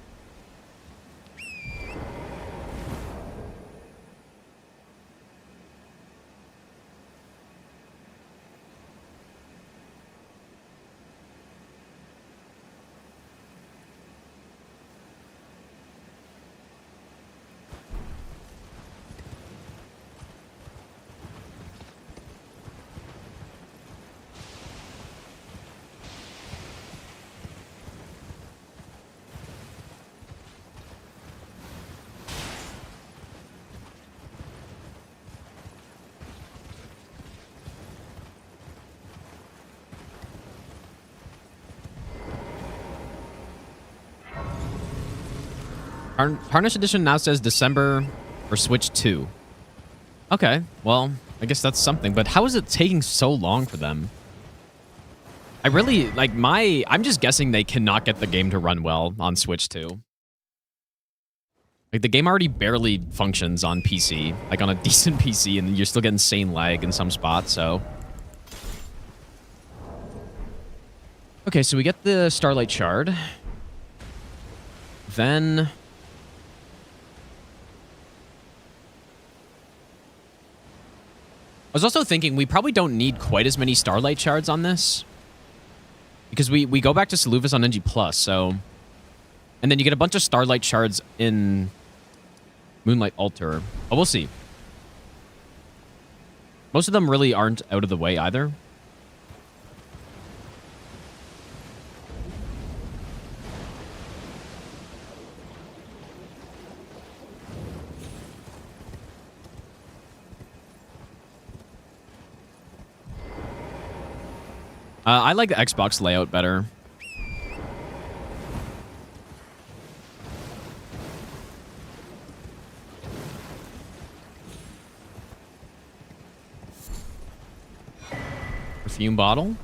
Tarnished Edition now says December for Switch 2. Okay, well, I guess that's something. But how is it taking so long for them? I really, like, I'm just guessing they cannot get the game to run well on Switch 2. Like, the game already barely functions on PC, like on a decent PC, and you're still getting insane lag in some spots, so. Okay, so we get the Starlight Shard. Then I was also thinking we probably don't need quite as many Starlight Shards on this. Because we go back to Selûvus on NG+, so. And then you get a bunch of Starlight Shards in Moonlight Altar. But we'll see. Most of them really aren't out of the way either. I like the Xbox layout better. Perfume bottle.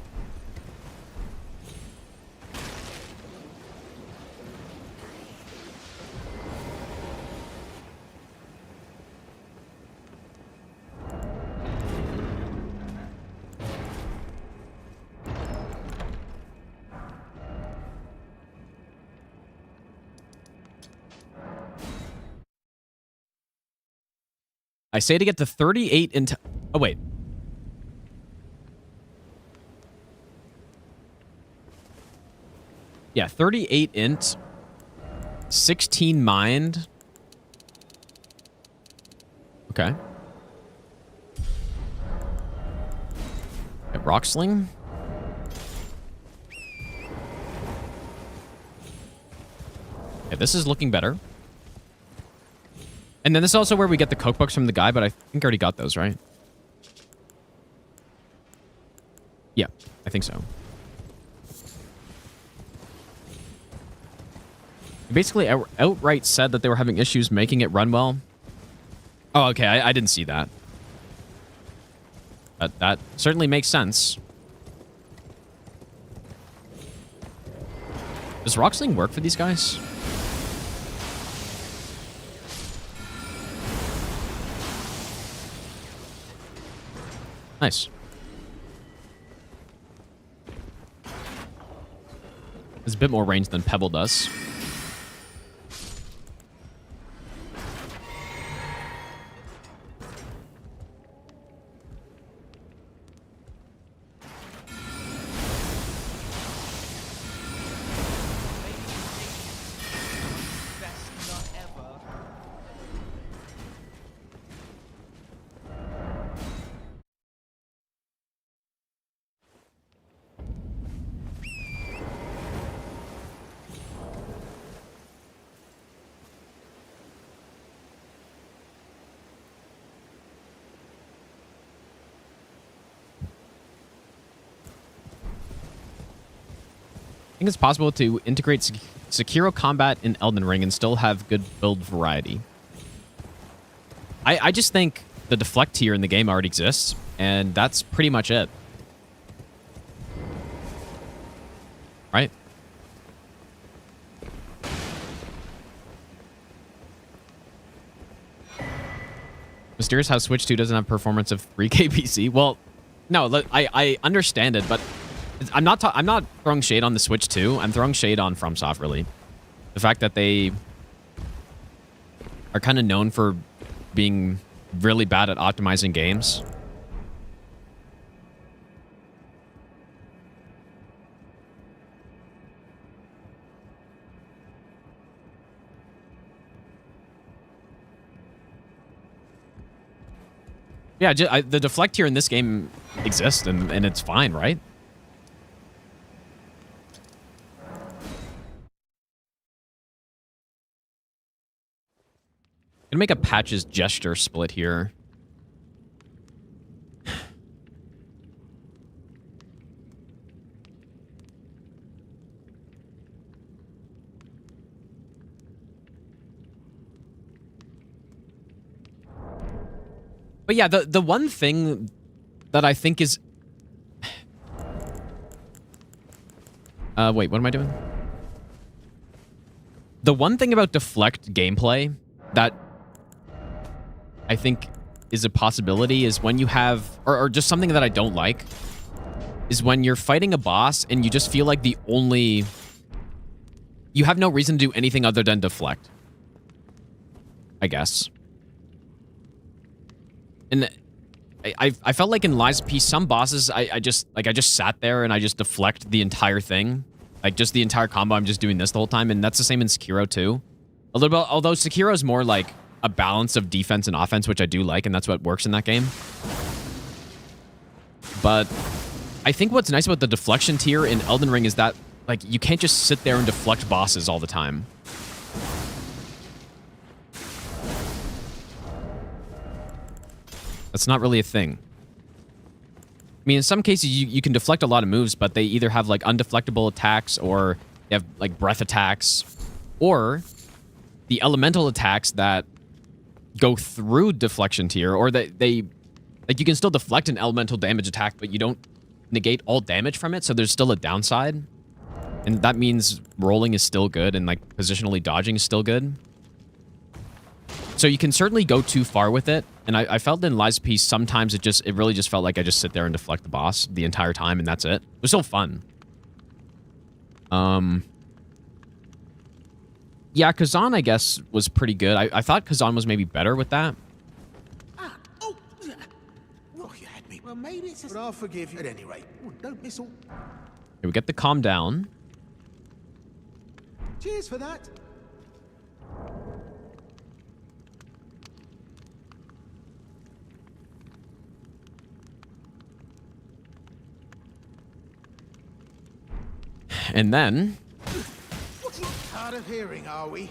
I say to get to 38 into... Oh, wait. Yeah, 38 int. 16 mind. Okay. Okay, rock sling. Okay, this is looking better. And then this is also where we get the cookbooks from the guy, but I think I already got those, right? Yeah, I think so. Basically, outright said that they were having issues making it run well. Oh, okay, I didn't see that. But that certainly makes sense. Does Rocksling work for these guys? Nice. It's a bit more range than Pebble does. Best nut ever. I think it's possible to integrate Sekiro combat in Elden Ring and still have good build variety. I just think the deflect tier in the game already exists, and that's pretty much it. Right? Mysterious how Switch 2 doesn't have performance of 3K PC. Well, no, look, I understand it, but I'm not throwing shade on the Switch 2. I'm throwing shade on FromSoft, really. The fact that they are kind of known for being really bad at optimizing games. Yeah, the deflect here in this game exists, and it's fine, right? Gonna make a patches gesture split here. But yeah, the one thing that I think is... wait, what am I doing? The one thing about deflect gameplay that I think is a possibility is when you have... Or just something that I don't like is when you're fighting a boss and you just feel like the only... You have no reason to do anything other than deflect. I guess. And I felt like in Lies of P, some bosses, I just sat there and I just deflect the entire thing. Like, just the entire combo, I'm just doing this the whole time. And that's the same in Sekiro, too. Although Sekiro is more like a balance of defense and offense, which I do like, and that's what works in that game. But I think what's nice about the deflection tier in Elden Ring is that, like, you can't just sit there and deflect bosses all the time. That's not really a thing. I mean, in some cases, you can deflect a lot of moves, but they either have, like, undeflectable attacks, or they have, like, breath attacks, or the elemental attacks that go through deflection tier, or they like, you can still deflect an elemental damage attack, but you don't negate all damage from it, so there's still a downside. And that means rolling is still good, and, like, positionally dodging is still good. So you can certainly go too far with it, and I felt in Lies of P sometimes it really just felt like I just sit there and deflect the boss the entire time, and that's it. It was still fun. Yeah, Kazan, I guess, was pretty good. I thought Kazan was maybe better with that. Oh, you had me. Well, maybe it's but I'll forgive you at any rate. Oh, don't miss all. Here we get the calm down. Cheers for that. And then... Hard of hearing, are we?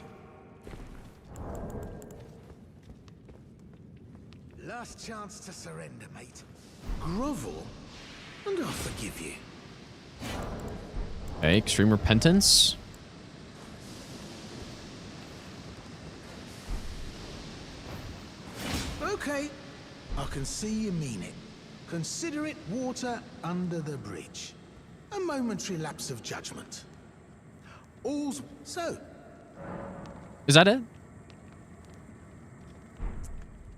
Last chance to surrender, mate. Grovel, and I'll forgive you. Okay, extreme repentance. Okay, I can see you mean it. Consider it water under the bridge. A momentary lapse of judgment. All's so. Is that it?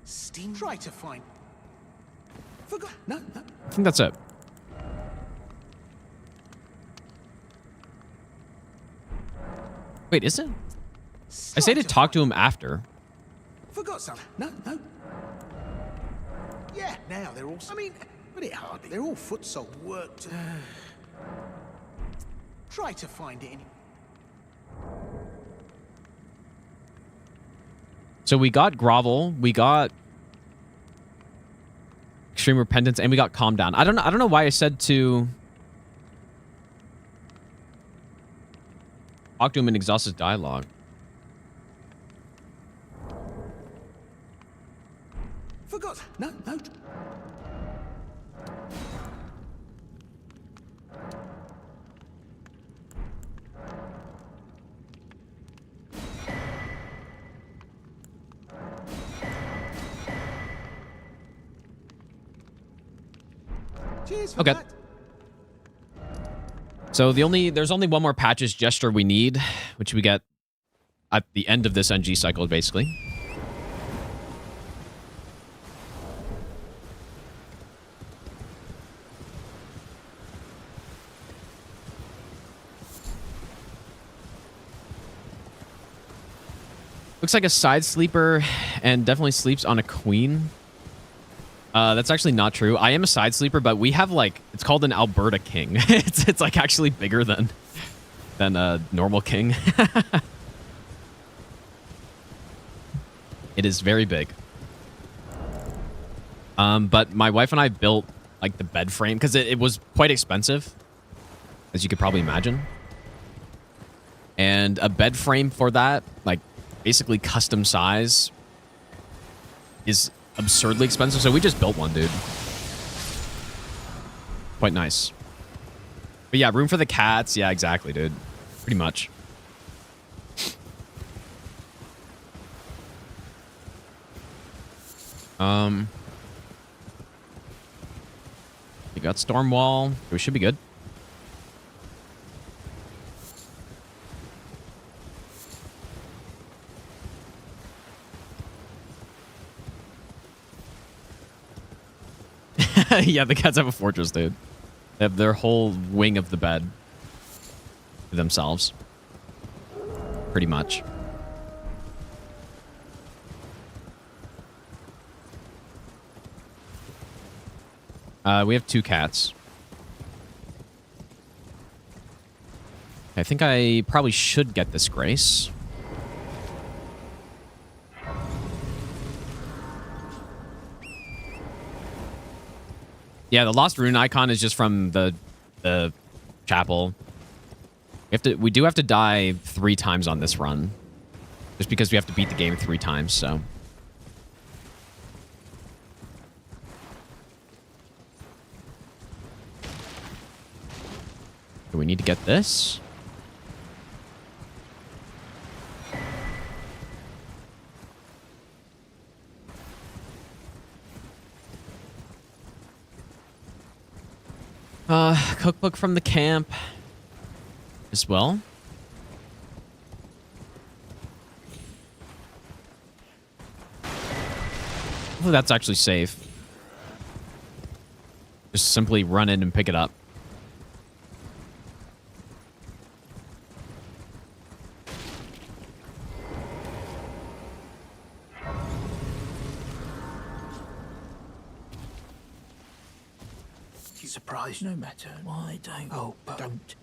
Steam. Try to find. Forgot. No. I think that's it. Wait, is it? I say to talk to him after. Forgot something. No. Yeah, now they're all... I mean, but it hardly... They're all foot-salt worked. Try to find it. So we got grovel, we got extreme repentance, and we got calm down. I don't know why I said to talk to him and exhaust his dialogue. Forgot. No. Cheers for Okay. that. So there's only one more patches gesture we need, which we get at the end of this NG cycle, basically. Looks like a side sleeper and definitely sleeps on a queen. That's actually not true. I am a side sleeper, but we have like, it's called an Alberta king. it's like actually bigger than a normal king. It is very big. But my wife and I built like the bed frame because it was quite expensive, as you could probably imagine. And a bed frame for that, like basically custom size, is absurdly expensive. So we just built one, dude. Quite nice. But yeah, room for the cats. Yeah, exactly, dude. Pretty much. You got storm wall. We should be good. Yeah, the cats have a fortress, dude. They have their whole wing of the bed to themselves. Pretty much. We have 2 cats. I think I probably should get this Grace. Yeah, the Lost Rune icon is just from the chapel. We do have to die 3 times on this run. Just because we have to beat the game 3 times, so. Do we need to get this? Cookbook from the camp as well. Hopefully that's actually safe. Just simply run in and pick it up. Surprised no matter why don't. Oh, but don't.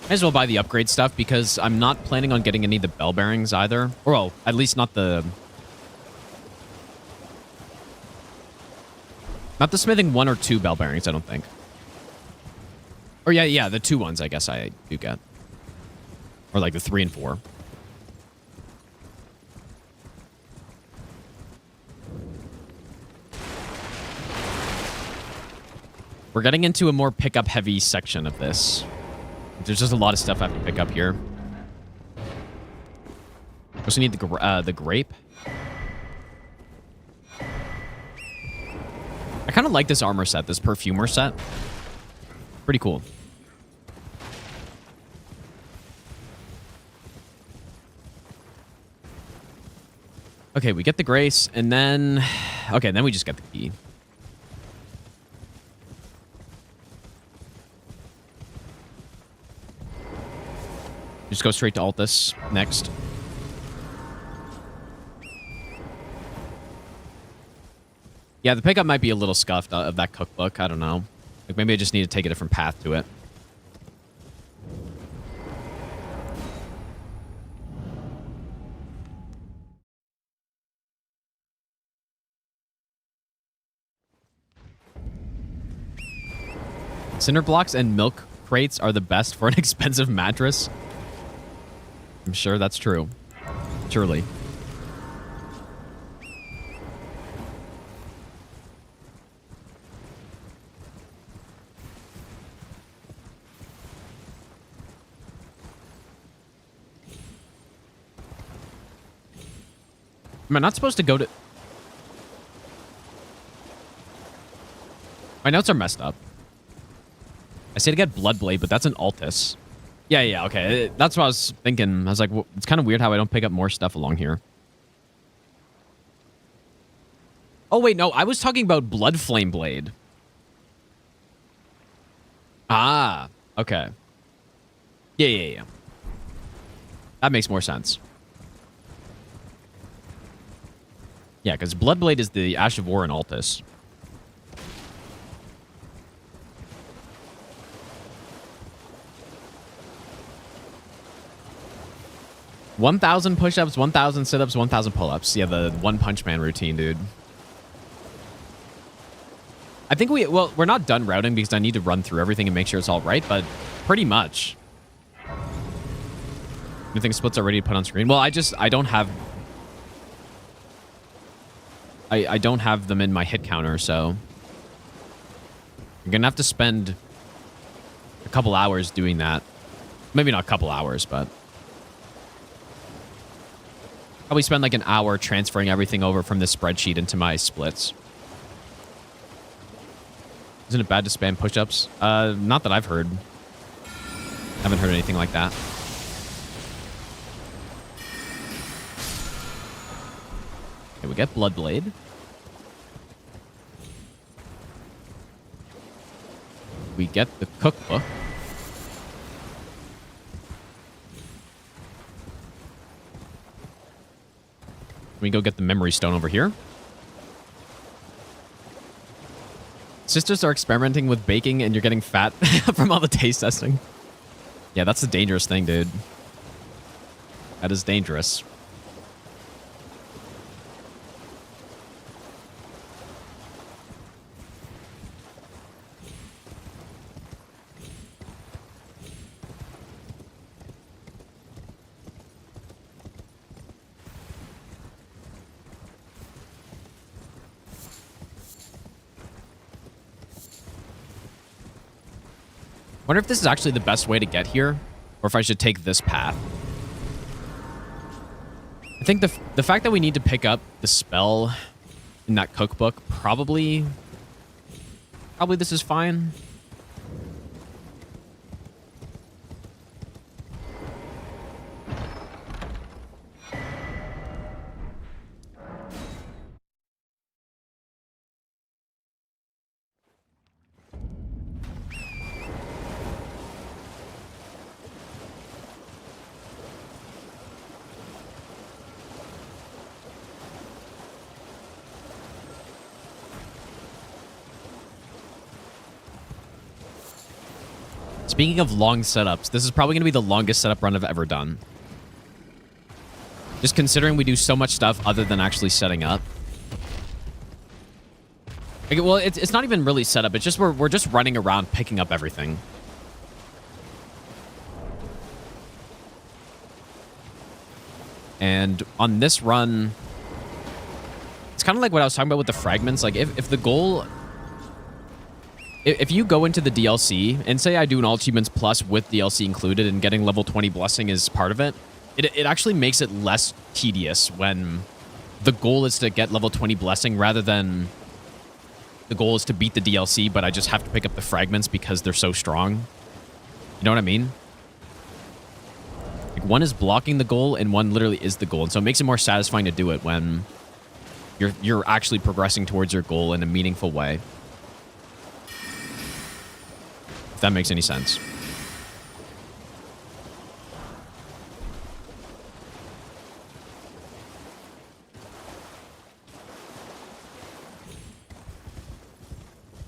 Might as well buy the upgrade stuff because I'm not planning on getting any of the bell bearings either. Or, well, at least not the... Not the smithing 1 or 2 bell bearings, I don't think. Or yeah, the 2 ones I guess I do get. Or like the 3 and 4. We're getting into a more pickup heavy section of this. There's just a lot of stuff I have to pick up here. Also need the grape. I kind of like this armor set, this perfumer set. Pretty cool. Okay, we get the grace, and then... Okay, then we just get the key. Just go straight to Altus next. Yeah, the pickup might be a little scuffed of that cookbook. I don't know. Like, maybe I just need to take a different path to it. Cinder blocks and milk crates are the best for an expensive mattress. I'm sure that's true. Surely. Am I not supposed to go to... My notes are messed up. I say to get Bloodblade, but that's an Altus. Yeah, okay. That's what I was thinking. I was like, well, it's kind of weird how I don't pick up more stuff along here. Oh, wait, no. I was talking about Blood Flame Blade. Ah, okay. Yeah. That makes more sense. Yeah, because Bloodblade is the Ash of War in Altus. $1,000 push-ups, 1,000 sit-ups, 1,000 pull-ups. Yeah, the One Punch Man routine, dude. I think we're not done routing because I need to run through everything and make sure it's all right, but pretty much. You think splits are ready to put on screen? Well, I don't have... I don't have them in my hit counter, so... You're gonna have to spend a couple hours doing that. Maybe not a couple hours, but... Probably spend like an hour transferring everything over from this spreadsheet into my splits. Isn't it bad to spam push-ups? Not that I've heard. Haven't heard anything like that. Okay, we get Bloodblade. We get the cookbook. We go get the memory stone over here. Sisters are experimenting with baking and you're getting fat from all the taste testing. Yeah, that's a dangerous thing, dude. That is dangerous. Wonder if this is actually the best way to get here, or if I should take this path. I think the fact that we need to pick up the spell in that cookbook, probably this is fine. Speaking of long setups, this is probably going to be the longest setup run I've ever done. Just considering we do so much stuff other than actually setting up. Like, well, it's not even really setup. It's just we're just running around picking up everything. And on this run, it's kind of like what I was talking about with the fragments. Like, if the goal... If you go into the DLC and say I do an All Achievements Plus with DLC included and getting level 20 Blessing is part of it, it actually makes it less tedious when the goal is to get level 20 Blessing rather than the goal is to beat the DLC, but I just have to pick up the fragments because they're so strong. You know what I mean? Like one is blocking the goal and one literally is the goal. And so it makes it more satisfying to do it when you're actually progressing towards your goal in a meaningful way. If that makes any sense.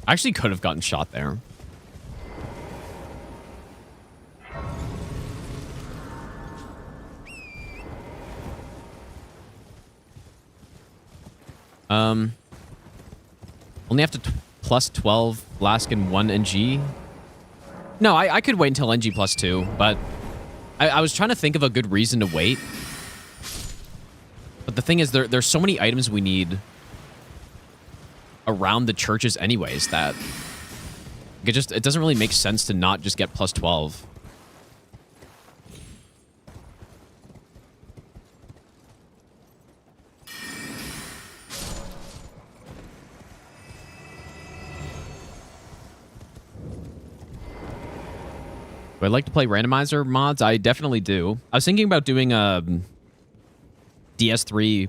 I actually could have gotten shot there. Only have to plus 12 flask and 1 NG. No, I could wait until NG plus 2, but I was trying to think of a good reason to wait. But the thing is, there's so many items we need around the churches anyways that it doesn't really make sense to not just get plus 12. Do I like to play randomizer mods? I definitely do. I was thinking about doing a DS3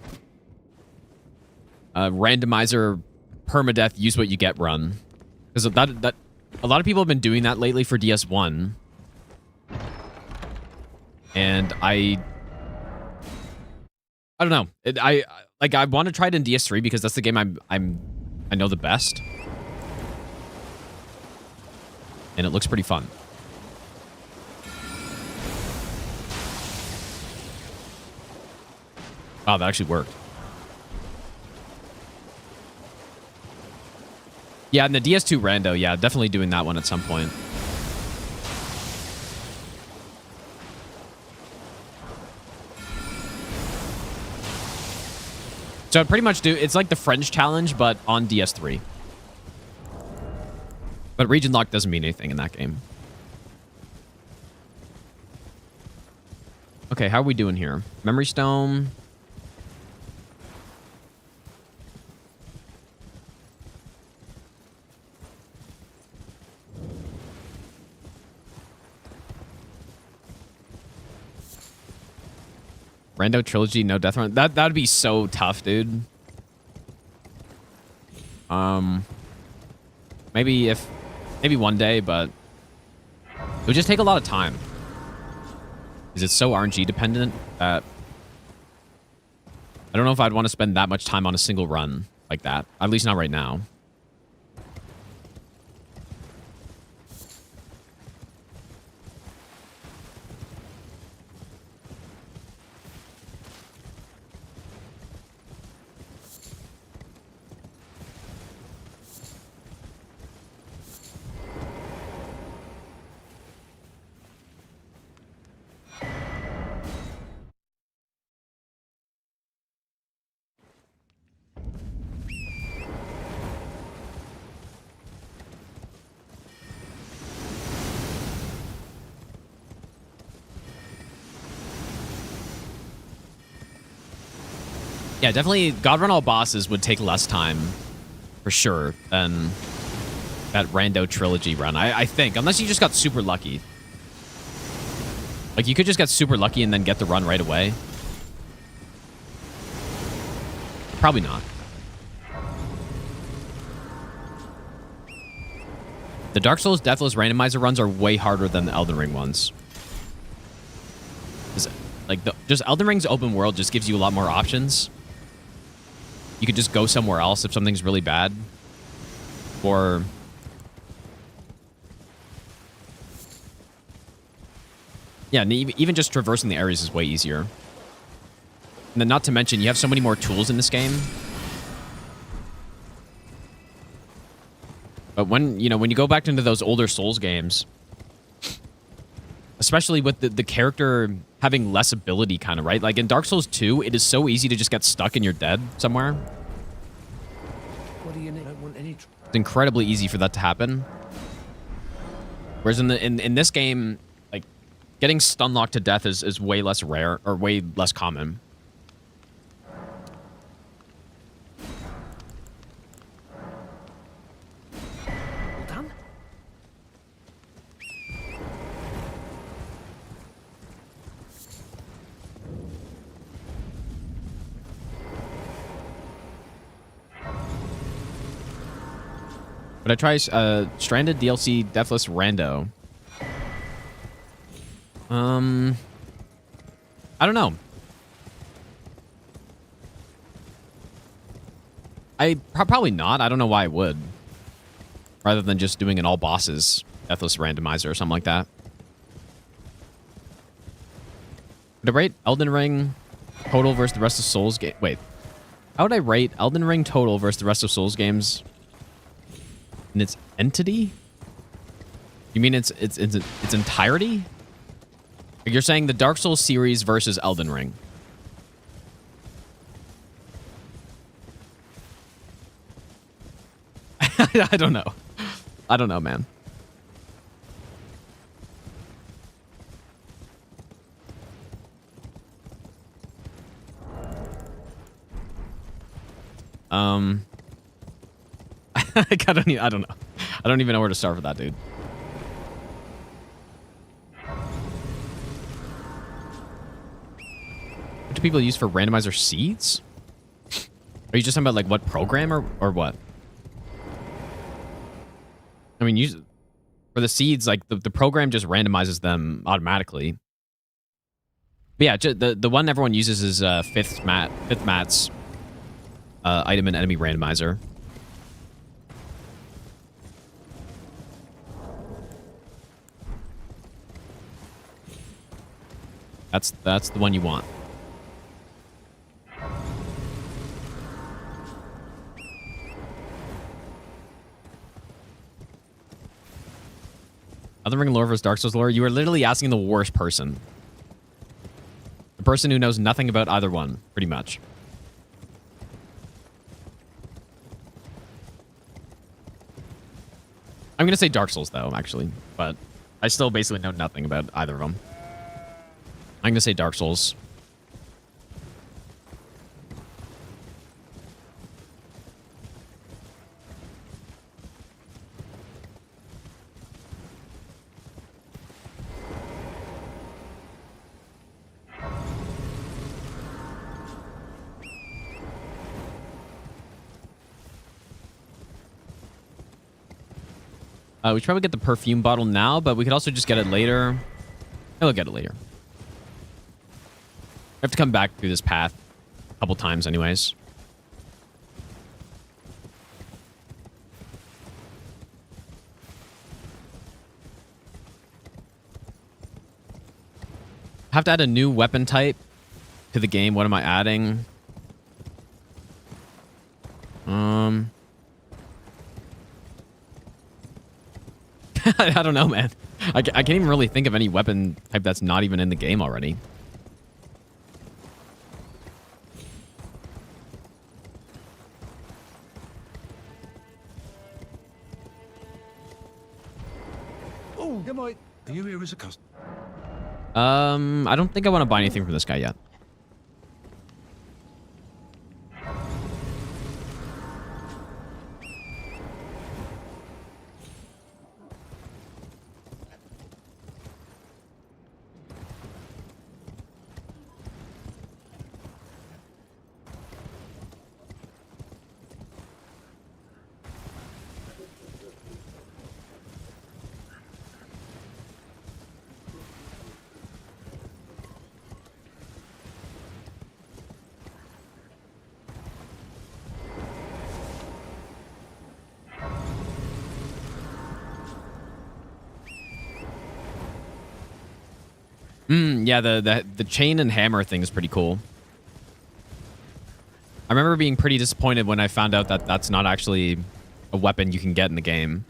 randomizer permadeath use what you get run. Because that a lot of people have been doing that lately for DS1. And I don't know. I want to try it in DS3 because that's the game I know the best. And it looks pretty fun. Oh, that actually worked. Yeah, and the DS2 rando, yeah, definitely doing that one at some point. So I pretty much do, it's like the French challenge, but on DS3. But region lock doesn't mean anything in that game. Okay, how are we doing here? Memory stone. Rando trilogy, no death run. That'd be so tough, dude. Maybe one day, but it would just take a lot of time. Because it's so RNG dependent that I don't know if I'd want to spend that much time on a single run like that. At least not right now. Yeah, definitely God Run all bosses would take less time, for sure, than that rando trilogy run. I think, unless you just got super lucky. Like, you could just get super lucky and then get the run right away. Probably not. The Dark Souls Deathless randomizer runs are way harder than the Elden Ring ones. Like, just Elden Ring's open world just gives you a lot more options. You could just go somewhere else if something's really bad. Or... yeah, and even just traversing the areas is way easier. And then not to mention, you have so many more tools in this game. But when you go back into those older Souls games, especially with the character having less ability, kind of, right? Like in Dark Souls 2, it is so easy to just get stuck and you're dead somewhere. What do you need? I don't want any. It's incredibly easy for that to happen. Whereas in this game, like, getting stun locked to death is way less rare, or way less common. Would I try Stranded DLC Deathless Rando? I don't know. Probably not. I don't know why I would. Rather than just doing an all bosses Deathless Randomizer or something like that. Would I rate Elden Ring total versus the rest of Souls game? Wait. How would I rate Elden Ring total versus the rest of Souls games in its entity? You mean its entirety? You're saying the Dark Souls series versus Elden Ring. I don't know. I don't know, man. I don't know. I don't even know where to start for that, dude. What do people use for randomizer seeds? Are you just talking about like what program or what? I mean, for the seeds, like the program just randomizes them automatically. But yeah, the one everyone uses is fifth mat's item and enemy randomizer. That's the one you want. Elden Ring lore versus Dark Souls lore. You are literally asking the worst person. The person who knows nothing about either one, pretty much. I'm going to say Dark Souls, though, actually. But I still basically know nothing about either of them. I'm going to say Dark Souls. We should probably get the perfume bottle now, but we could also just get it later. I'll get it later. I have to come back through this path a couple times anyways. Have to add a new weapon type to the game. What am I adding? I don't know, man. I can't even really think of any weapon type that's not even in the game already. Oh, good night. Are you here as a customer? I don't think I want to buy anything from this guy yet. Yeah, the chain and hammer thing is pretty cool. I remember being pretty disappointed when I found out that that's not actually a weapon you can get in the game.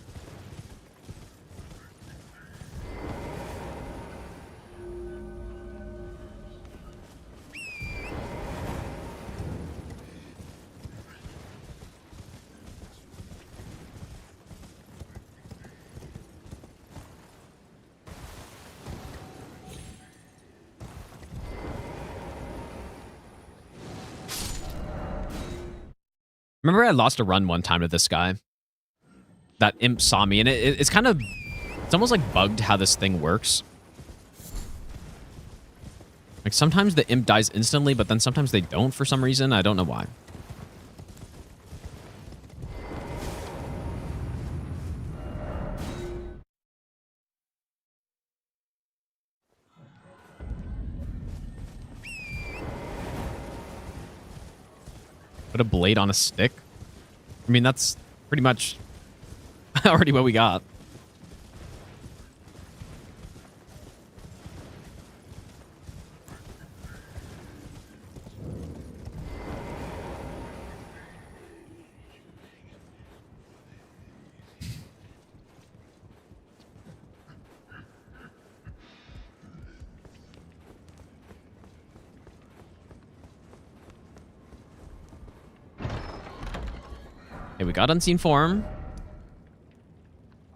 Remember I lost a run one time to this guy? That imp saw me, and it's kind of... It's almost like bugged how this thing works. Like, sometimes the imp dies instantly, but then sometimes they don't for some reason. I don't know why. Put a blade on a stick. I mean, that's pretty much already what we got. Okay, we got Unseen Form.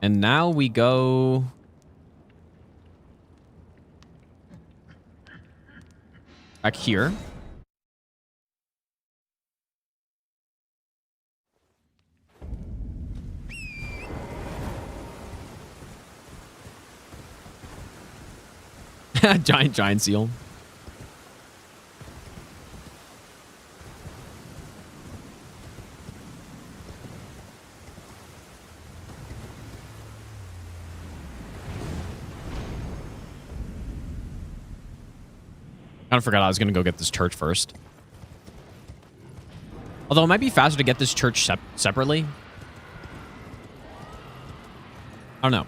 And now we go... back here. Giant seal. Kind of forgot I was going to go get this church first. Although it might be faster to get this church separately. I don't know.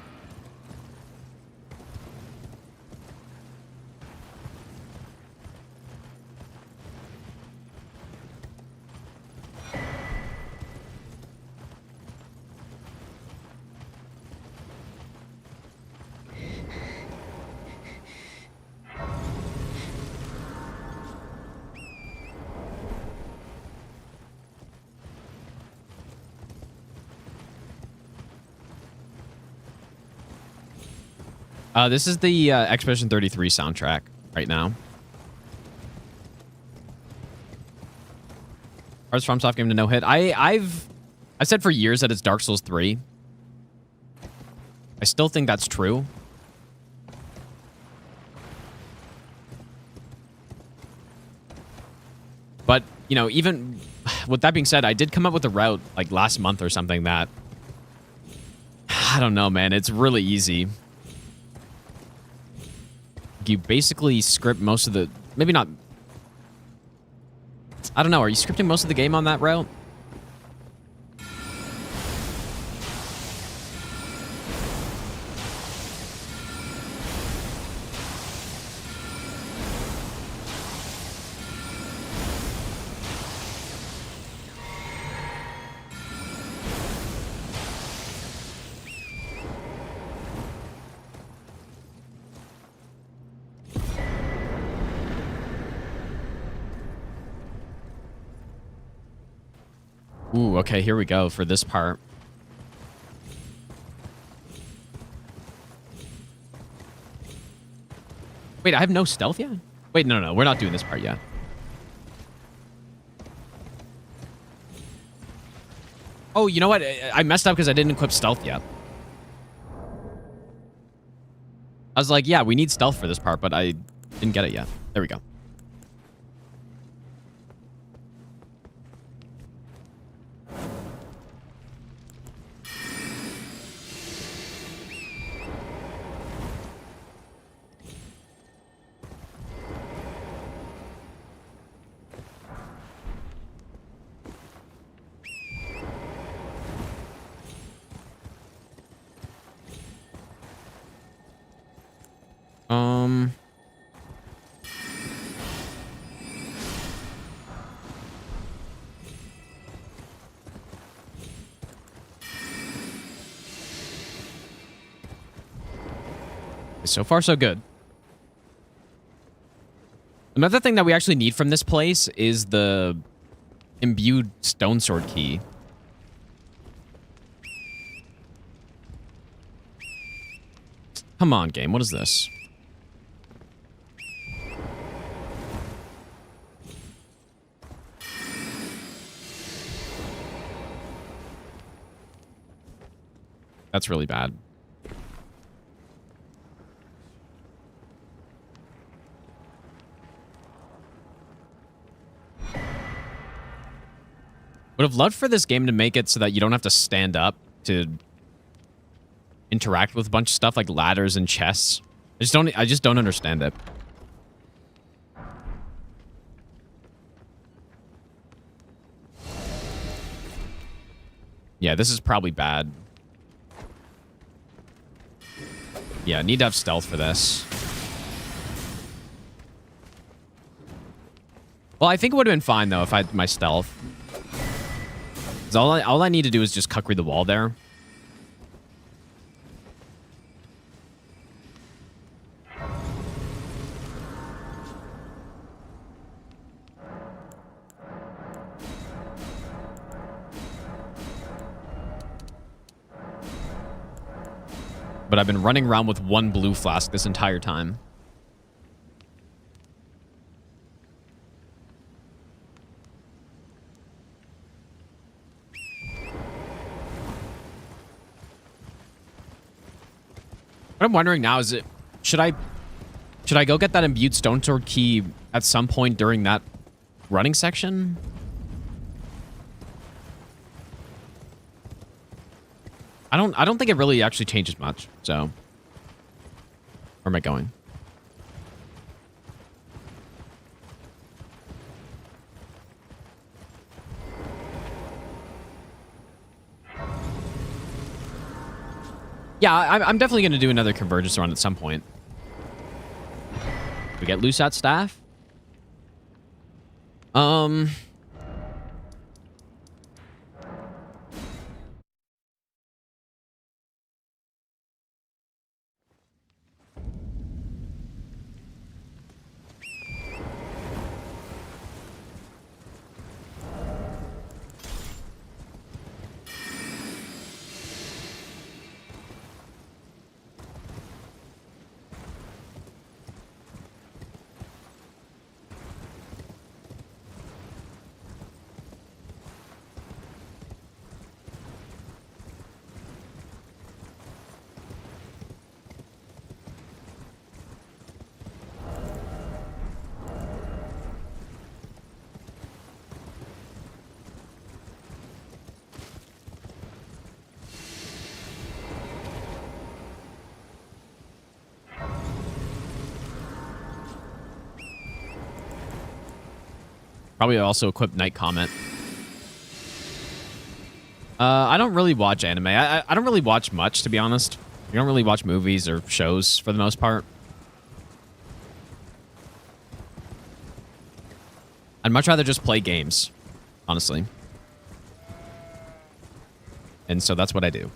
This is the Expedition 33 soundtrack right now. Hardest FromSoft game to no hit. I've said for years that it's Dark Souls 3. I still think that's true. But, you know, even with that being said, I did come up with a route like last month or something that I don't know, man. It's really easy. You basically script most of the... Maybe not... I don't know. Are you scripting most of the game on that route? Ooh, okay, here we go for this part. Wait, I have no stealth yet? Wait, no, we're not doing this part yet. Oh, you know what? I messed up because I didn't equip stealth yet. I was like, yeah, we need stealth for this part, but I didn't get it yet. There we go. So far, so good. Another thing that we actually need from this place is the imbued stone sword key. Come on, game. What is this? That's really bad. Would have loved for this game to make it so that you don't have to stand up to interact with a bunch of stuff like ladders and chests. I just don't understand it. Yeah, this is probably bad. Yeah, need to have stealth for this. Well, I think it would have been fine, though, if I had my stealth. 'Cause all I need to do is just cuckery the wall there. But I've been running around with one blue flask this entire time. What I'm wondering now is, should I go get that imbued stone sword key at some point during that running section? I don't think it really actually changes much. So, where am I going? Yeah, I'm definitely going to do another convergence run at some point. We get loose at staff. Probably also equip Night Comet. I don't really watch anime. I don't really watch much, to be honest. I don't really watch movies or shows for the most part. I'd much rather just play games, honestly. And so that's what I do.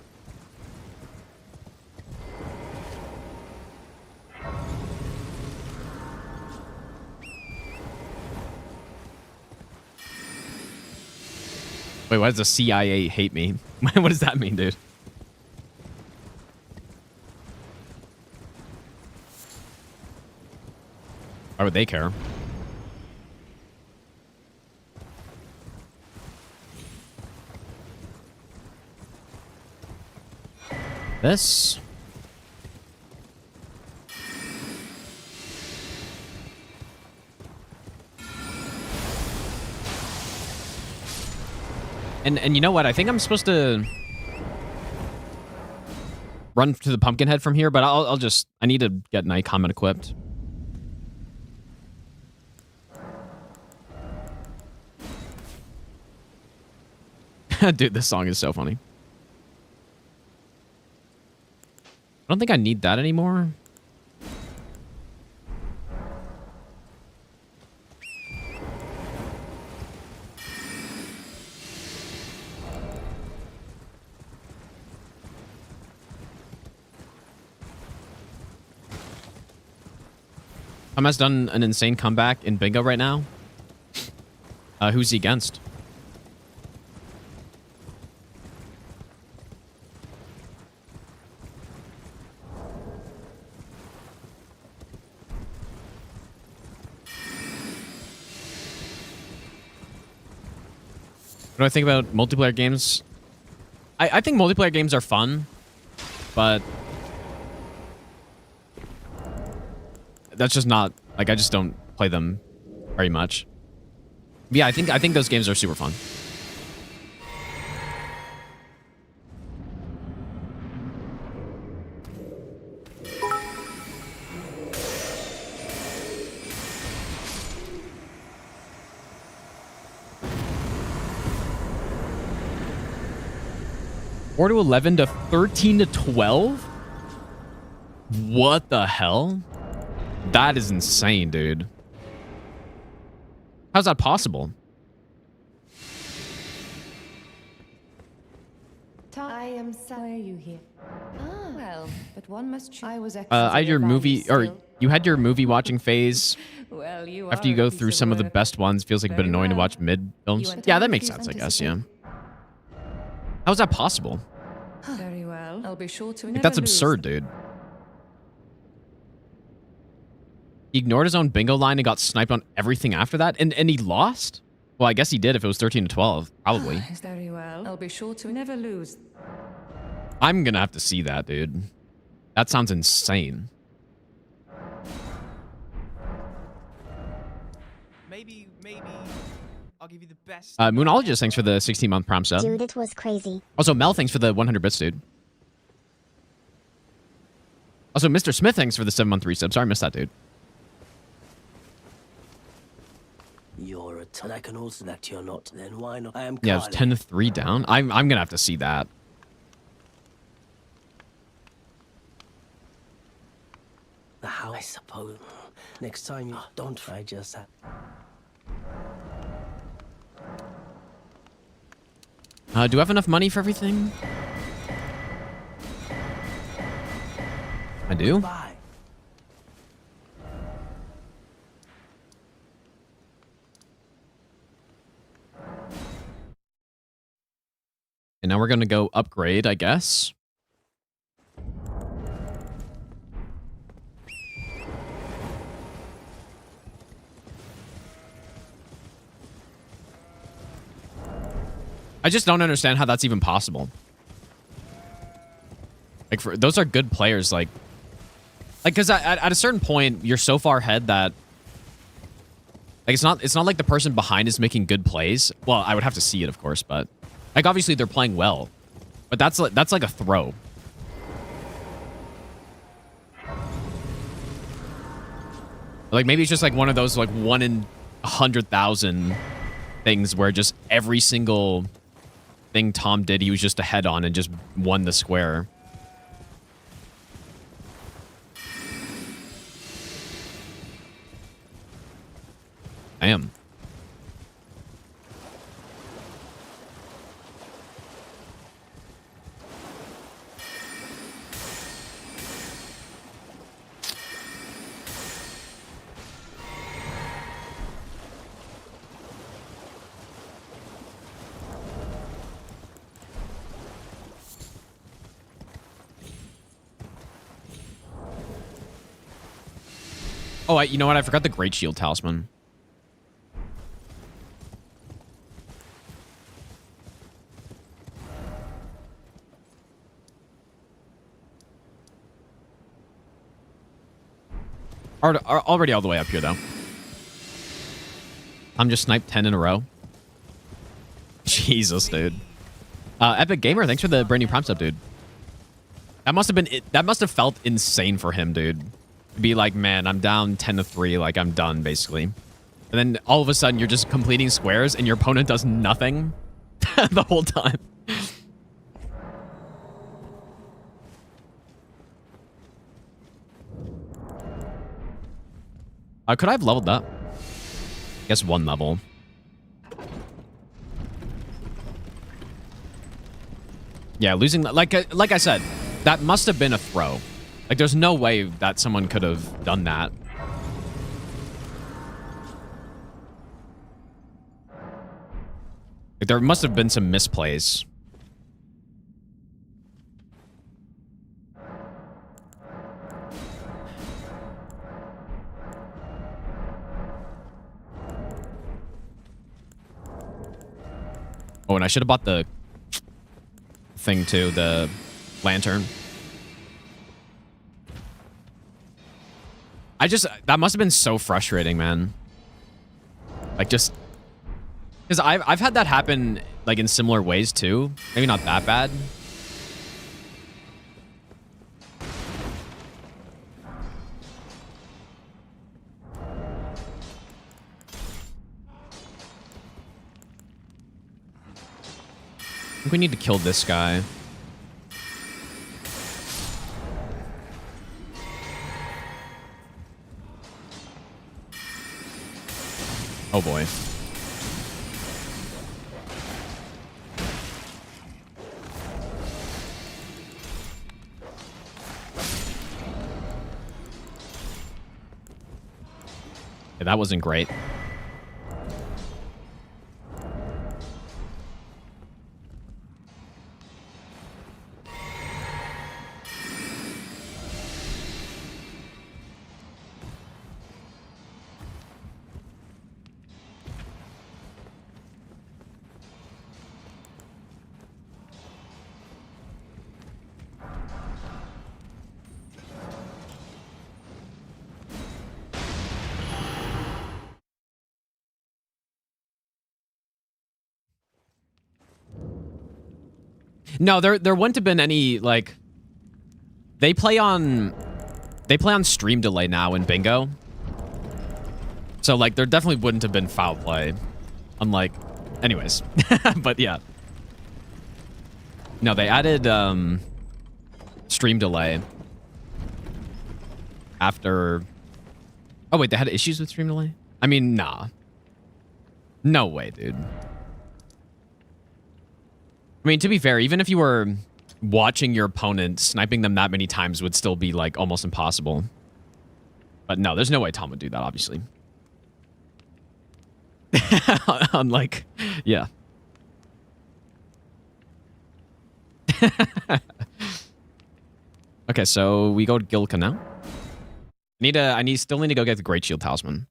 Wait, why does the CIA hate me? What does that mean, dude? Why would they care? This. And you know what? I think I'm supposed to run to the pumpkin head from here, but I'll just... I need to get Night Comet equipped. Dude, this song is so funny. I don't think I need that anymore. Has done an insane comeback in bingo right now. Who's he against? What do I think about multiplayer games? I think multiplayer games are fun, but that's just not, like, I just don't play them very much. Yeah, I think those games are super fun. 4 to 11 to 13 to 12? What the hell? That is insane, dude. How's that possible? I am sorry you here. Ah, well, but one must choose. I was I had your movie, or you had your movie watching phase. Well, you After you go through some of the best ones, feels like a bit annoying to watch mid films. Yeah, that makes sense, I guess, yeah. How's that possible? Very well. I'll be sure to Like, never that's lose. absurd, dude. He ignored his own bingo line and got sniped on everything after that, and he lost? Well, I guess he did if it was 13 to 12, probably. Very well. I'll be sure to never lose. I'm gonna have to see that, dude. That sounds insane. Maybe I'll give you the best. Moonologist, thanks for the 16-month Prime sub. Dude, it was crazy. Also, Mel, thanks for the 100 bits, dude. Also, Mr. Smith, thanks for the 7-month resub. Sorry, I missed that, dude. You're a ton. I can also that you're not. Then why not? I am. Yeah, it's 10 to 3 down. I'm gonna have to see that. How? I suppose. Next time you don't try just that. Do I have enough money for everything? I do? Bye. And now we're gonna go upgrade, I guess. I just don't understand how that's even possible. Like, those are good players, like, because at a certain point, you're so far ahead that, like, it's not like the person behind is making good plays. Well, I would have to see it, of course, but, like, obviously they're playing well, but that's like a throw. Like, maybe it's just like one of those, like, 1 in 100,000 things where just every single thing Tom did, he was just ahead on and just won the square. I am. Oh, you know what? I forgot the Great Shield Talisman. Already all the way up here, though. I'm just sniped 10 in a row. Jesus, dude. Epic Gamer, thanks for the brand new Prime sub, dude. That must have been it. That must have felt insane for him, dude. To be like, man, I'm down 10 to 3, like I'm done, basically. And then all of a sudden, you're just completing squares, and your opponent does nothing the whole time. Could I have leveled up? I guess 1 level. Yeah, losing... Like I said, that must have been a throw. Like, there's no way that someone could have done that. Like, there must have been some misplays. Oh, and I should have bought the thing too, the lantern. That must have been so frustrating, man. Like, just because I've had that happen like in similar ways too. Maybe not that bad. I think we need to kill this guy. Oh boy. Yeah, that wasn't great. No, there wouldn't have been any, like... They play on stream delay now in bingo. So, like, there definitely wouldn't have been foul play. Unlike... Anyways. But, yeah. No, they added, stream delay. After... Oh, wait, they had issues with stream delay? I mean, nah. No way, dude. I mean, to be fair, even if you were watching your opponent, sniping them that many times would still be, like, almost impossible. But no, there's no way Tom would do that, obviously. Unlike, yeah. Okay, so we go to Gilka now. Still need to go get the Great Shield Talisman.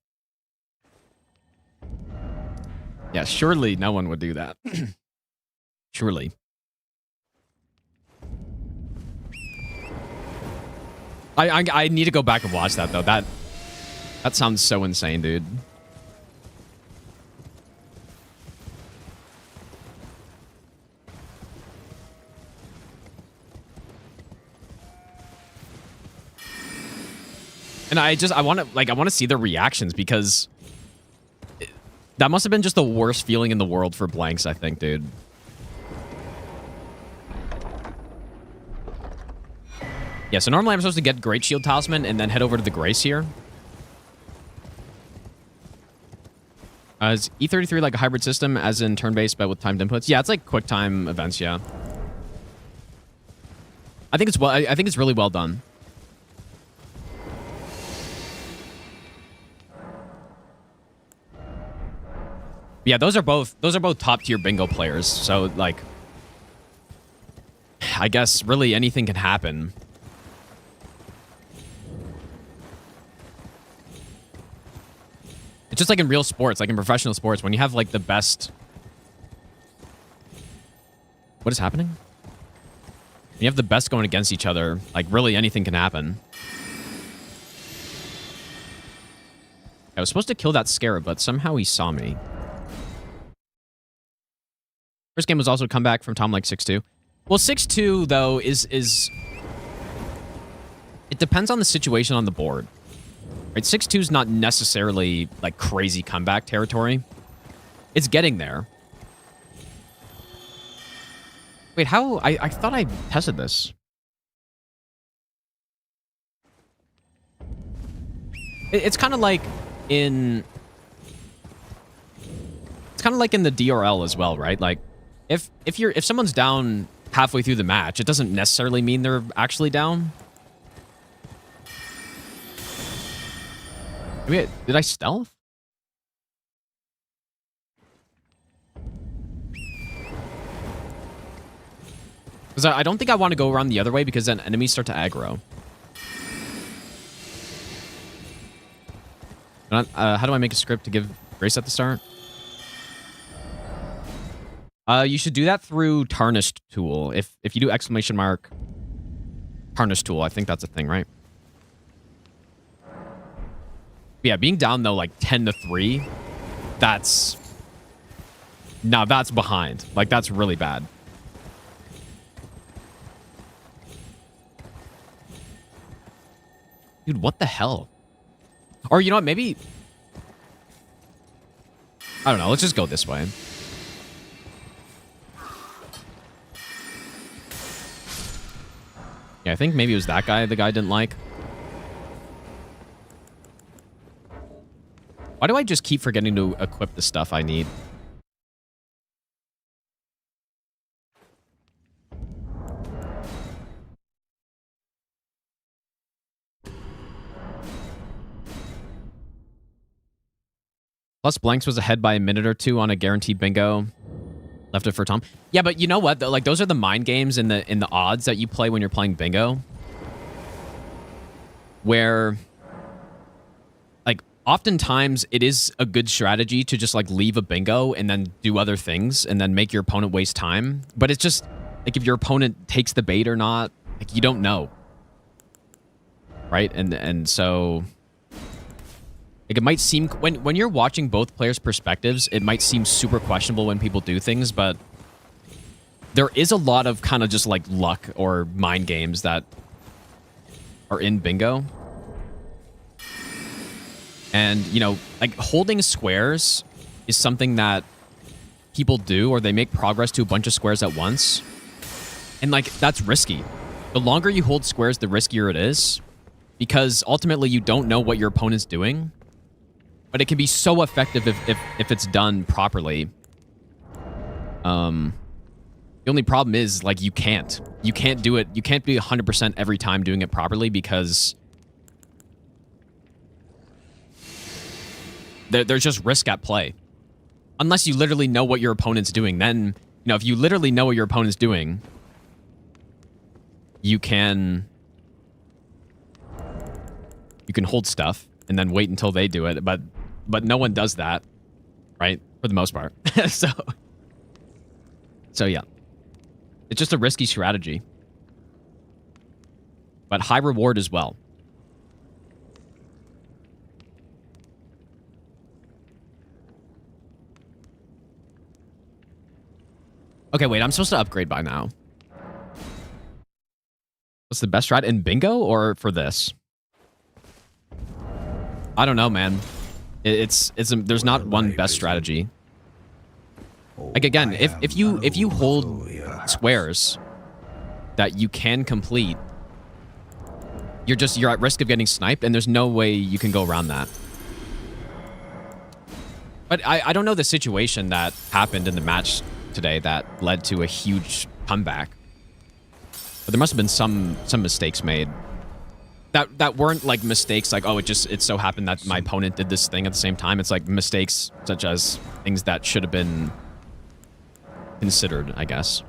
Yeah, surely no one would do that. Surely. I need to go back and watch that, though. That sounds so insane, dude. And I want to see their reactions, because that must have been just the worst feeling in the world for blanks, I think, dude. Yeah, so normally I'm supposed to get Great Shield Talisman and then head over to the Grace here. Is E33 like a hybrid system, as in turn-based but with timed inputs? Yeah, it's like quick time events, yeah. I think it's really well done. Yeah, those are both top-tier bingo players, so like I guess really anything can happen. It's just like in real sports, like in professional sports, when you have like the best... What is happening? When you have the best going against each other, like really anything can happen. I was supposed to kill that scarab, but somehow he saw me. First game was also a comeback from Tom like 6-2. Well, 6-2 though is it depends on the situation on the board. Right, 6-2 is not necessarily like crazy comeback territory. It's getting there. Wait, how? I thought I tested this. It's kind of like in... It's kind of like in the DRL as well, right? Like, if someone's down halfway through the match, it doesn't necessarily mean they're actually down. Wait, did I stealth? Because I don't think I want to go around the other way, because then enemies start to aggro. How do I make a script to give Grace at the start? You should do that through Tarnished Tool. If you do exclamation mark Tarnished Tool, I think that's a thing, right? Yeah, being down though like 10-3, that's... No, that's behind. Like, that's really bad. Dude, what the hell? Or you know what, maybe... I don't know, let's just go this way. Yeah, I think maybe it was that guy the guy didn't like. Why do I just keep forgetting to equip the stuff I need? Plus blanks was ahead by a minute or two on a guaranteed bingo. Left it for Tom. Yeah, but you know what? Like those are the mind games in the odds that you play when you're playing bingo. Where like oftentimes it is a good strategy to just like leave a bingo and then do other things and then make your opponent waste time. But it's just like if your opponent takes the bait or not, like you don't know. Right? And so like it might seem when you're watching both players' perspectives, it might seem super questionable when people do things, but there is a lot of kind of just like luck or mind games that are in bingo. And, you know, like holding squares is something that people do, or they make progress to a bunch of squares at once. And like that's risky. The longer you hold squares, the riskier it is, because ultimately you don't know what your opponent's doing. But it can be so effective if it's done properly. The only problem is, like, you can't do it. You can't be 100% every time doing it properly because there's just risk at play. Unless you literally know what your opponent's doing. Then, you know, if you literally know what your opponent's doing, you can hold stuff and then wait until they do it. But no one does that, right? For the most part. So yeah. It's just a risky strategy. But high reward as well. Okay, wait, I'm supposed to upgrade by now. What's the best strat in bingo or for this? I don't know, man. There's not one best strategy. Like again, if you hold squares that you can complete, you're at risk of getting sniped, and there's no way you can go around that. But I don't know the situation that happened in the match today that led to a huge comeback. But there must have been some mistakes made. That weren't like mistakes like, oh, it so happened that my opponent did this thing at the same time. It's like mistakes such as things that should have been considered, I guess.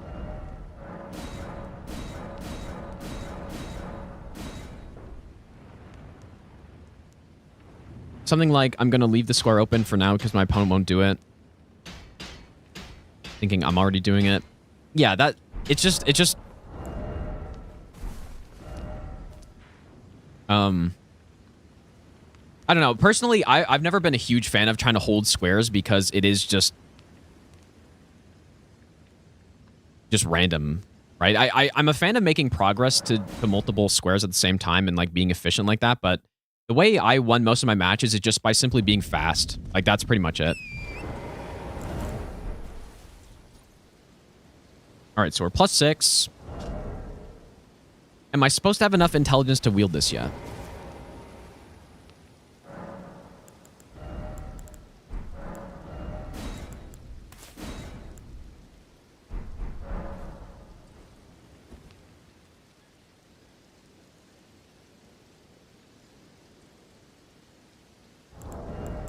Something like, I'm going to leave the square open for now because my opponent won't do it. Thinking I'm already doing it. Yeah, it's just I don't know. Personally, I've never been a huge fan of trying to hold squares because it is just random, right? I'm a fan of making progress to multiple squares at the same time and like being efficient like that, but the way I won most of my matches is just by simply being fast. Like that's pretty much it. All right, so we're +6. Am I supposed to have enough intelligence to wield this yet?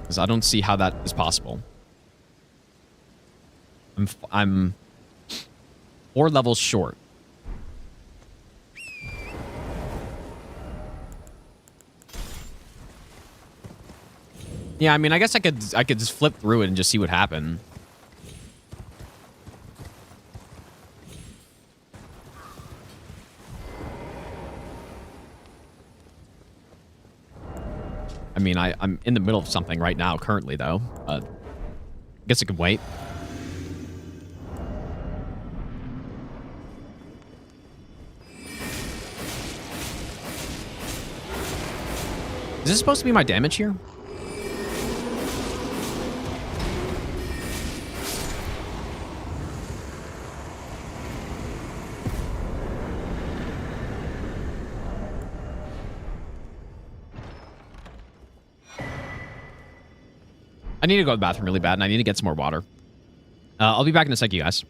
Because I don't see how that is possible. I'm 4 levels short. Yeah, I mean, I guess I could just flip through it and just see what happened. I mean, I'm in the middle of something right now, currently, though. I guess I could wait. Is this supposed to be my damage here? I need to go to the bathroom really bad, and I need to get some more water. I'll be back in a sec, you guys.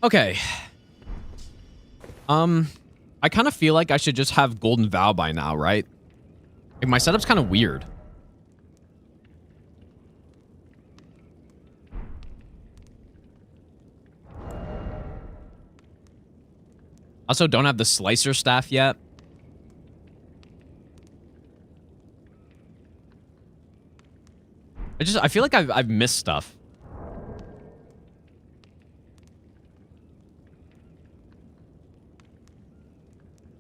Okay. I kind of feel like I should just have Golden Vow by now, right? Like, my setup's kind of weird. Also, don't have the Slicer staff yet. I feel like I've missed stuff.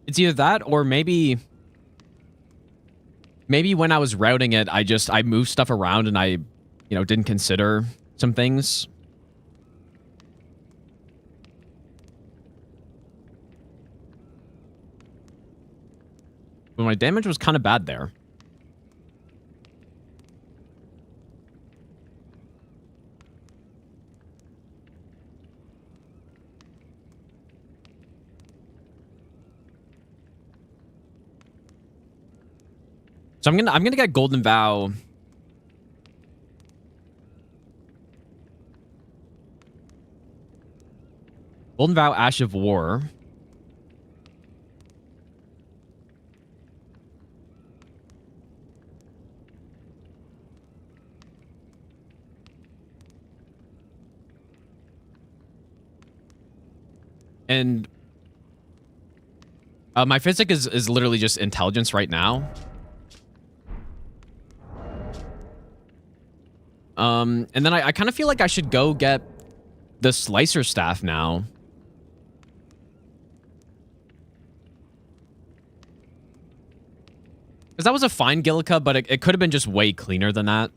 It's either that or maybe when I was routing it, I moved stuff around and I, didn't consider some things. But my damage was kind of bad there. So I'm gonna get Golden Vow. Golden Vow, Ash of War. And my physic is literally just intelligence right now. And then I kind of feel like I should go get the Slicer staff now. Because that was a fine Gillica, but it could have been just way cleaner than that.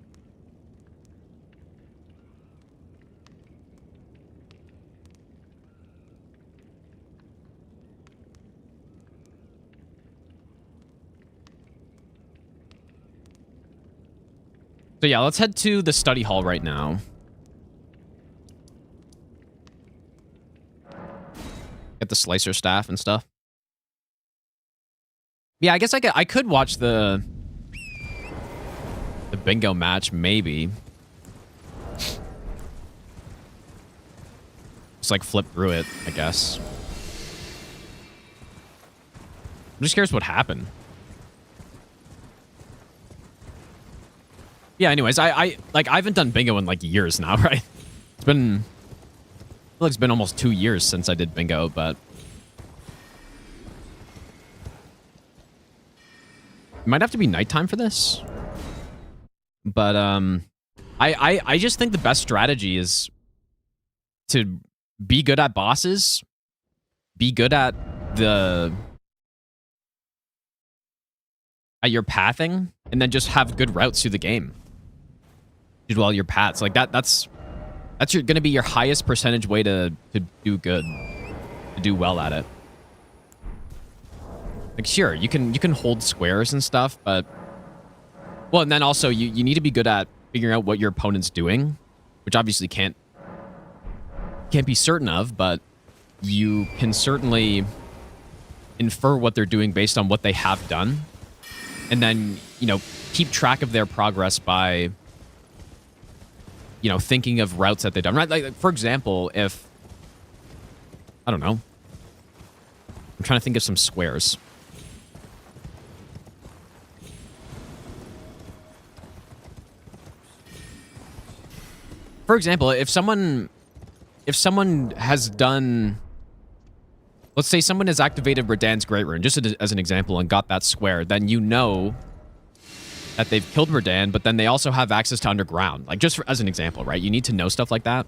So yeah, let's head to the study hall right now. Get the Slicer staff and stuff. Yeah, I guess I could watch the bingo match, maybe. Just like flip through it, I guess. I'm just curious what happened. Yeah, anyways, I haven't done bingo in like years now, right? It's been, I feel like it's been almost 2 years since I did bingo, but it might have to be nighttime for this. But I just think the best strategy is to be good at bosses, be good at your pathing, and then just have good routes through the game. Do all your paths like that. That's going to be your highest percentage way to do good, to do well at it. Like, sure, you can hold squares and stuff, but well, and then also you need to be good at figuring out what your opponent's doing, which obviously can't be certain of, but you can certainly infer what they're doing based on what they have done, and then, you know, keep track of their progress by, you know, thinking of routes that they've done. Right? Like, for example, if, I don't know, I'm trying to think of some squares. For example, if someone has done, let's say someone has activated Radan's Great Rune, just as an example, and got that square, then you know that they've killed Radan, but then they also have access to underground. Like, just as an example, right? You need to know stuff like that.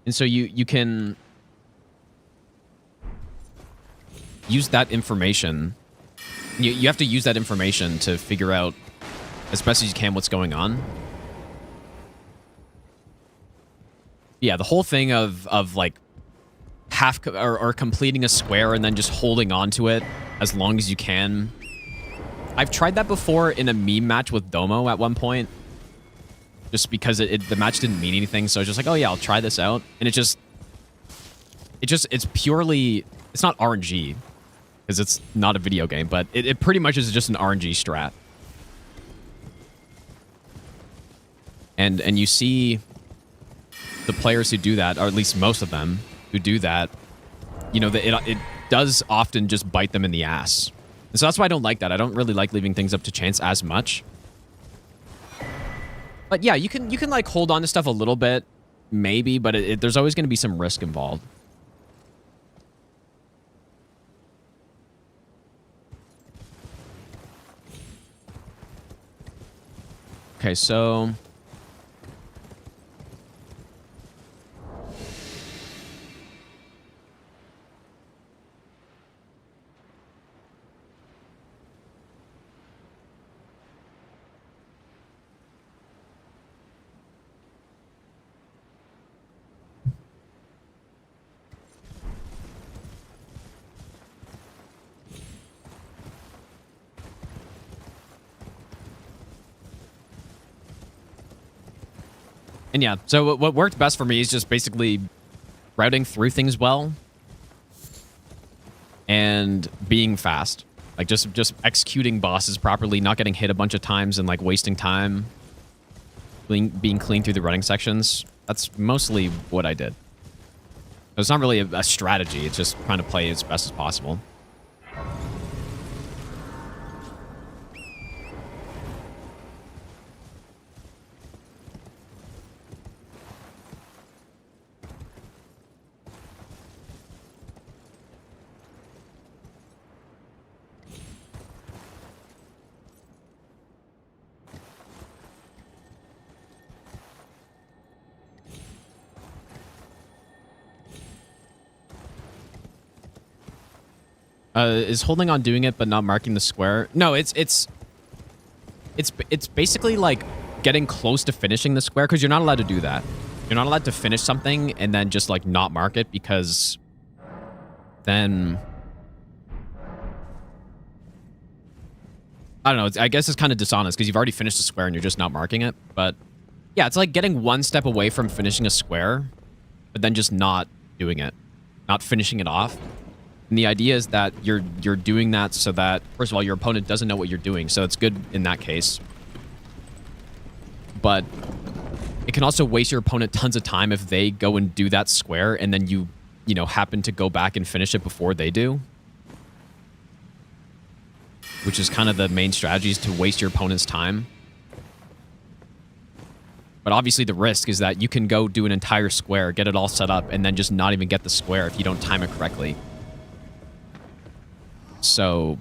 And so you can use that information. You have to use that information to figure out as best as you can what's going on. Yeah, the whole thing of like half or completing a square and then just holding on to it as long as you can. I've tried that before in a meme match with Domo at one point, just because the match didn't mean anything. So I was just like, oh yeah, I'll try this out, and it's purely, it's not RNG because it's not a video game, but it pretty much is just an RNG strat. And you see the players who do that, or at least most of them who do that, you know, it does often just bite them in the ass. And so that's why I don't like that. I don't really like leaving things up to chance as much. But yeah, you can like hold on to stuff a little bit, maybe, but there's always going to be some risk involved. Okay, so and yeah, so what worked best for me is just basically routing through things well and being fast. Like just executing bosses properly, not getting hit a bunch of times and like wasting time, being clean through the running sections. That's mostly what I did. So it's not really a strategy. It's just trying to play as best as possible. Is holding on doing it but not marking the square? No, it's basically like getting close to finishing the square, because you're not allowed to do that. You're not allowed to finish something and then just like not mark it, because then I don't know. I guess it's kind of dishonest because you've already finished the square and you're just not marking it. But yeah, it's like getting one step away from finishing a square, but then just not doing it, not finishing it off. And the idea is that you're doing that so that, first of all, your opponent doesn't know what you're doing, so it's good in that case. But it can also waste your opponent tons of time if they go and do that square and then you know, happen to go back and finish it before they do. Which is kind of the main strategy, is to waste your opponent's time. But obviously the risk is that you can go do an entire square, get it all set up, and then just not even get the square if you don't time it correctly. So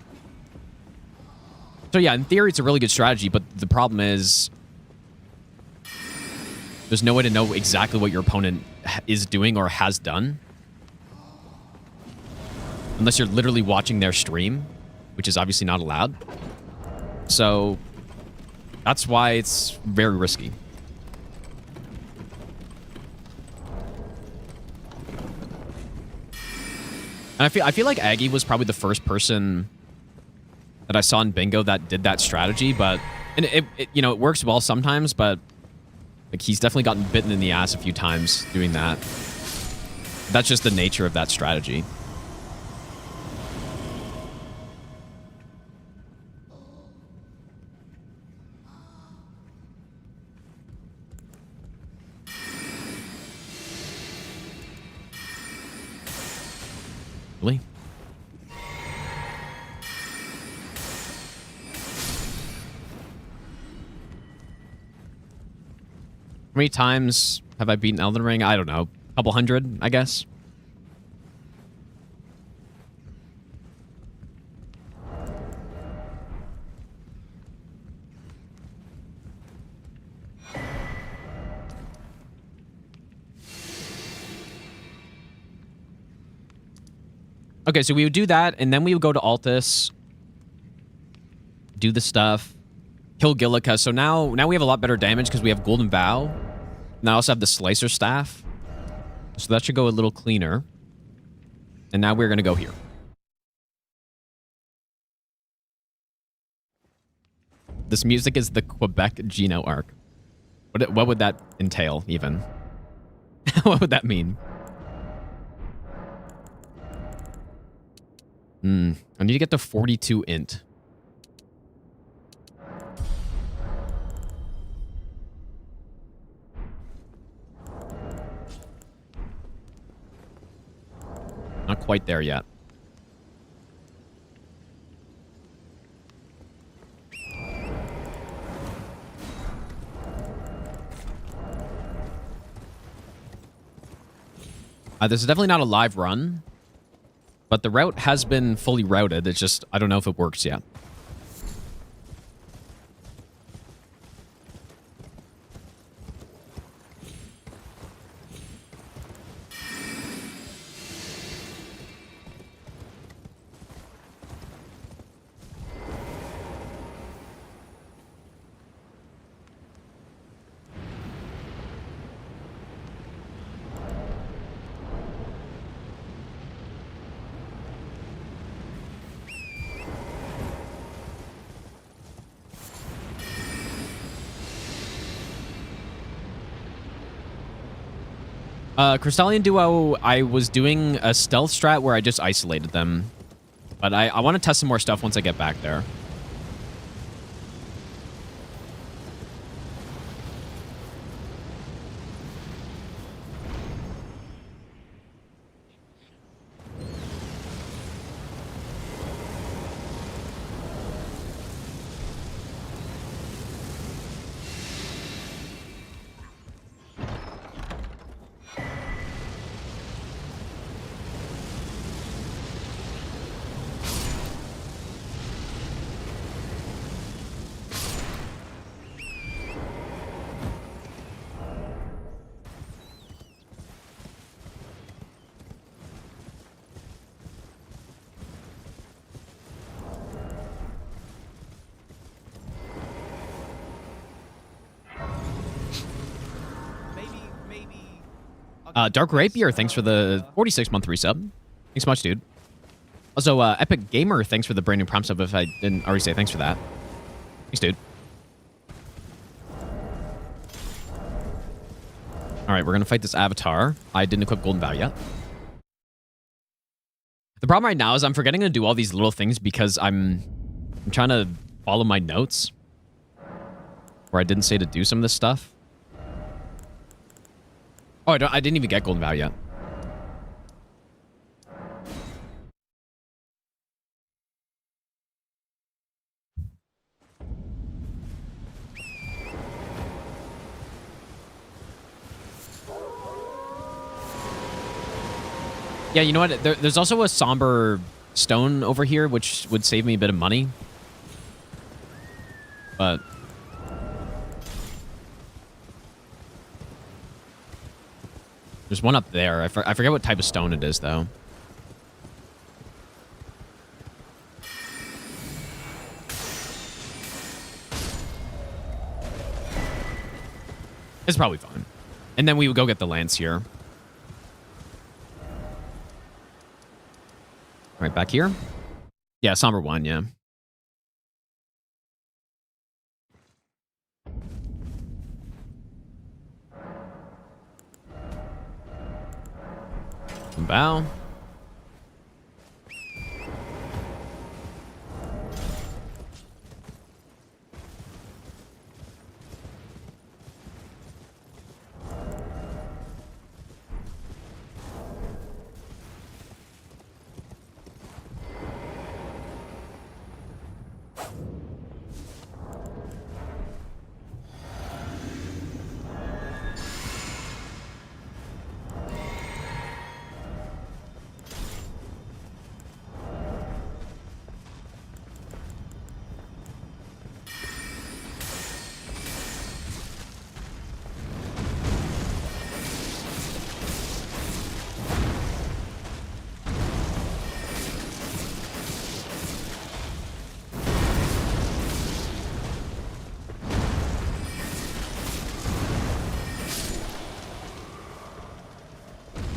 yeah, in theory, it's a really good strategy, but the problem is there's no way to know exactly what your opponent is doing or has done. Unless you're literally watching their stream, which is obviously not allowed. So that's why it's very risky. And I feel like Aggie was probably the first person that I saw in Bingo that did that strategy, but and it you know, it works well sometimes, but like he's definitely gotten bitten in the ass a few times doing that. That's just the nature of that strategy. Really? How many times have I beaten Elden Ring? I don't know. A couple hundred, I guess. Okay, so we would do that, and then we would go to Altus, do the stuff, kill Gillica. So now we have a lot better damage because we have Golden Vow. And I also have the Slicer Staff. So that should go a little cleaner. And now we're going to go here. This music is the Quebec Geno arc. What would that entail, even? What would that mean? I need to get to 42 int. Not quite there yet. This is definitely not a live run. But the route has been fully routed. It's just, I don't know if it works yet. Crystallian Duo, I was doing a stealth strat where I just isolated them. But I want to test some more stuff once I get back there. Dark Rapier, thanks for the 46-month resub. Thanks so much, dude. Also, Epic Gamer, thanks for the brand new prompt sub. If I didn't already say thanks for that. Thanks, dude. All right, we're going to fight this Avatar. I didn't equip Golden Vow yet. The problem right now is I'm forgetting to do all these little things because I'm trying to follow my notes where I didn't say to do some of this stuff. Oh, I didn't even get golden vow yet. Yeah, you know what? There's also a somber stone over here, which would save me a bit of money. But there's one up there. I forget what type of stone it is, though. It's probably fine. And then we would go get the lance here. Right back here. Yeah, somber one, yeah. Bow.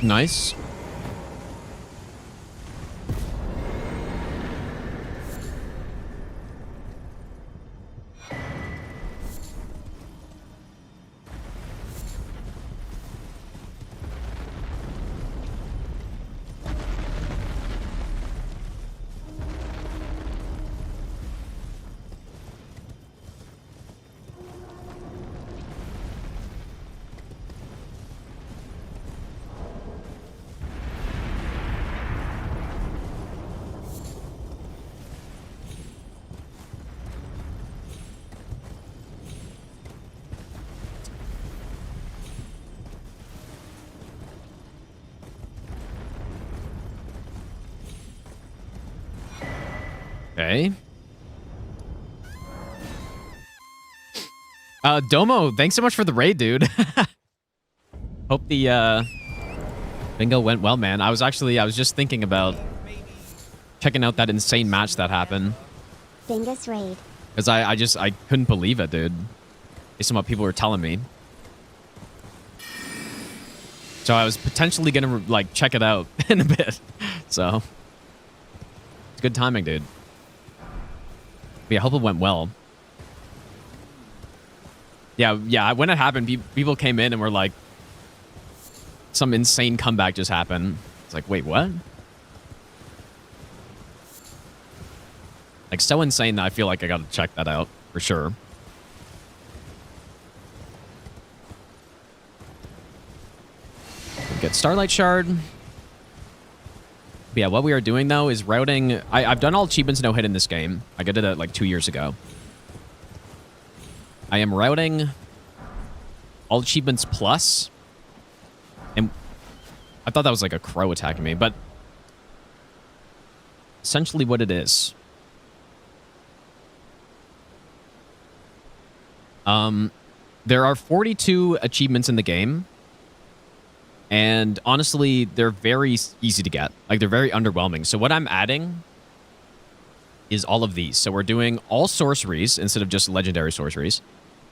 Nice. Okay. Domo, thanks so much for the raid, dude. Hope the bingo went well, man. I was just thinking about checking out that insane match that happened. Dingus raid. Because I couldn't believe it, dude. Based on what people were telling me. So I was potentially gonna like check it out in a bit. So it's good timing, dude. But yeah, I hope it went well. Yeah. When it happened, people came in and were like, some insane comeback just happened. It's like, wait, what? Like, so insane that I feel like I gotta check that out for sure. Get Starlight Shard. But yeah, what we are doing though is routing. I've done all achievements no hit in this game. I did it like 2 years ago. I am routing all achievements plus. And I thought that was like a crow attacking me, but essentially what it is. There are 42 achievements in the game. And honestly, they're very easy to get. Like, they're very underwhelming. So what I'm adding is all of these. So we're doing all sorceries instead of just legendary sorceries.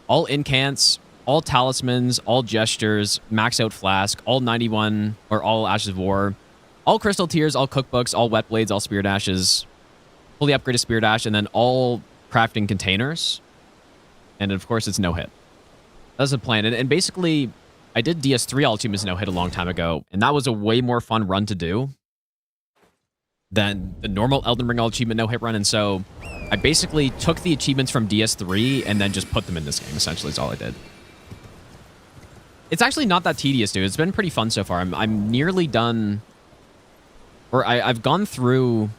All incants, all talismans, all gestures, max out flask, all 91 or all ashes of war, all crystal tears, all cookbooks, all wet blades, all spirit ashes, fully upgraded spirit ash, and then all crafting containers. And of course, it's no hit. That's the plan. And basically, I did DS3 all achievements no hit a long time ago, and that was a way more fun run to do than the normal Elden Ring All Achievement no hit run, and so I basically took the achievements from DS3 and then just put them in this game. Essentially, is all I did. It's actually not that tedious, dude. It's been pretty fun so far. I'm nearly done, or I've gone through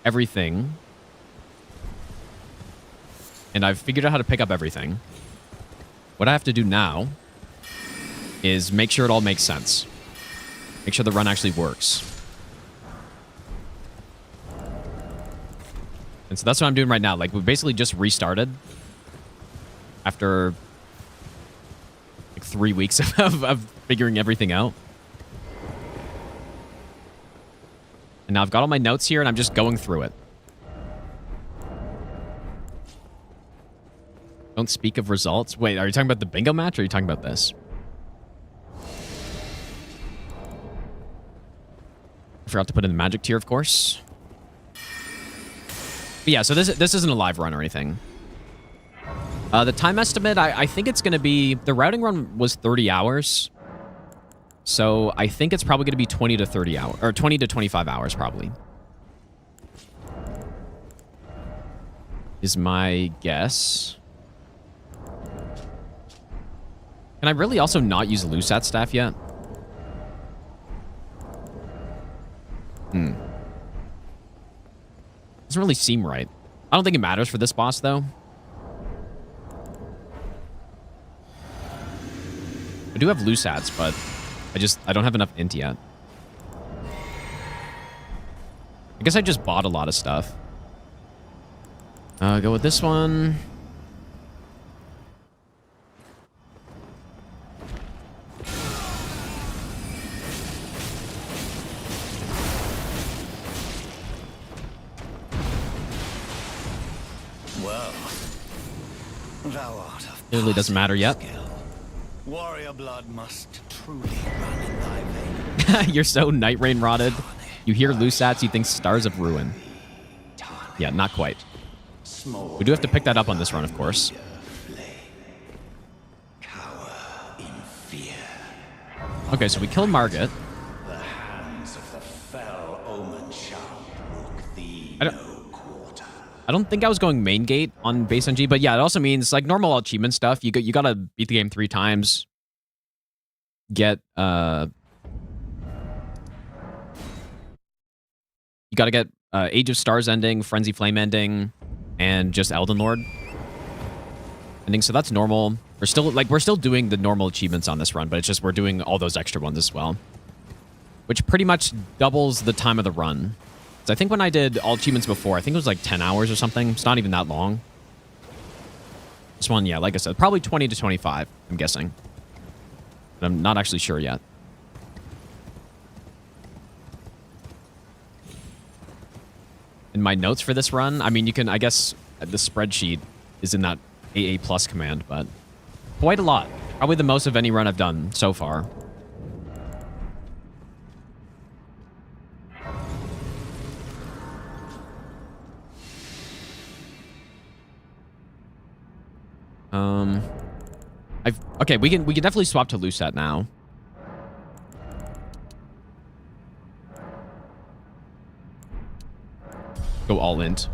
everything, and I've figured out how to pick up everything. What I have to do now is make sure it all makes sense. Make sure the run actually works. And so that's what I'm doing right now. Like, we basically just restarted after like 3 weeks of figuring everything out. And now I've got all my notes here, and I'm just going through it. Don't speak of results. Wait, are you talking about the bingo match, or are you talking about this? I forgot to put in the magic tier, of course. But yeah, so this isn't a live run or anything. The time estimate, I think it's going to be... The routing run was 30 hours. So I think it's probably going to be 20 to 30 hours, or 20 to 25 hours, probably. Is my guess. Can I really also not use Lusat staff yet? Doesn't really seem right. I don't think it matters for this boss, though. I do have Lusats, but I don't have enough int yet. I guess I just bought a lot of stuff. Go with this one. Clearly doesn't matter yet. Warrior blood must truly run in thy veins. You're so Night Rain rotted. You hear Lusats, you think Stars of Ruin. Yeah, not quite. We do have to pick that up on this run, of course. Okay, so we killed Margit. The hands of the fell omen shall brook thee I don't think I was going main gate on base on G, but yeah, it also means like normal achievement stuff. You gotta beat the game 3 times. Get you gotta get Age of Stars ending, Frenzy Flame ending, and just Elden Lord ending. So that's normal. We're still doing the normal achievements on this run, but it's just we're doing all those extra ones as well, which pretty much doubles the time of the run. So I think when I did all achievements before, I think it was like 10 hours or something. It's not even that long. This one, yeah, like I said, probably 20 to 25, I'm guessing. But I'm not actually sure yet. In my notes for this run, I mean, you can, I guess, the spreadsheet is in that AA plus command, but quite a lot. Probably the most of any run I've done so far. Okay, we can definitely swap to Lusat now. Go all int.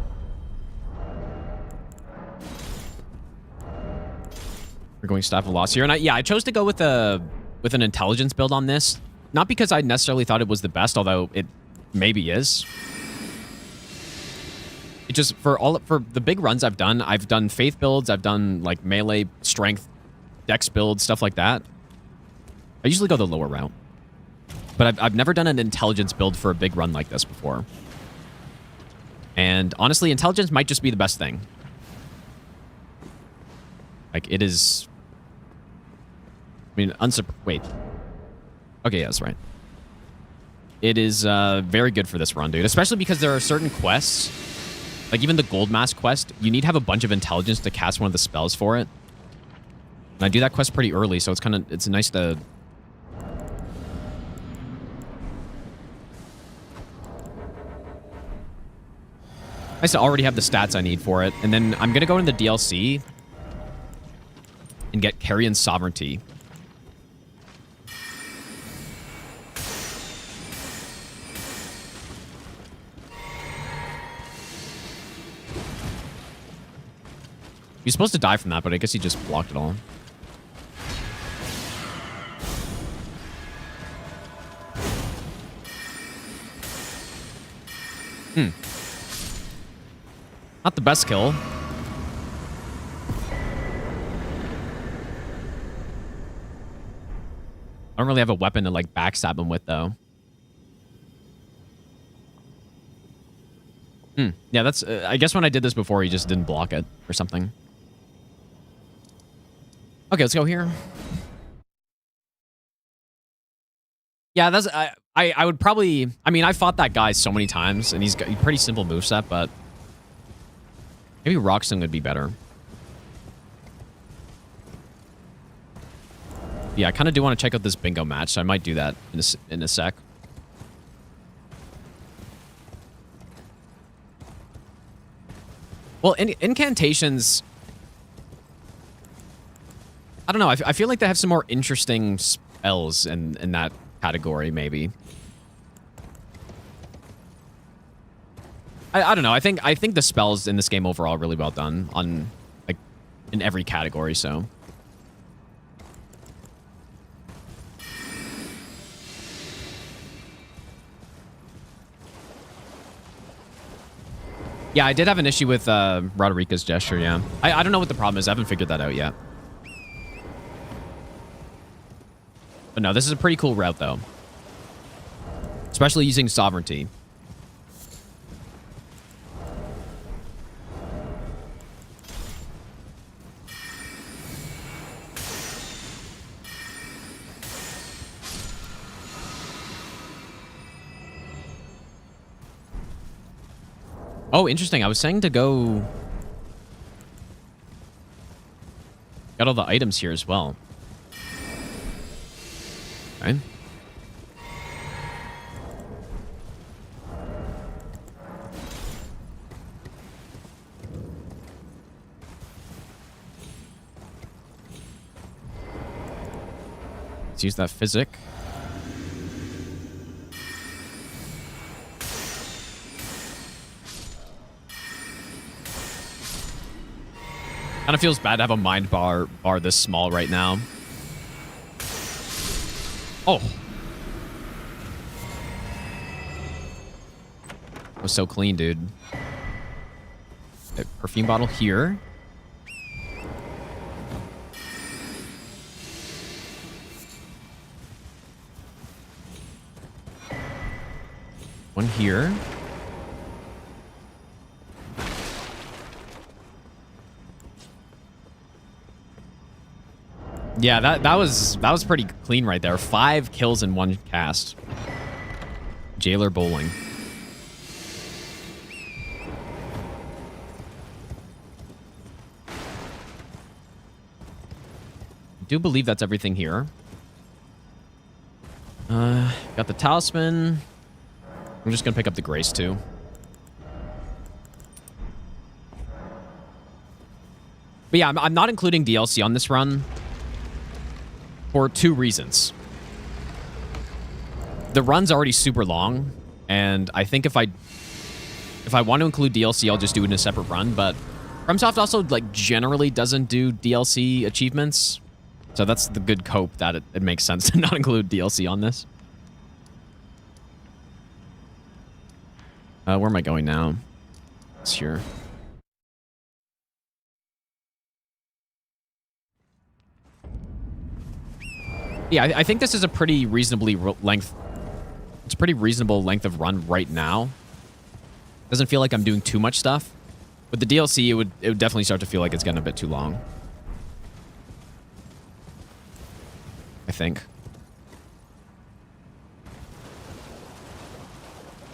We're going Staff of Loss here, and I chose to go with an intelligence build on this, not because I necessarily thought it was the best, although it maybe is. It just for the big runs I've done faith builds, I've done like melee strength dex builds, stuff like that. I usually go the lower route, but I've never done an intelligence build for a big run like this before. And honestly, intelligence might just be the best thing. Like it is. I mean, wait. Okay, yeah, that's right. It is very good for this run, dude. Especially because there are certain quests, like even the Gold Mask quest, you need to have a bunch of intelligence to cast one of the spells for it. And I do that quest pretty early, so it's nice to... Nice to already have the stats I need for it. And then I'm going to go into the DLC and get Carian Sovereignty. He's supposed to die from that, but I guess he just blocked it all. Not the best kill. I don't really have a weapon to like backstab him with though. Yeah, that's... I guess when I did this before, he just didn't block it or something. Okay, let's go here. Yeah, that's... I would probably... I mean, I fought that guy so many times, and he's got a pretty simple moveset, but... Maybe Roxton would be better. Yeah, I kind of do want to check out this bingo match, so I might do that in a sec. Well, incantations... I don't know. I feel like they have some more interesting spells in that category, maybe. I don't know. I think the spells in this game overall are really well done on like in every category, so. Yeah, I did have an issue with Roderica's gesture, yeah. I don't know what the problem is. I haven't figured that out yet. But no, this is a pretty cool route, though. Especially using Sovereignty. Oh, interesting. I was saying to go... Got all the items here as well. Okay. Let's use that physic. Kind of feels bad to have a mind bar this small right now. Oh. That was so clean, dude. Okay, perfume bottle here. One here. Yeah, that was pretty clean right there. 5 kills in one cast. Jailer bowling. I do believe that's everything here. Got the talisman. I'm just gonna pick up the grace too. But yeah, I'm not including DLC on this run. For 2 reasons. The run's already super long, and I think if I want to include DLC, I'll just do it in a separate run, but FromSoft also like generally doesn't do DLC achievements, so that's the good cope that it makes sense to not include DLC on this. Where am I going now? It's here. Yeah, I think this is a pretty reasonably length. It's a pretty reasonable length of run right now. Doesn't feel like I'm doing too much stuff. With the DLC, it would definitely start to feel like it's getting a bit too long. I think.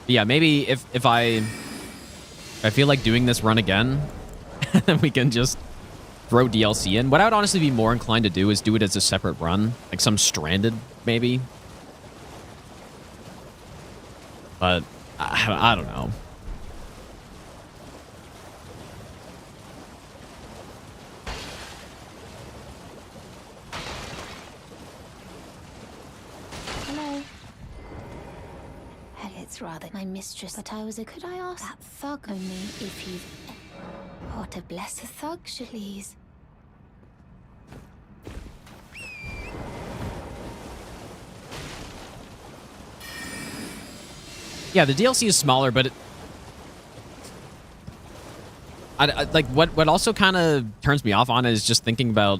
But yeah, maybe if I feel like doing this run again, then we can just throw DLC in. What I would honestly be more inclined to do is do it as a separate run. Like some Stranded, maybe. But, I don't know. Hello. It's rather my mistress, but I was a... Could I ask that thug only if you... what a blessed thug she please. Yeah, the DLC is smaller, but like what also kind of turns me off on it is just thinking about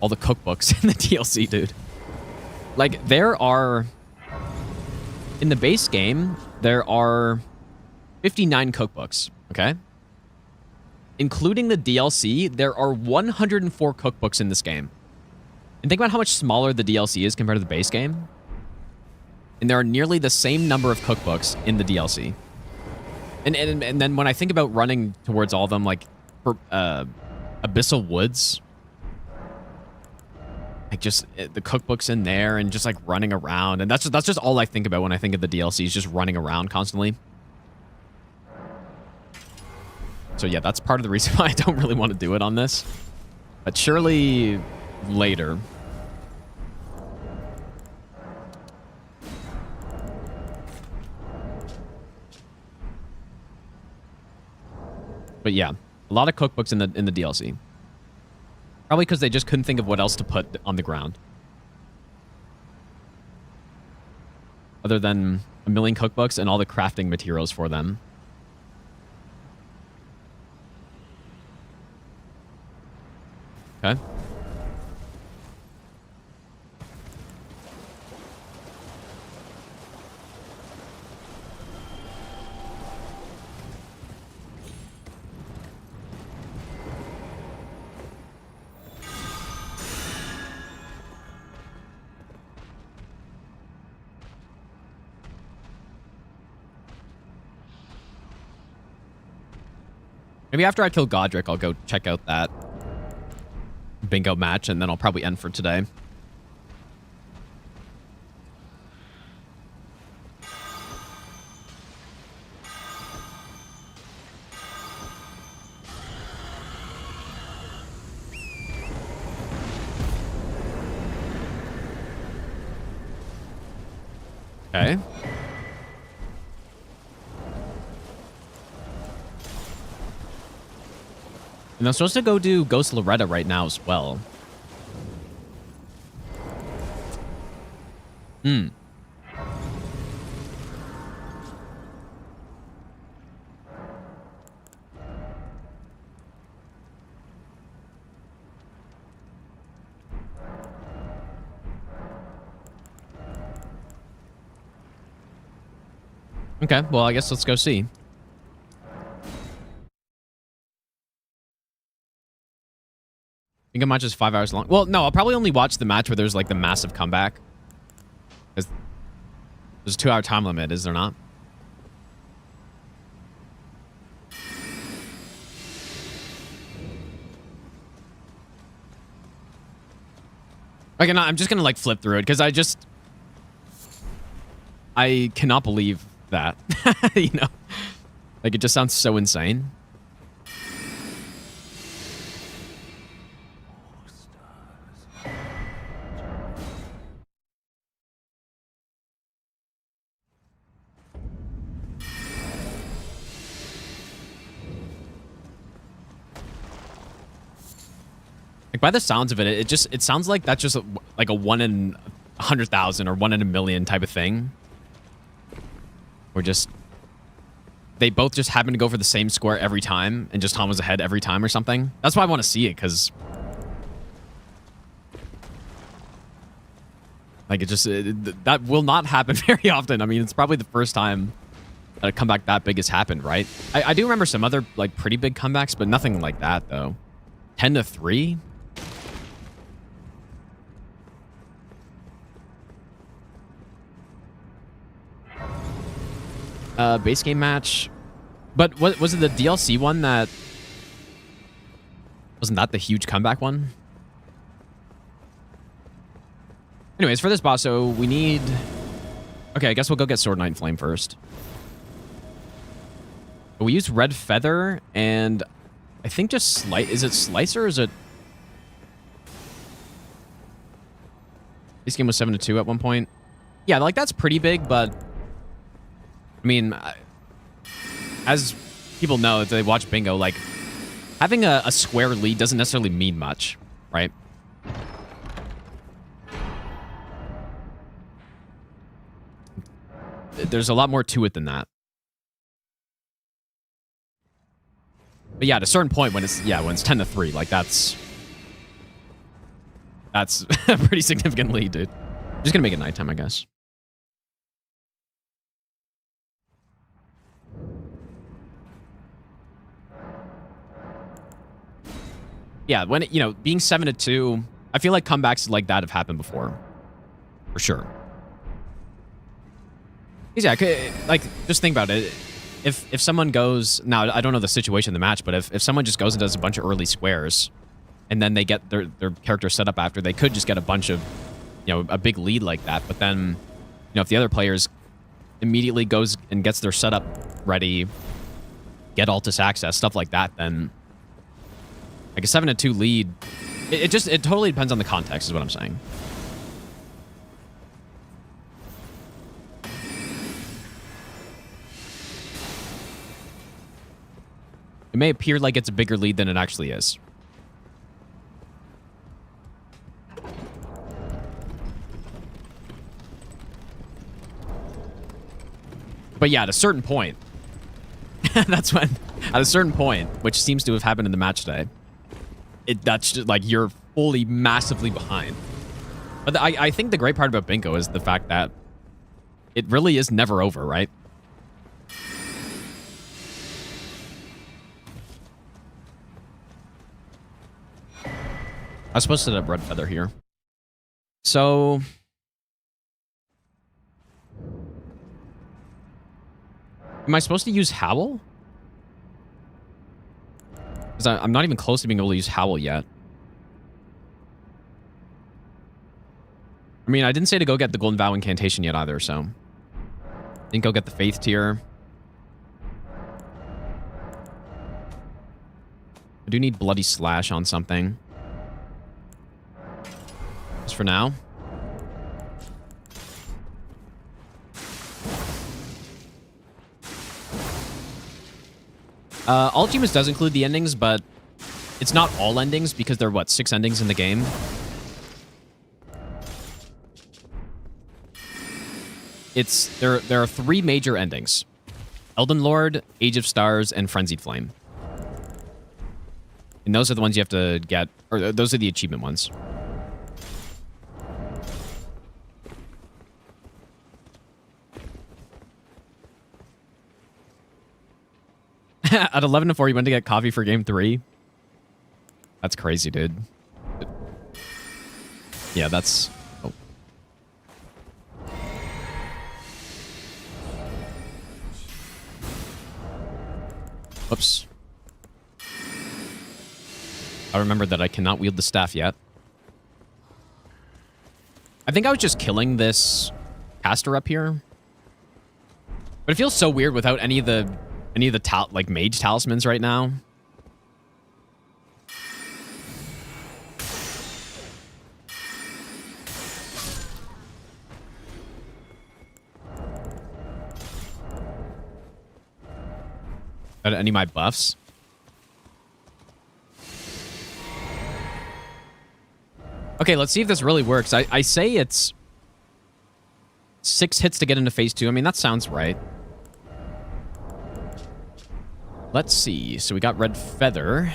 all the cookbooks in the DLC, dude. Like, there are, in the base game, there are 59 cookbooks, okay? Including the DLC, there are 104 cookbooks in this game. And think about how much smaller the DLC is compared to the base game. And there are nearly the same number of cookbooks in the DLC. And then when I think about running towards all of them, like, for Abyssal Woods, like, just the cookbooks in there and just, like, running around. And that's just all I think about when I think of the DLC, is just running around constantly. So, yeah, that's part of the reason why I don't really want to do it on this. But surely later. But, yeah, a lot of cookbooks in the DLC. Probably because they just couldn't think of what else to put on the ground. Other than a million cookbooks and all the crafting materials for them. Okay. Maybe after I kill Godric, I'll go check out that bingo match, and then I'll probably end for today. Okay. And I'm supposed to go do Ghost Loretta right now as well. Okay, well, I guess let's go see. Bingo match is 5 hours long. Well, no, I'll probably only watch the match where there's like the massive comeback. There's a 2-hour time limit, is there not? Okay, no, I'm just gonna like flip through it because I cannot believe that. You know, like it just sounds so insane. Like by the sounds of it, it sounds like that's just like a 1 in 100,000 or 1 in a million type of thing. Or just they both just happen to go for the same square every time, and just Tom was ahead every time or something. That's why I want to see it, because like that will not happen very often. I mean, it's probably the first time that a comeback that big has happened, right? I do remember some other like pretty big comebacks, but nothing like that though. 10-3. Base game match. But what was it, the DLC one that... Wasn't that the huge comeback one? Anyways, for this boss, so we need... Okay, I guess we'll go get Sword Knight and Flame first. But we use Red Feather, and I think just Is it Slicer, or is it... This game was 7-2 at one point. Yeah, like that's pretty big, but... I mean, as people know if they watch Bingo, like, having a square lead doesn't necessarily mean much, right? There's a lot more to it than that. But yeah, at a certain point when it's 10-3, like that's a pretty significant lead, dude. I'm just gonna make it nighttime, I guess. Yeah, when it, being 7-2, I feel like comebacks like that have happened before, for sure. Yeah, like just think about it. If someone goes now, I don't know the situation in the match, but if someone just goes and does a bunch of early squares, and then they get their character set up after, they could just get a bunch of, a big lead like that. But then, if the other players immediately goes and gets their setup ready, get Altus access, stuff like that, then like a 7-2 lead, it totally depends on the context, is what I'm saying. It may appear like it's a bigger lead than it actually is. But yeah, at a certain point, that's when, at a certain point, which seems to have happened in the match today, that's just like you're fully massively behind. But I think the great part about Bingo is the fact that it really is never over, right? I was supposed to set up Red Feather here. So am I supposed to use Howl? Because I'm not even close to being able to use Howl yet. I mean, I didn't say to go get the Golden Vow incantation yet either, so didn't go get the Faith tier. I do need Bloody Slash on something. Just for now. All achievements does include the endings, but it's not all endings because there are, what, 6 endings in the game? There are 3 major endings. Elden Lord, Age of Stars, and Frenzied Flame. And those are the ones you have to get, or those are the achievement ones. At 11-4, you went to get coffee for game 3? That's crazy, dude. Yeah, that's... Oh. Whoops. I remembered that I cannot wield the staff yet. I think I was just killing this caster up here. But it feels so weird without any of the like mage talismans right now. Any of my buffs. Okay, let's see if this really works. I say it's 6 hits to get into phase 2. I mean, that sounds right. Let's see. So we got Red Feather.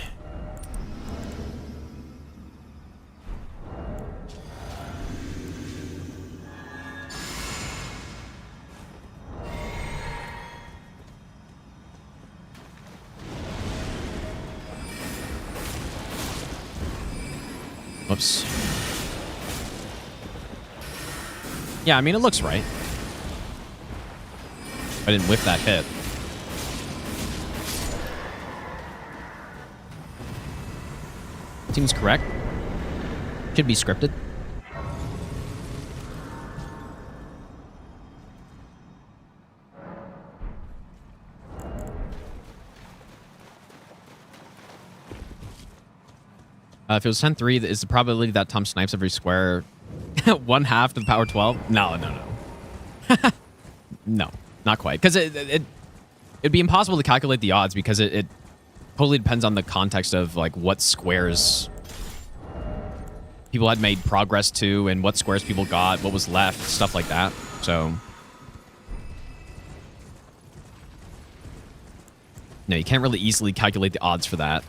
Whoops. Yeah, I mean, it looks right. I didn't whiff that hit. Seems correct. Should be scripted. If it was 10-3, is the probability that Tom snipes every square 1/2 to the power 12? No. No, not quite. Because it'd be impossible to calculate the odds because it totally depends on the context of like what squares people had made progress to and what squares people got, what was left, stuff like that. So no, you can't really easily calculate the odds for that.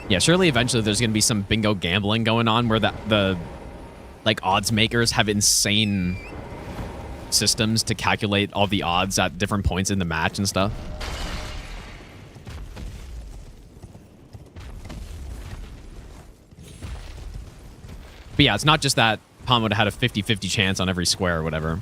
Yeah, surely eventually there's going to be some bingo gambling going on where the like odds makers have insane systems to calculate all the odds at different points in the match and stuff. But yeah, it's not just that Pom would have had a 50-50 chance on every square or whatever.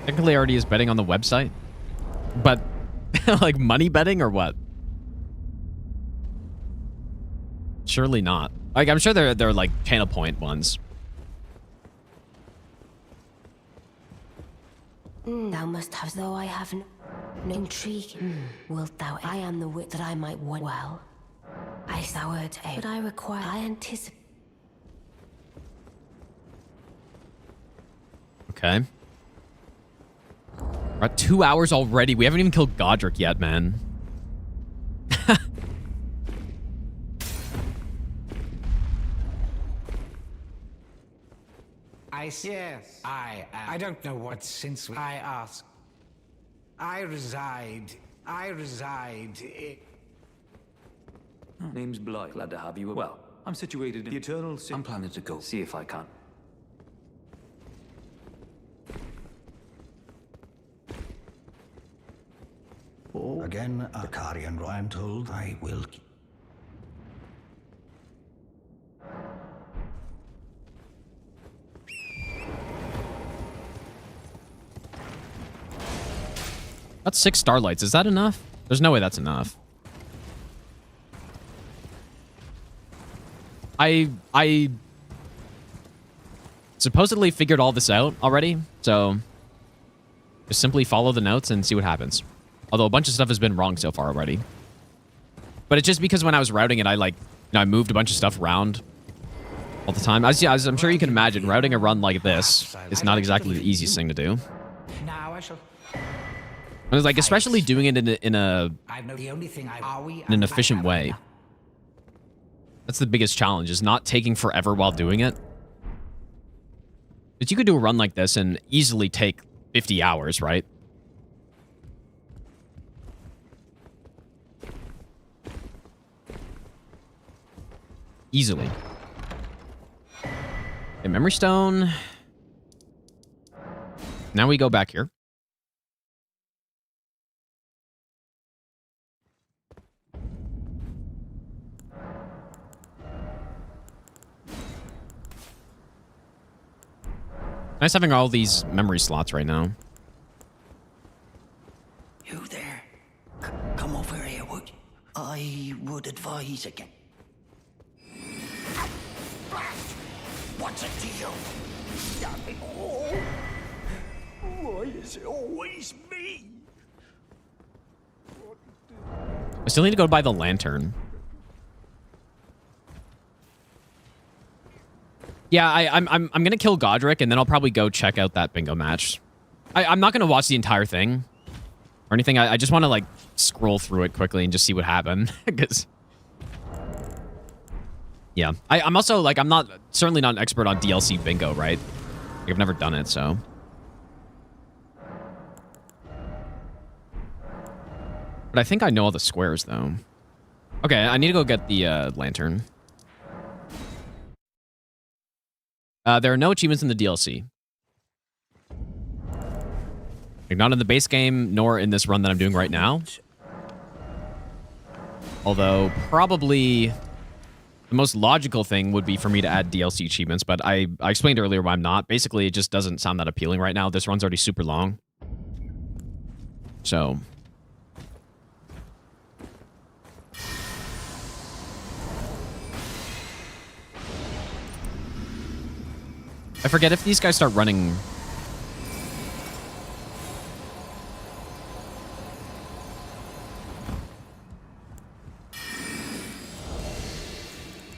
Technically already is betting on the website, but like money betting or what? Surely not. Like I'm sure they're like channel point ones. Thou must have, though I have no intrigue. Wilt thou? I am the wit that I might want well. I soured a, but I require. I anticipate. Okay. We're at 2 hours already. We haven't even killed Godric yet, man. Yes, I don't know what since I ask. I reside in... Name's Bly. Glad to have you. Well, I'm situated in the Eternal City. I'm planning to go see if I can. Again, the Carian, I'm told I will... That's 6 starlights. Is that enough? There's no way that's enough. I supposedly figured all this out already, so just simply follow the notes and see what happens. Although a bunch of stuff has been wrong so far already. But it's just because when I was routing it, I moved a bunch of stuff around all the time. As I'm sure you can imagine, routing a run like this is not exactly the easiest thing to do. Now I shall... It was like, especially doing it in an efficient way. That's the biggest challenge, is not taking forever while doing it. But you could do a run like this and easily take 50 hours, right? Easily. Okay, memory stone. Now we go back here. Nice having all these memory slots right now. You there? Come over here, would you? I would advise again. What's it to you? Oh, why is it always me? I still need to go buy the lantern. Yeah, I'm gonna kill Godric and then I'll probably go check out that bingo match. I'm not gonna watch the entire thing or anything. I just want to like scroll through it quickly and just see what happened. Because yeah, I'm also like certainly not an expert on DLC bingo, right? Like, I've never done it, so. But I think I know all the squares though. Okay, I need to go get the lantern. There are no achievements in the DLC. Like, not in the base game, nor in this run that I'm doing right now. Although, probably the most logical thing would be for me to add DLC achievements, but I explained earlier why I'm not. Basically, it just doesn't sound that appealing right now. This run's already super long. So. I forget if these guys start running.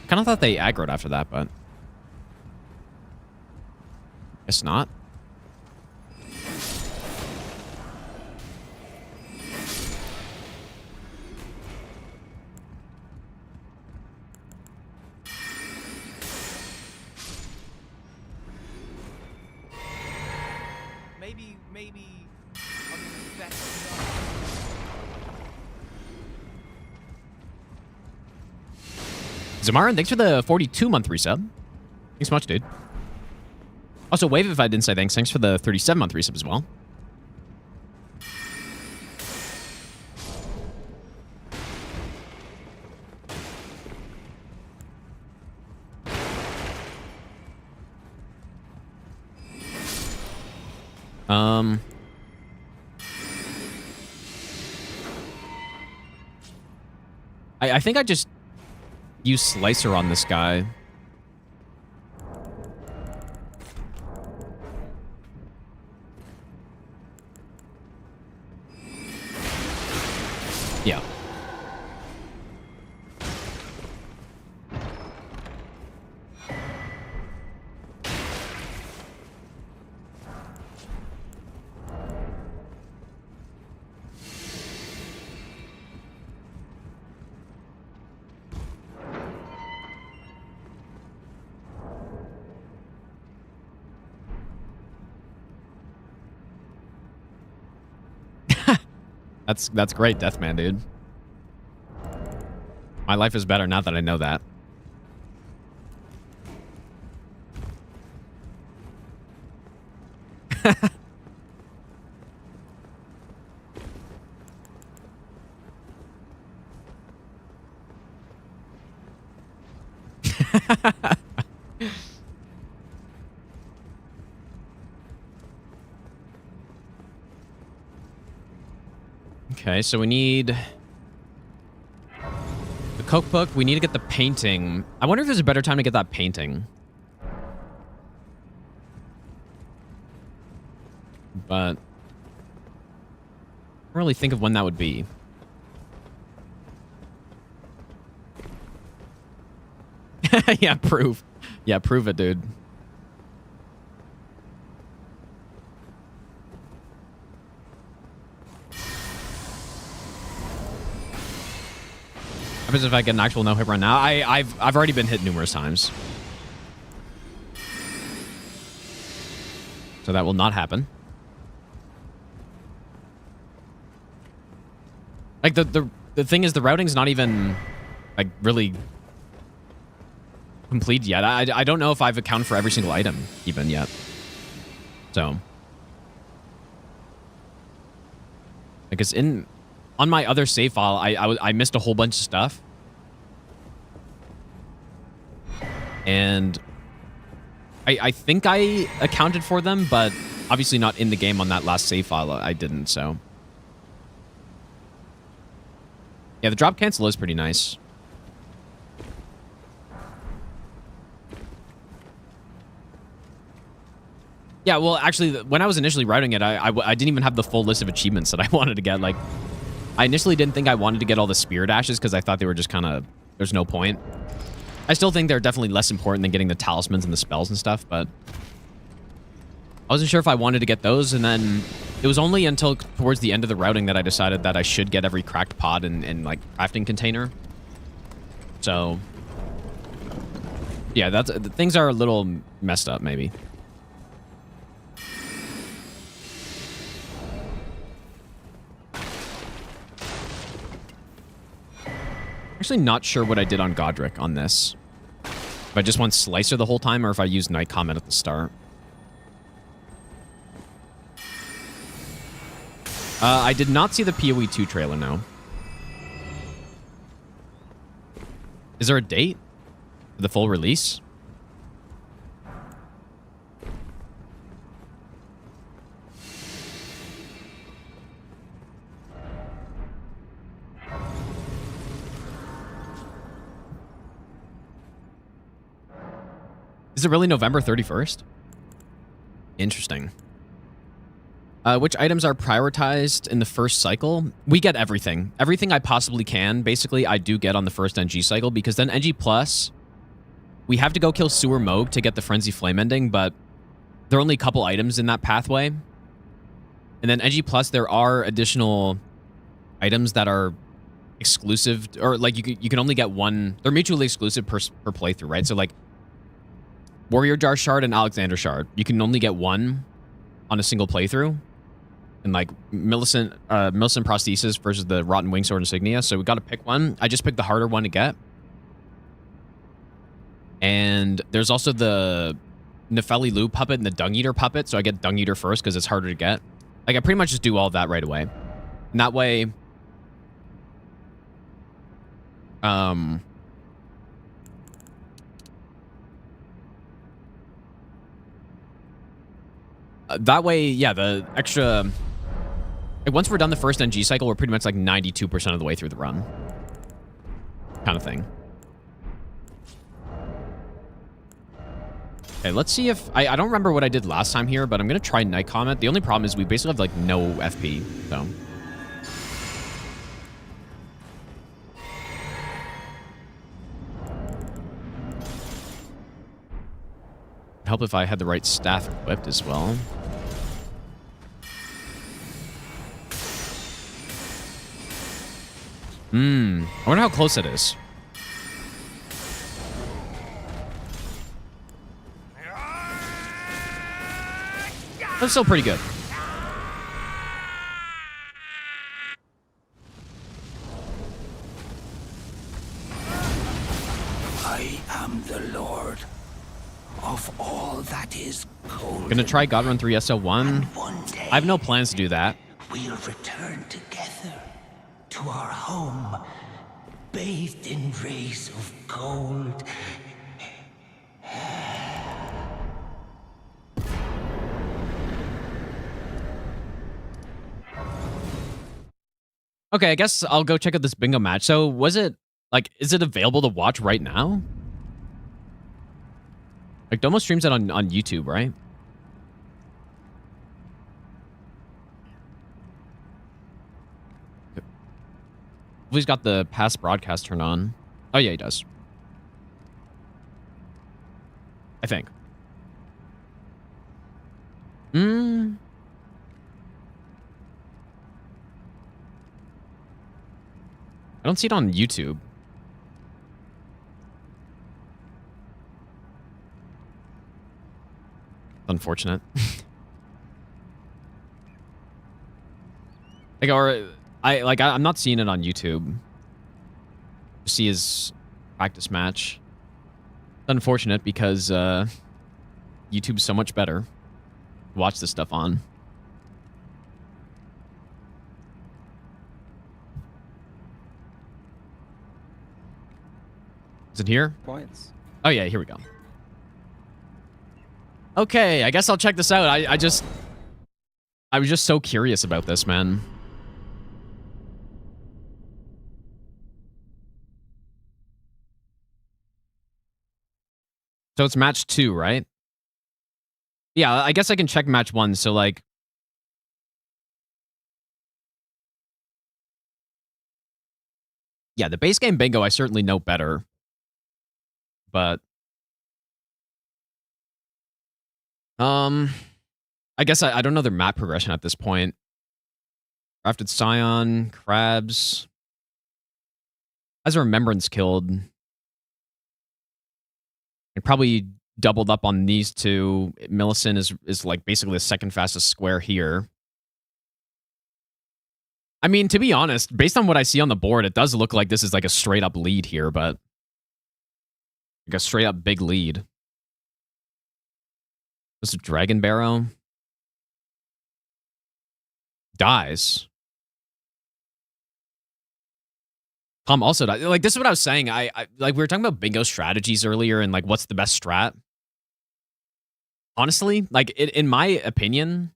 Kind of thought they aggroed after that, but guess not. Maybe I'll give you the best nut. Zamaran, thanks for the 42-month resub. Thanks so much, dude. Also, Wave, if I didn't say thanks, thanks for the 37-month resub as well. I think I just use Slicer on this guy. Yeah. That's great, Deathman, dude. My life is better now that I know that. Okay, so we need the cookbook. We need to get the painting. I wonder if there's a better time to get that painting. But I don't really think of when that would be. Yeah, prove. Yeah, prove it, dude. What happens if I get an actual no-hit run now? I've already been hit numerous times. So that will not happen. Like, the thing is, the routing's not even, like, really complete yet. I don't know if I've accounted for every single item even yet. So. Because on my other save file, I missed a whole bunch of stuff. And I think I accounted for them, but obviously not in the game on that last save file. I didn't, so. Yeah, the drop cancel is pretty nice. Yeah, well, actually, when I was initially writing it, I didn't even have the full list of achievements that I wanted to get. Like, I initially didn't think I wanted to get all the spirit ashes because I thought they were just kind of, there's no point. I still think they're definitely less important than getting the talismans and the spells and stuff, but I wasn't sure if I wanted to get those, and then it was only until towards the end of the routing that I decided that I should get every cracked pod and like, crafting container. So, yeah, things are a little messed up, maybe. Actually not sure what I did on Godric on this. If I just went Slicer the whole time or if I used Night Comment at the start. I did not see the PoE 2 trailer, no. Is there a date for the full release? Is it really November 31st? Interesting. Which items are prioritized in the first cycle? We get everything. Everything I possibly can, basically, I do get on the first NG cycle, because then NG Plus, we have to go kill Sewer Moog to get the Frenzy Flame ending, but there are only a couple items in that pathway. And then NG Plus, there are additional items that are exclusive, or like you can only get one. They're mutually exclusive per playthrough, right? So like Warrior Jar Shard and Alexander Shard, you can only get one on a single playthrough. And like Millicent Prosthesis versus the Rotten Wing Sword Insignia. So we got to pick one. I just picked the harder one to get. And there's also the Nefeli Lu puppet and the Dung Eater puppet. So I get Dung Eater first because it's harder to get. Like I pretty much just do all of that right away. And that way, yeah, the extra... Like once we're done the first NG cycle, we're pretty much like 92% of the way through the run. Kind of thing. Okay, let's see if... I don't remember what I did last time here, but I'm going to try Night Comet. The only problem is we basically have like no FP, so... It'd help if I had the right staff equipped as well. I wonder how close it is. That's still pretty good. I am the Lord of all that is cold. Gonna try God Run 3 SL1. I have no plans to do that. We'll return together to our home, bathed in rays of gold. Okay, I guess I'll go check out this bingo match. So was it, like, is it available to watch right now? Like, Domo streams it on YouTube, right? He's got the past broadcast turned on. Oh, yeah, he does. I think. I don't see it on YouTube. Unfortunate. Like, or I'm not seeing it on YouTube. See his practice match. Unfortunate because YouTube's so much better to watch this stuff on. Is it here? Points. Oh yeah, here we go. Okay, I guess I'll check this out. I was just so curious about this, man. So it's match 2, right? Yeah, I guess I can check match 1. So like, yeah, the base game bingo I certainly know better. But I guess I don't know their map progression at this point. Crafted Scion, Crabs. As a Remembrance killed. And probably doubled up on these two. Millicent is like basically the second fastest square here. I mean, to be honest, based on what I see on the board, it does look like this is like a straight up lead here, but like a straight up big lead. This is Dragon Barrow. Dies. Tom also died. Like, this is what I was saying. I like, we were talking about bingo strategies earlier and like what's the best strat. Honestly, like in my opinion,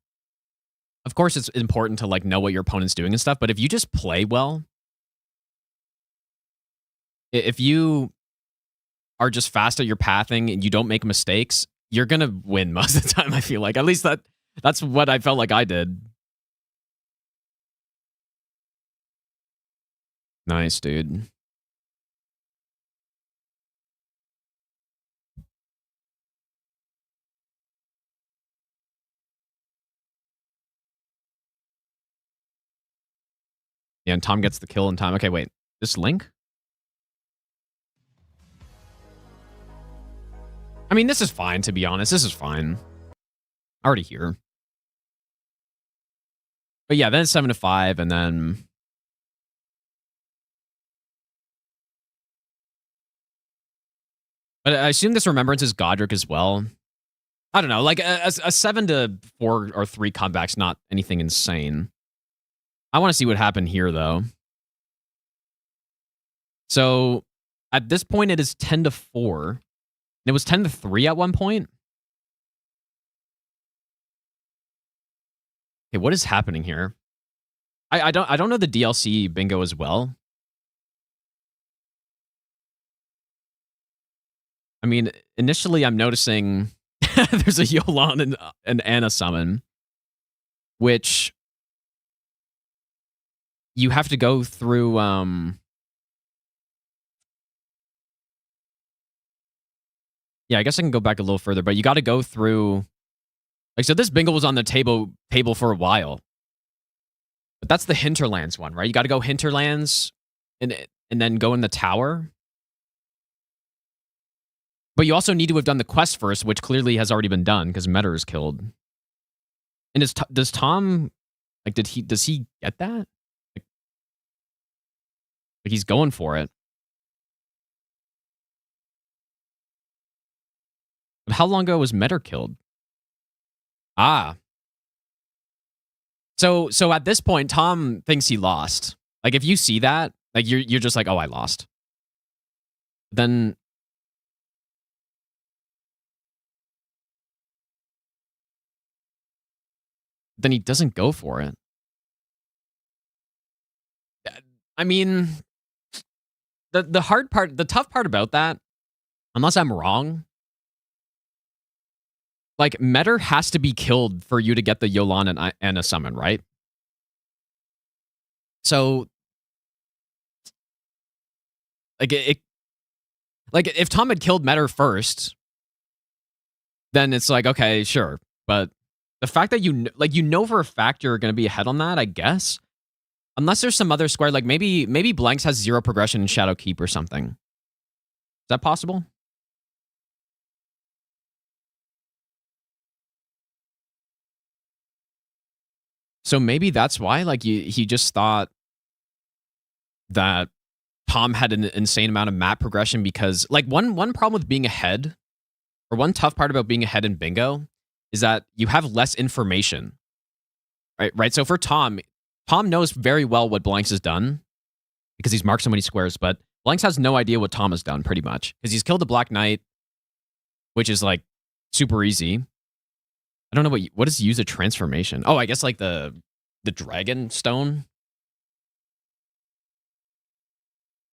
of course it's important to like know what your opponent's doing and stuff, but if you just play well, if you are just fast at your pathing and you don't make mistakes, you're gonna win most of the time, I feel like. At least that's what I felt like I did. Nice, dude. Yeah, and Tom gets the kill in time. Okay, wait. This Link? I mean, this is fine, to be honest. This is fine. Already here. But yeah, then it's 7 to 5, and then... But I assume this Remembrance is Godric as well. I don't know. Like, a 7 to 4 or 3 comeback's not anything insane. I want to see what happened here, though. So, at this point, it is 10 to 4. It was 10 to 3 at one point. Okay, what is happening here? I don't know the DLC bingo as well. I mean, initially I'm noticing there's a Yolan and an Anna summon, which you have to go through yeah, I guess I can go back a little further, but you got to go through like so this bingo was on the table for a while. But that's the Hinterlands one, right? You got to go Hinterlands and then go in the tower. But you also need to have done the quest first, which clearly has already been done because Meta is killed. And does Tom like does he get that? Like he's going for it. But how long ago was Meta killed? Ah. So at this point, Tom thinks he lost. Like if you see that, like you're just like, oh, I lost. Then he doesn't go for it. I mean, the hard part, the tough part about that, unless I'm wrong, like Metter has to be killed for you to get the Yolan and a summon, right? So, like like if Tom had killed Metter first, then it's like okay, sure, but the fact that you know for a fact you're going to be ahead on that, I guess. Unless there's some other square, like maybe Blanks has 0 progression in Shadow Keep or something. Is that possible? So maybe that's why, like, he just thought that Tom had an insane amount of map progression because, like, one problem with being ahead, or one tough part about being ahead in bingo, is that you have less information, right? So for Tom knows very well what Blanks has done because he's marked so many squares, but Blanks has no idea what Tom has done, pretty much, because he's killed the Black Knight, which is, like, super easy. I don't know what does use a transformation? Oh, I guess like the dragon stone.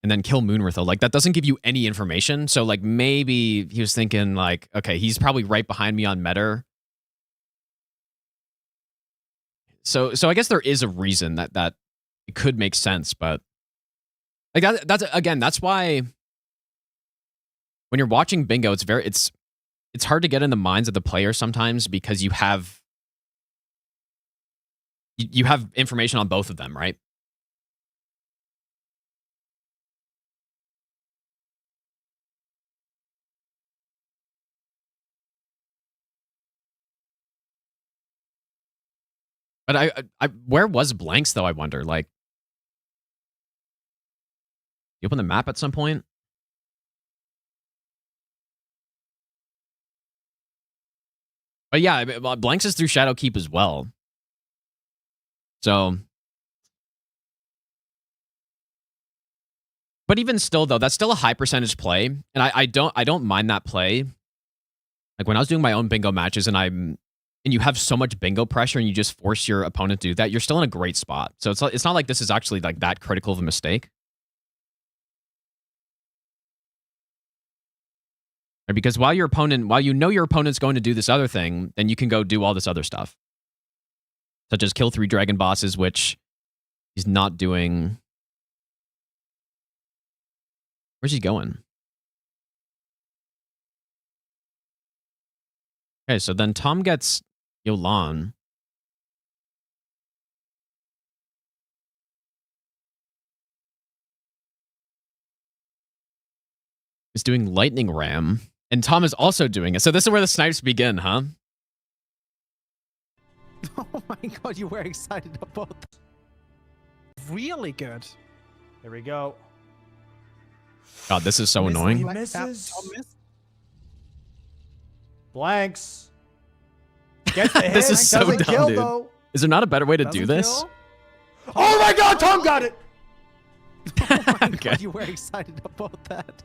And then kill Moonwrath. Like that doesn't give you any information. So like maybe he was thinking like, okay, he's probably right behind me on Metter. So I guess there is a reason that it could make sense, but like that's why when you're watching bingo, it's hard to get in the minds of the player sometimes because you have information on both of them, right? But I where was Blanks though? I wonder. Like, you open the map at some point. But yeah, Blanks is through Shadow Keep as well. So, but even still though, that's still a high percentage play, and I don't mind that play. Like when I was doing my own bingo matches, and you have so much bingo pressure, and you just force your opponent to do that, you're still in a great spot. So it's not like this is actually like that critical of a mistake. Right, because while you know your opponent's going to do this other thing, then you can go do all this other stuff. Such as kill 3 dragon bosses, which he's not doing. Where's he going? Okay, so then Tom gets Yolan. Is doing lightning ram. And Tom is also doing it. So this is where the snipes begin, huh? Oh my god, you were excited about that. Really good. Here we go. God, this is so annoying. He misses. Blanks. Gets the hit. This is so Doesn't dumb, kill, dude. though. Is there not a better way to do Doesn't this? kill? Oh my god, Tom got it! Oh my Okay. god, you were excited about that.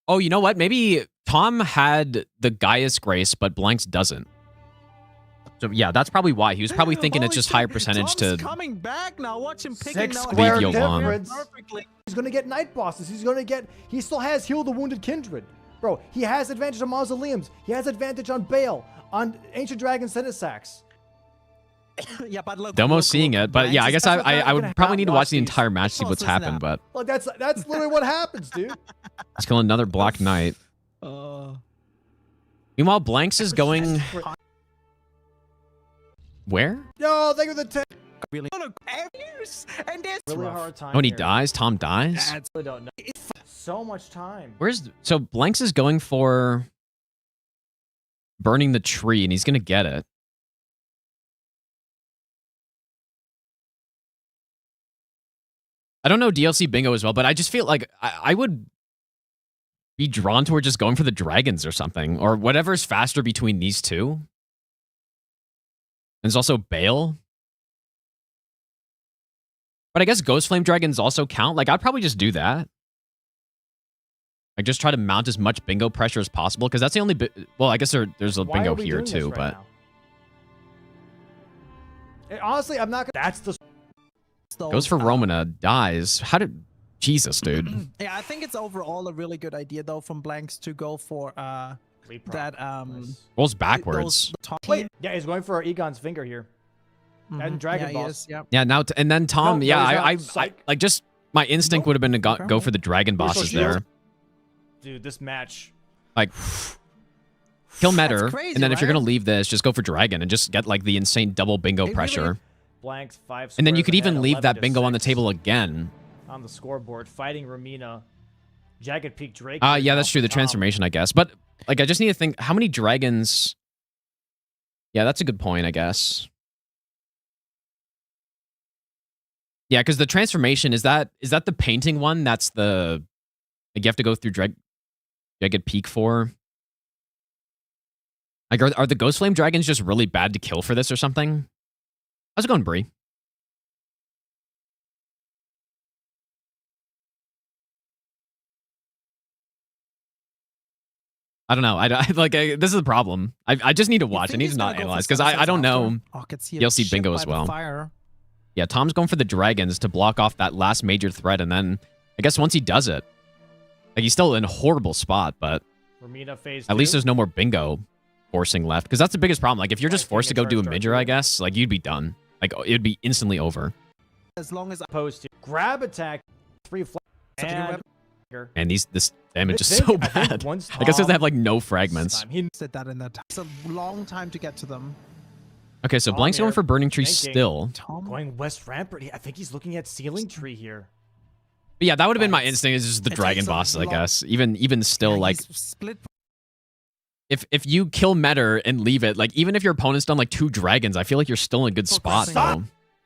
Oh, you know what? Maybe Tom had the Gaius Grace, but Blanks doesn't. So yeah, that's probably why. He was probably thinking it's Holy just shit, higher percentage Tom's to... coming back now. Watch him picking 6 now. square Leave Yolan. difference. Perfectly. He's gonna get night bosses. He still has Heal the Wounded Kindred. Bro, he has advantage on Mausoleums. He has advantage on Bale, on Ancient Dragon Senesax. Yeah, but look, Domo's look, seeing look, it, but yeah, I guess That's I would gonna probably need to watch the watch these. entire match, see what's Listen happened, now. but Look, that's literally what happens, dude. let's kill another Black Knight. Meanwhile, Blanks is going... Where? Yo, thank you for the 10. Really? And this Really hard time. Oh, and he here. dies? Tom dies? I really don't know. So much time. So Blanks is going for burning the tree, and he's going to get it. I don't know DLC bingo as well, but I just feel like I would be drawn toward just going for the dragons or something, or whatever's faster between these two. And there's also Bale. But I guess Ghost Flame Dragons also count. Like, I'd probably just do that. Like, just try to mount as much bingo pressure as possible, because that's the only... Well, I guess there's a Why bingo are we here, doing this too, right but... now? Honestly, I'm not gonna... That's the... Goes for Romana, dies. How did... Jesus, dude. Yeah, I think it's overall a really good idea though from Blanks to go for that Rolls backwards. Wait, yeah, he's going for Egon's finger here. And Dragon Boss. Yeah, now... And then Tom, No, yeah, no, I he's not. like, just... My instinct would have been to go for the dragon bosses there. Dude, this match... Like... Kill Metter, crazy, and then if you're right? gonna leave this, just go for dragon and just get like the insane double bingo pressure. Blanks 5 And then you squares could even ahead, leave 11 that to bingo on the 6 table again. on the scoreboard, fighting Romina. Jagged Peak Drake. Yeah, that's true. The transformation, I guess. But like, I just need to think, how many dragons? Yeah, that's a good point, I guess. Yeah, because the transformation, is that the painting one? That's the... Like, you have to go through Jagged Peak for? Like, are the Ghost Flame Dragons just really bad to kill for this or something? How's it going, Bree? I don't know. This is the problem. I just need to watch. I need to not analyze because I don't know DLC bingo as well. Yeah, Tom's going for the dragons to block off that last major threat, and then I guess once he does it, like he's still in a horrible spot, but Romina phase at least 2. there's no more bingo forcing left, because that's the biggest problem. Like if you're just forced to go do a midger, I guess, like you'd be done. Like it'd be instantly over. As long as opposed to grab attack, 3 flags, And this damage is so bad. I guess they have like no fragments. he said that in that time. It's a long time to get to them. Okay, so Blank's going for Burning Tree still. Going West Rampart. I think he's looking at Ceiling Tree here. But yeah, that would have been my instinct. Is just the dragon bosses, I guess. Even still, like if you kill Metter and leave it, like even if your opponent's done like 2 dragons, I feel like you're still in a good spot though.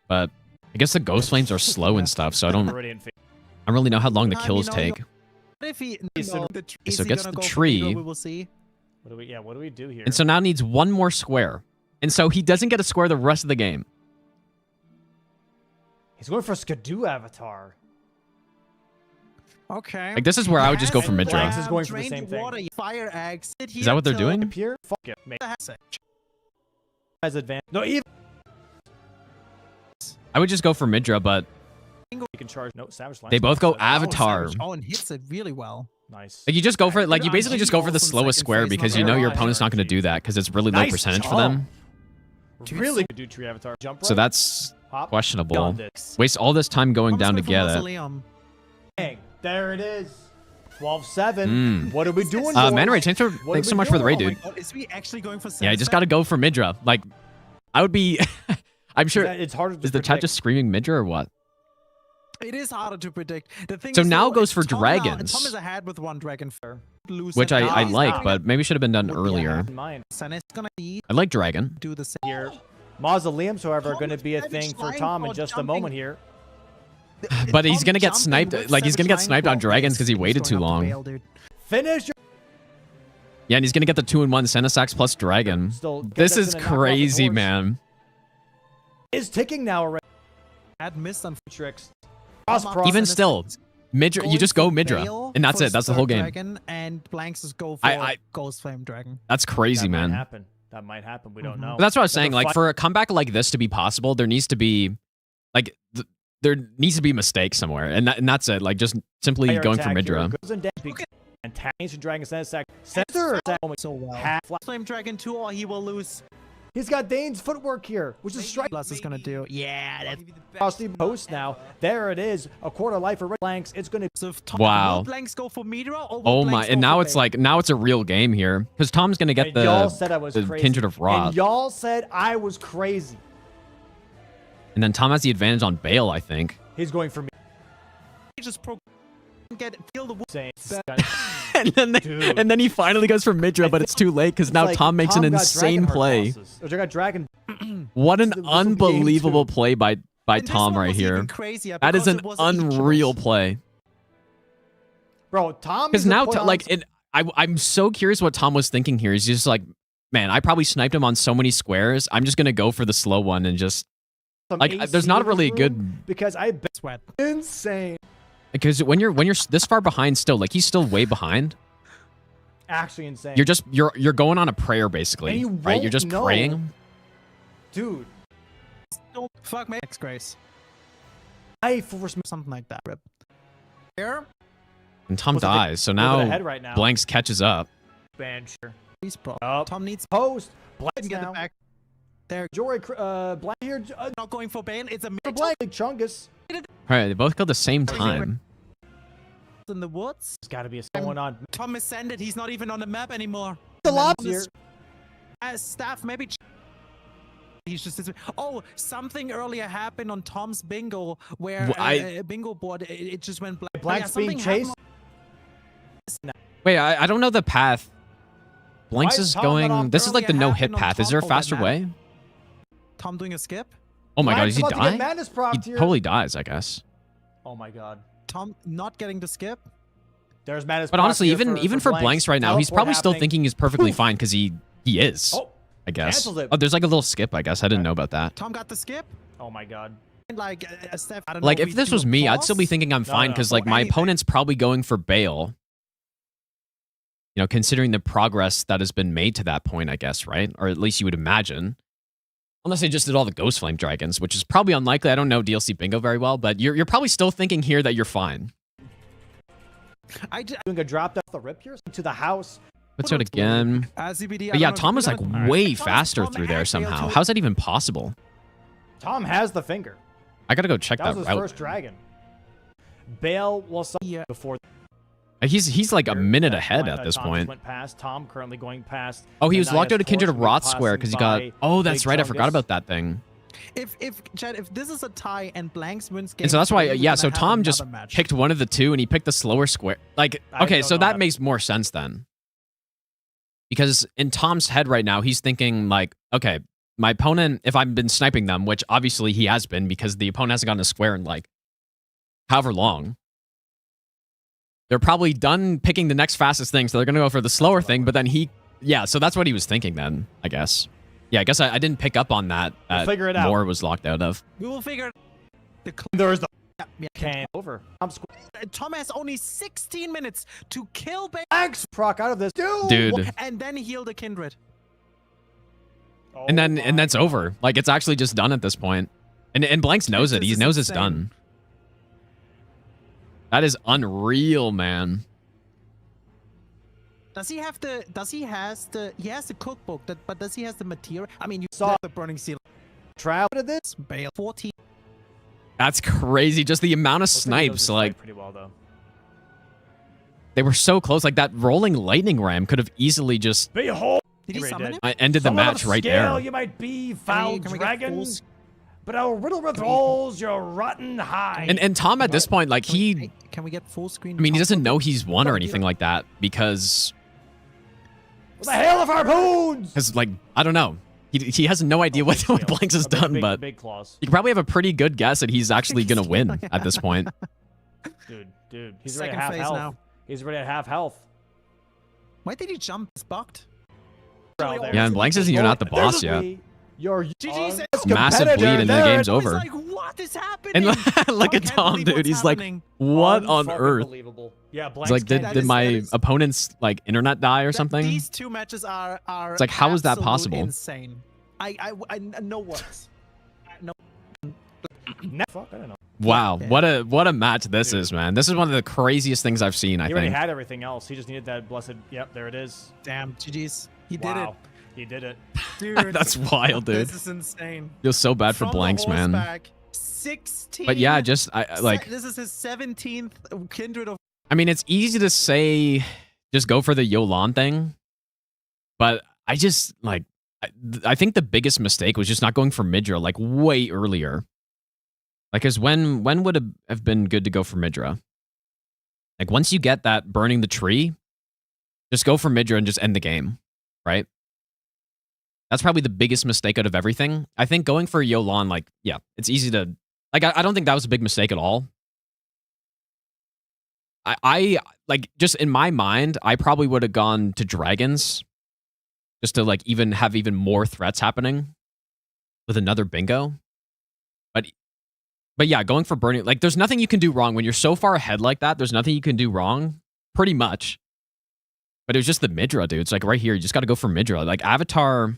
But I guess the Ghost Flames are slow and stuff, so I don't really know how long the kills take. If he So gets the tree. We will see. What do we do here? And so now needs 1 more square. And so he doesn't get a square the rest of the game. He's going for Skidoo Avatar. Okay. Like this is where I would just go for Midra. Blanks is going for the same thing. Water, fire axe. Is that what they're doing? Appear? Fuck it. Has advantage. No, even. I would just go for Midra, but You can charge. No, Savage Lance. They both go Oh, Avatar. Savage. Oh, and hits it really well. Nice. Like you just go for it. Like Good you basically RNG just go for the also in slowest second square phase, because not you know your RNG. opponent's not going to do that because it's really low Nice percentage for jump. them. Really good do tree Avatar. Jump right. So that's Hop. questionable. Got this. Waste all this time going Tom's down to going for get it. Mausoleum. Bang. There it is. 12-7. What are we doing? Man boys? Ray, thanks What so are we much for the raid, doing? dude. Oh, is we actually going for Yeah, I just got to go for Midra. Like, I would be. I'm sure. It's harder to Is the chat predict. just screaming Midra or what? It is harder to predict. The thing So is, now though, goes for Tom dragons. Tom is ahead with 1 dragon fair. Which I like, but maybe should have been done earlier. Senna's gonna I like Dragon. do the same. Here. Mausoleums, however, are going to be a thing for Tom in just a moment here. But he's going to get sniped. Like, he's going to get sniped on Dragons because he waited too long. Finish your... Yeah, and he's going to get the 2-in-1 Senasax plus Dragon. This is crazy, man. Is ticking now already. Had missed on tricks. Even still, Midra, you just go Midra, and that's it. That's the whole game. Dragon, and Blanks just go for Ghost Flame Dragon. That's crazy, man. That might happen. We don't know. But that's what I was saying. Like, for a comeback like this to be possible, there needs to be, like, there needs to be mistakes somewhere, and that's it. Like, just simply going for Midra. And Ancient Dragon Senasax. Center. So well. Flame Dragon 2, or he will lose. He's got Dane's footwork here, which is strike. Plus is gonna do. Yeah, that's across the post now. There it is. A quarter life for Blanks. It's gonna. Wow. Will Blanks go for Midra, or will Oh Blanks my! go And now for it's Bane? like now it's a real game here because Tom's gonna get y'all said I was the crazy. Kindred of Wrath, And y'all said I was crazy. and then Tom has the advantage on Bale, I think. He's going for me. He just feel the and then he finally goes for Midra, but it's too late because now like Tom makes an Tom got insane Dragonheart play. bosses. Which I got Dragon. What an This will be game unbelievable 2. play by Tom right here. That is an unreal play. Bro, Tom. Because now, I'm so curious what Tom was thinking here. He's just like, man, I probably sniped him on so many squares. I'm just gonna go for the slow one and just like. There's not really a good because I bet sweat. Insane. Because when you're this far behind still, like he's still way behind. Actually insane. You're going on a prayer basically, And you right? You're just won't know. praying. Dude. Don't fuck me. Next Grace. I for something like that. Rip. There. And Tom What's the dies, so over now the head right now. Blanks catches up. Bench. He's pro. Tom needs post. Blanks get now. it back. There. Jory, Blank here. Not going for Bane. It's a For Blank. Chungus. All right, they both go the same time. in the woods. There's got to be a going on. Tom is sended. He's not even on the map anymore. The And then lobster. this- staff maybe. He's just. Oh, something earlier happened on Tom's bingo where bingo board. It just went black. Blank's Yeah, being something chased. Wait, I don't know the path. Blanks Why is is Tom going. not on This is like the earlier no-hit happened on path. Is there a top of that faster map? way? Tom doing a skip. Oh my god, Blank's is he about to get dying? madness He propped here. totally dies, I guess. Oh my god. Tom not getting the skip. There's madness. But propped honestly, here even for Blanks right now, he's Teleport probably still happening. thinking he's perfectly fine because he is. Oh, I guess. cancels it. Oh, there's like a little skip. I guess I didn't know about that. Tom got the skip. Oh my god. Like Steph, I don't Like know if this was me, I'd still be thinking I'm fine because like my opponent's probably going for Bale. You know, considering the progress that has been made to that point, I guess, right? Or at least you would imagine. Unless they just did all the Ghost Flame Dragons, which is probably unlikely. I don't know DLC Bingo very well, but you're probably still thinking here that you're fine. Doing a drop off the rip here to the house. Puts out again. ZBD, But yeah, Tom was like way faster through there somehow. How's that even possible? Tom has the finger. I gotta go check That that was his route. first dragon. Bale will before. He's like a minute ahead at this Tom point. just went past. Tom currently going past. Oh, he was Nania's locked out of Kindred of force Rot passing Square because he got. by Oh, that's Big right. I forgot Chungus. about that thing. Chad, if this is a tie and Blanks wins game, And so that's why, we're yeah. gonna So have Tom just another match. picked one of the two, and he picked the slower square. Like, okay, so that makes more sense then. Because in Tom's head right now, he's thinking like, okay, my opponent, if I've been sniping them, which obviously he has been, because the opponent hasn't gotten a square in like however long. They're probably done picking the next fastest thing, so they're gonna go for the slower thing. But then yeah. So that's what he was thinking then, I guess. Yeah, I guess I didn't pick up on that. We'll figure it out. Moore was locked out of. We will figure. There's the can over. Tom has only 16 minutes to kill Blanks proc out of this, Dude. and then heal the Kindred. And then that's over. Like it's actually just done at this point. And Blanks knows it. He knows it's done. That is unreal, man. Does he have the? Does he has the? He has the cookbook, but does he has the material? I mean, you saw the burning seal. Travel to this. Bale 14. That's crazy. Just the amount of snipes, like pretty well though. They were so close. Like that rolling lightning ram could have easily just Behold. Did he summon him? ended the match right there. You might be foul can we dragon, but our riddle rolls your rotten hide. And Tom at this point, like he, can we get full screen? I mean, he doesn't know he's won or anything like that because. The hail of harpoons! Because, like, I don't know. He has no idea what Blanks has done, but big claws. you can probably have a pretty good guess that he's actually going to win at this point. Dude, he's already Second at half phase health. now. He's already at half health. Why did he jump? It's bucked. Yeah, and Blanks isn't even at the boss yet. Your GG's massive bleed and the game's over. Like, what is happening? And look at Tom, dude. He's like, what on earth? Yeah, It's like, did my opponent's like internet die or something? These two matches are It's like, how is that possible? Insane. I no words. No. Fuck, I don't know. Wow, what a match this is, man. This is one of the craziest things I've seen, I He already think. had everything else. He just needed that blessed. Yep, there it is. Damn, GG's. He did it. He did it. Dude, That's wild, dude. This is insane. Feels so bad for From Blanks, the man. horseback, 16. But yeah, just I like. This is his 17th kindred of. I mean, it's easy to say, just go for the Yolan thing, but I just like. I think the biggest mistake was just not going for Midra like way earlier. Like, cause when would it have been good to go for Midra? Like once you get that burning the tree, just go for Midra and just end the game, right? That's probably the biggest mistake out of everything. I think going for Yolan, like, yeah, it's easy to like. I don't think that was a big mistake at all. I like just in my mind, I probably would have gone to dragons. Just to like even have even more threats happening with another bingo. But yeah, going for burning, like there's nothing you can do wrong when you're so far ahead like that. There's nothing you can do wrong, pretty much. But it was just the Midra, dude. It's like right here, you just got to go for Midra. Like Avatar,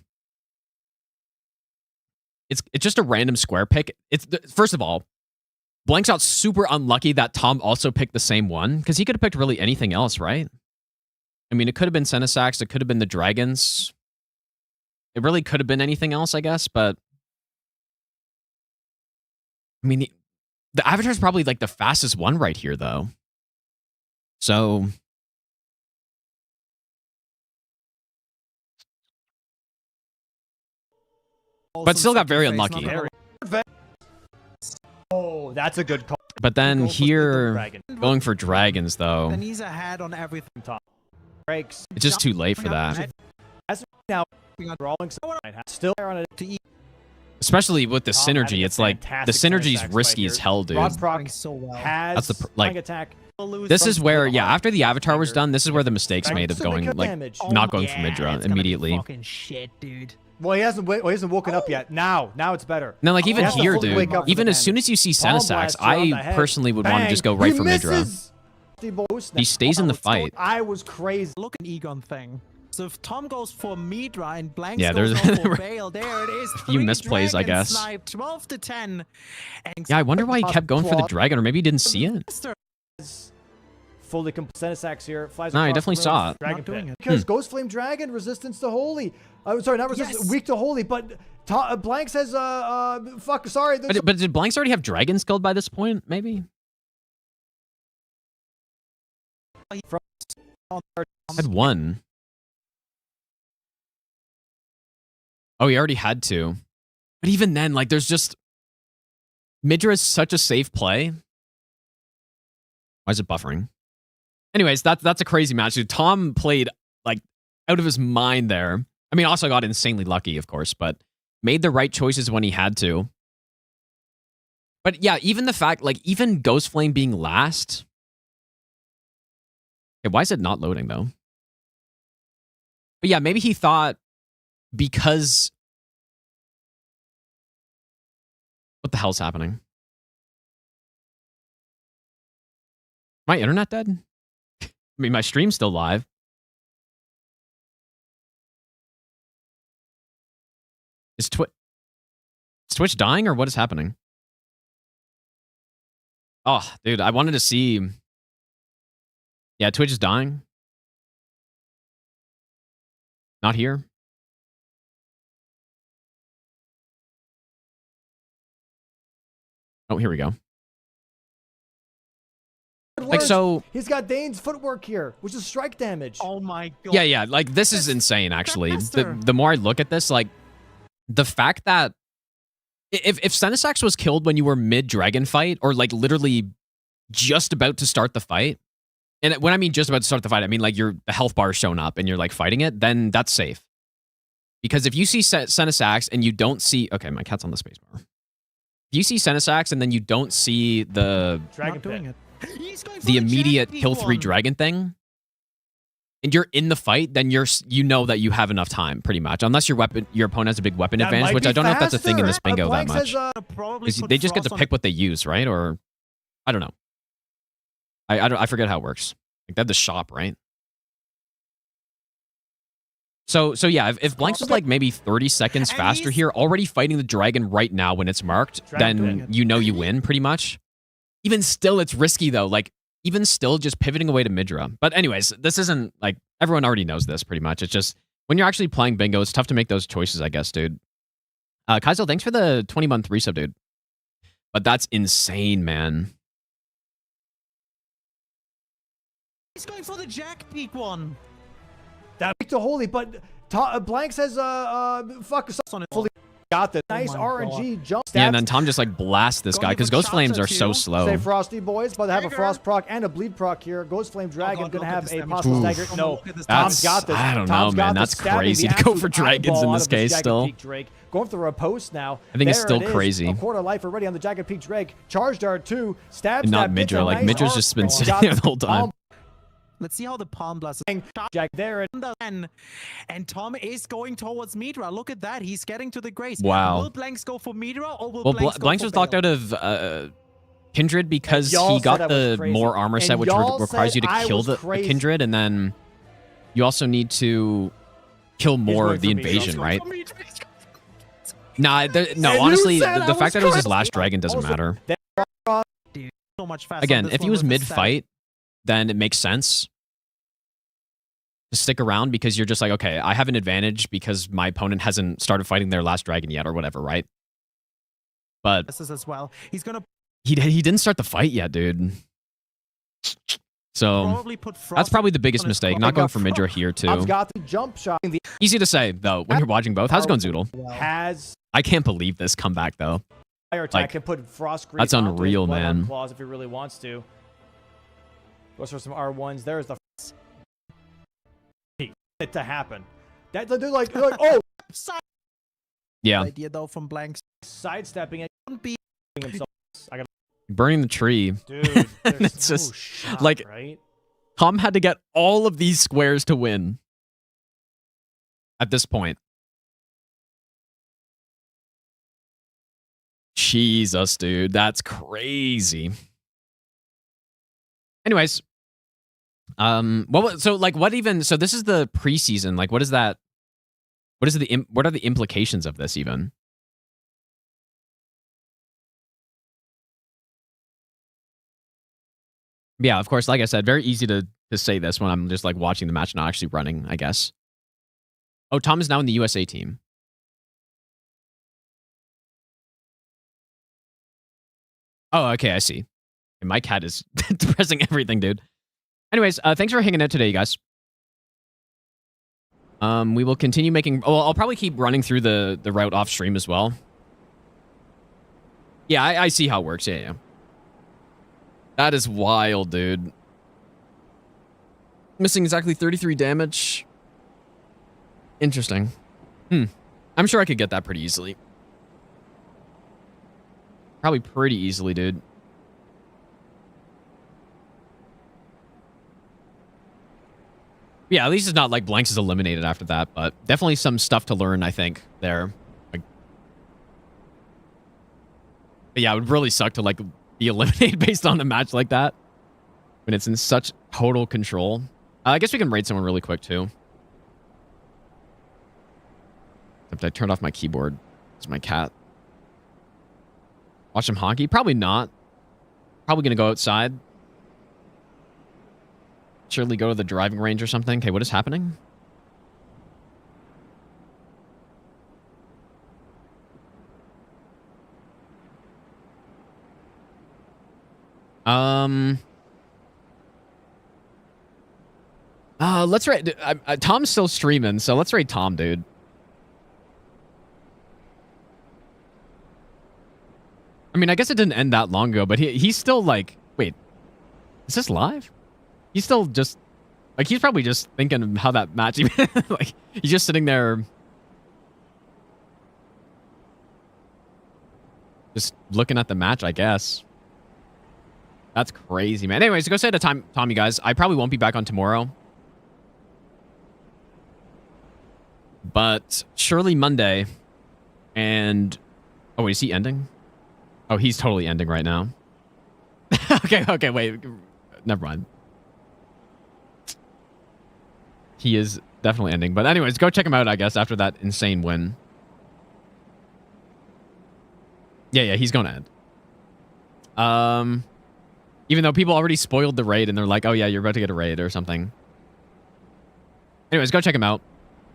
it's just a random square pick. First of all, Blank's out super unlucky that Tom also picked the same one because he could have picked really anything else, right? I mean, it could have been Senesax, it could have been the dragons. It really could have been anything else, I guess, but I mean, the Avatar is probably like the fastest one right here, though. So, but still got very unlucky. Oh, that's a good call. But then here, going for dragons, though, Then he's ahead on everything. Breaks. it's just too late for that. As of now, still on it. Especially with the Tom having synergy, a it's like the fantastic synergy's Senesax risky fight as here. hell, dude. Rod Proc So well. has That's the like. attack. This is where, yeah, after the Avatar was done, this is where the mistakes made of going like not going for Midra immediately. Fucking shit, dude. Well, he hasn't woken up yet. Now it's better. No, like even He has to here, fully wake dude. up for Even the as soon damage. as you see Palm Senesax, blast you on the I head. personally would want to Bang! just go right He for Midra. misses! He stays in the fight. I was crazy. Look at Egon thing. So if Tom goes for Midra and Blanks Yeah, goes there's- for Bale, there it is. few misplays, I guess. Snipe, 12 to 10. And Yeah, I wonder why he kept going for the dragon, or maybe he didn't see it. Fully Senesax here. Flies No, he across the definitely room. saw it. Dragon Not doing pit. it. Because Ghost Flame Dragon, resistance to holy. Sorry, not resistance, weak to holy, but Blank says, fuck, sorry. But did Blanks already have dragons killed by this point? Maybe. Had one. Oh, he already had two. But even then, like, there's just Midra is such a safe play. Why is it buffering? Anyways, that's a crazy match. Dude, Tom played like out of his mind there. I mean, also got insanely lucky, of course, but made the right choices when he had to. But yeah, even the fact, like, even Ghost Flame being last. Okay, why is it not loading though? But yeah, maybe he thought because. What the hell's happening? My internet dead? I mean, my stream's still live. Is Twitch dying or what is happening? Oh, dude, I wanted to see Yeah, Twitch is dying. Not here. Oh, here we go. Like, so he's got Dane's footwork here, which is strike damage. Oh my god. Yeah, like this is insane actually. The more I look at this, like the fact that if Senesax was killed when you were mid dragon fight or like literally just about to start the fight, and when I mean just about to start the fight, I mean like the health bar is shown up and you're like fighting it, then that's safe. Because if you see Senesax and you don't see, okay, my cat's on the spacebar. If you see Senesax and then you don't see the dragon doing it. The immediate kill 3 dragon thing, and you're in the fight, then you know that you have enough time, pretty much. Unless your opponent has a big weapon advantage, which I don't know if that's a thing in this bingo that much. They just get to pick what they use, right? Or I don't know. I forget how it works. Like they have the shop, right? So yeah, if Blanks was like maybe 30 seconds faster here, already fighting the dragon right now when it's marked, then you know you win, pretty much. Even still, it's risky, though. Like, even still, just pivoting away to Midra. But anyways, this isn't, like, everyone already knows this, pretty much. It's just, when you're actually playing bingo, it's tough to make those choices, I guess, dude. Kaizo, thanks for the 20-month resub, dude. But that's insane, man. He's going for the Jack Peak one. That to holy, but Blank says, fuck, fully got this. Nice RNG jump. Yeah, and then Tom just like blasts this guy because Ghost Flames are so slow. Stay frosty, boys, but they have a frost proc and a bleed proc here. Ghost Flame Dragon gonna have a possible stagger. No, Tom's got this. I don't know, man. That's crazy to go for dragons in this case still. Going for a post now. I think it's still crazy. A quarter life already on the Jagged Peak Drake. Charge dart 2. Stabs and not Midra. Like Midra's just been sitting there the whole time. Let's see how the Palm Blast is. Jack there. And Tom is going towards Midra. Look at that. He's getting to the grace. Wow. Will Blanks go for Midra or will Blanks was locked out of Kindred because he got the more armor set, which requires you to kill the Kindred, and then you also need to kill more of the invasion, right? Nah, no, honestly, the fact that it was his last dragon doesn't matter. Dude, so much faster. Again, if he was mid-fight, then it makes sense to stick around because you're just like, okay, I have an advantage because my opponent hasn't started fighting their last dragon yet or whatever, right? But this is as well. He's gonna. He didn't start the fight yet, dude. So that's probably the biggest mistake. Not going for Midra here too. I've got the jump shot. Easy to say though when you're watching both. How's it going, Zoodle? I can't believe this comeback though. Fire attack can put frost. That's unreal, man. Claws if he really wants to. Goes for some R1s. There's the it to happen. That they're like oh. Yeah. Idea though from Blanks. Sidestepping it. I got burning the tree. Dude, it's no just shot, like right? Tom had to get all of these squares to win. At this point. Jesus, dude, that's crazy. Anyways, so this is the preseason. Like, what is that? What are the implications of this even? Yeah, of course, like I said, very easy to say this when I'm just like watching the match, not actually running, I guess. Oh, Tom is now in the USA team. Oh, okay, I see. My cat is depressing everything, dude. Anyways, thanks for hanging out today, you guys. We will continue making... Oh, I'll probably keep running through the route off stream as well. Yeah, I see how it works. Yeah. That is wild, dude. Missing exactly 33 damage. Interesting. I'm sure I could get that pretty easily. Probably pretty easily, dude. Yeah, at least it's not like Blanks is eliminated after that, but definitely some stuff to learn, I think, there. Like, but yeah, it would really suck to like be eliminated based on a match like that when it's in such total control. I guess we can raid someone really quick too. Except I turned off my keyboard. It's my cat. Watch him honky? Probably not. Probably gonna go outside. surely go to the driving range or something. Okay, what is happening? Let's rate. Tom's still streaming, so let's rate Tom, dude. I mean, I guess it didn't end that long ago, but he's still like, wait, is this live? He's still just like, he's probably just thinking of how that match even like he's just sitting there just looking at the match, I guess. That's crazy, man. Anyways, go say to Tom, you guys. I probably won't be back on tomorrow. But surely Monday. And... oh, wait, is he ending? Oh, he's totally ending right now. Okay, wait. Never mind. He is definitely ending. But anyways, go check him out, I guess, after that insane win. Yeah, he's going to end. Even though people already spoiled the raid and they're like, oh yeah, you're about to get a raid or something. Anyways, go check him out.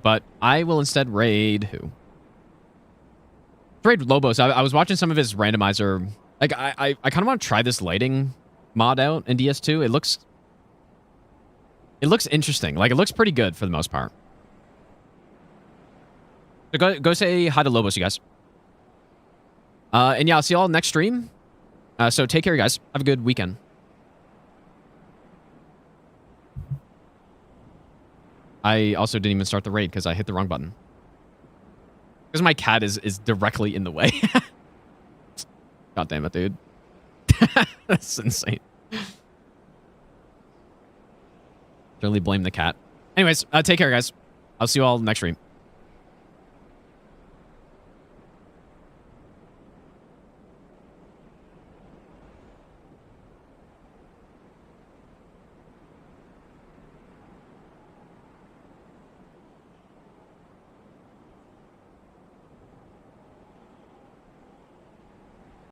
But I will instead raid who? Raid Lobos. I was watching some of his randomizer. Like, I kind of want to try this lighting mod out in DS2. It looks interesting. Like, it looks pretty good for the most part. So go say hi to Lobos, you guys. And yeah, I'll see you all next stream. So take care, guys. Have a good weekend. I also didn't even start the raid because I hit the wrong button. Because my cat is directly in the way. God damn it, dude. That's insane. Really blame the cat. Anyways, take care, guys. I'll see you all next stream.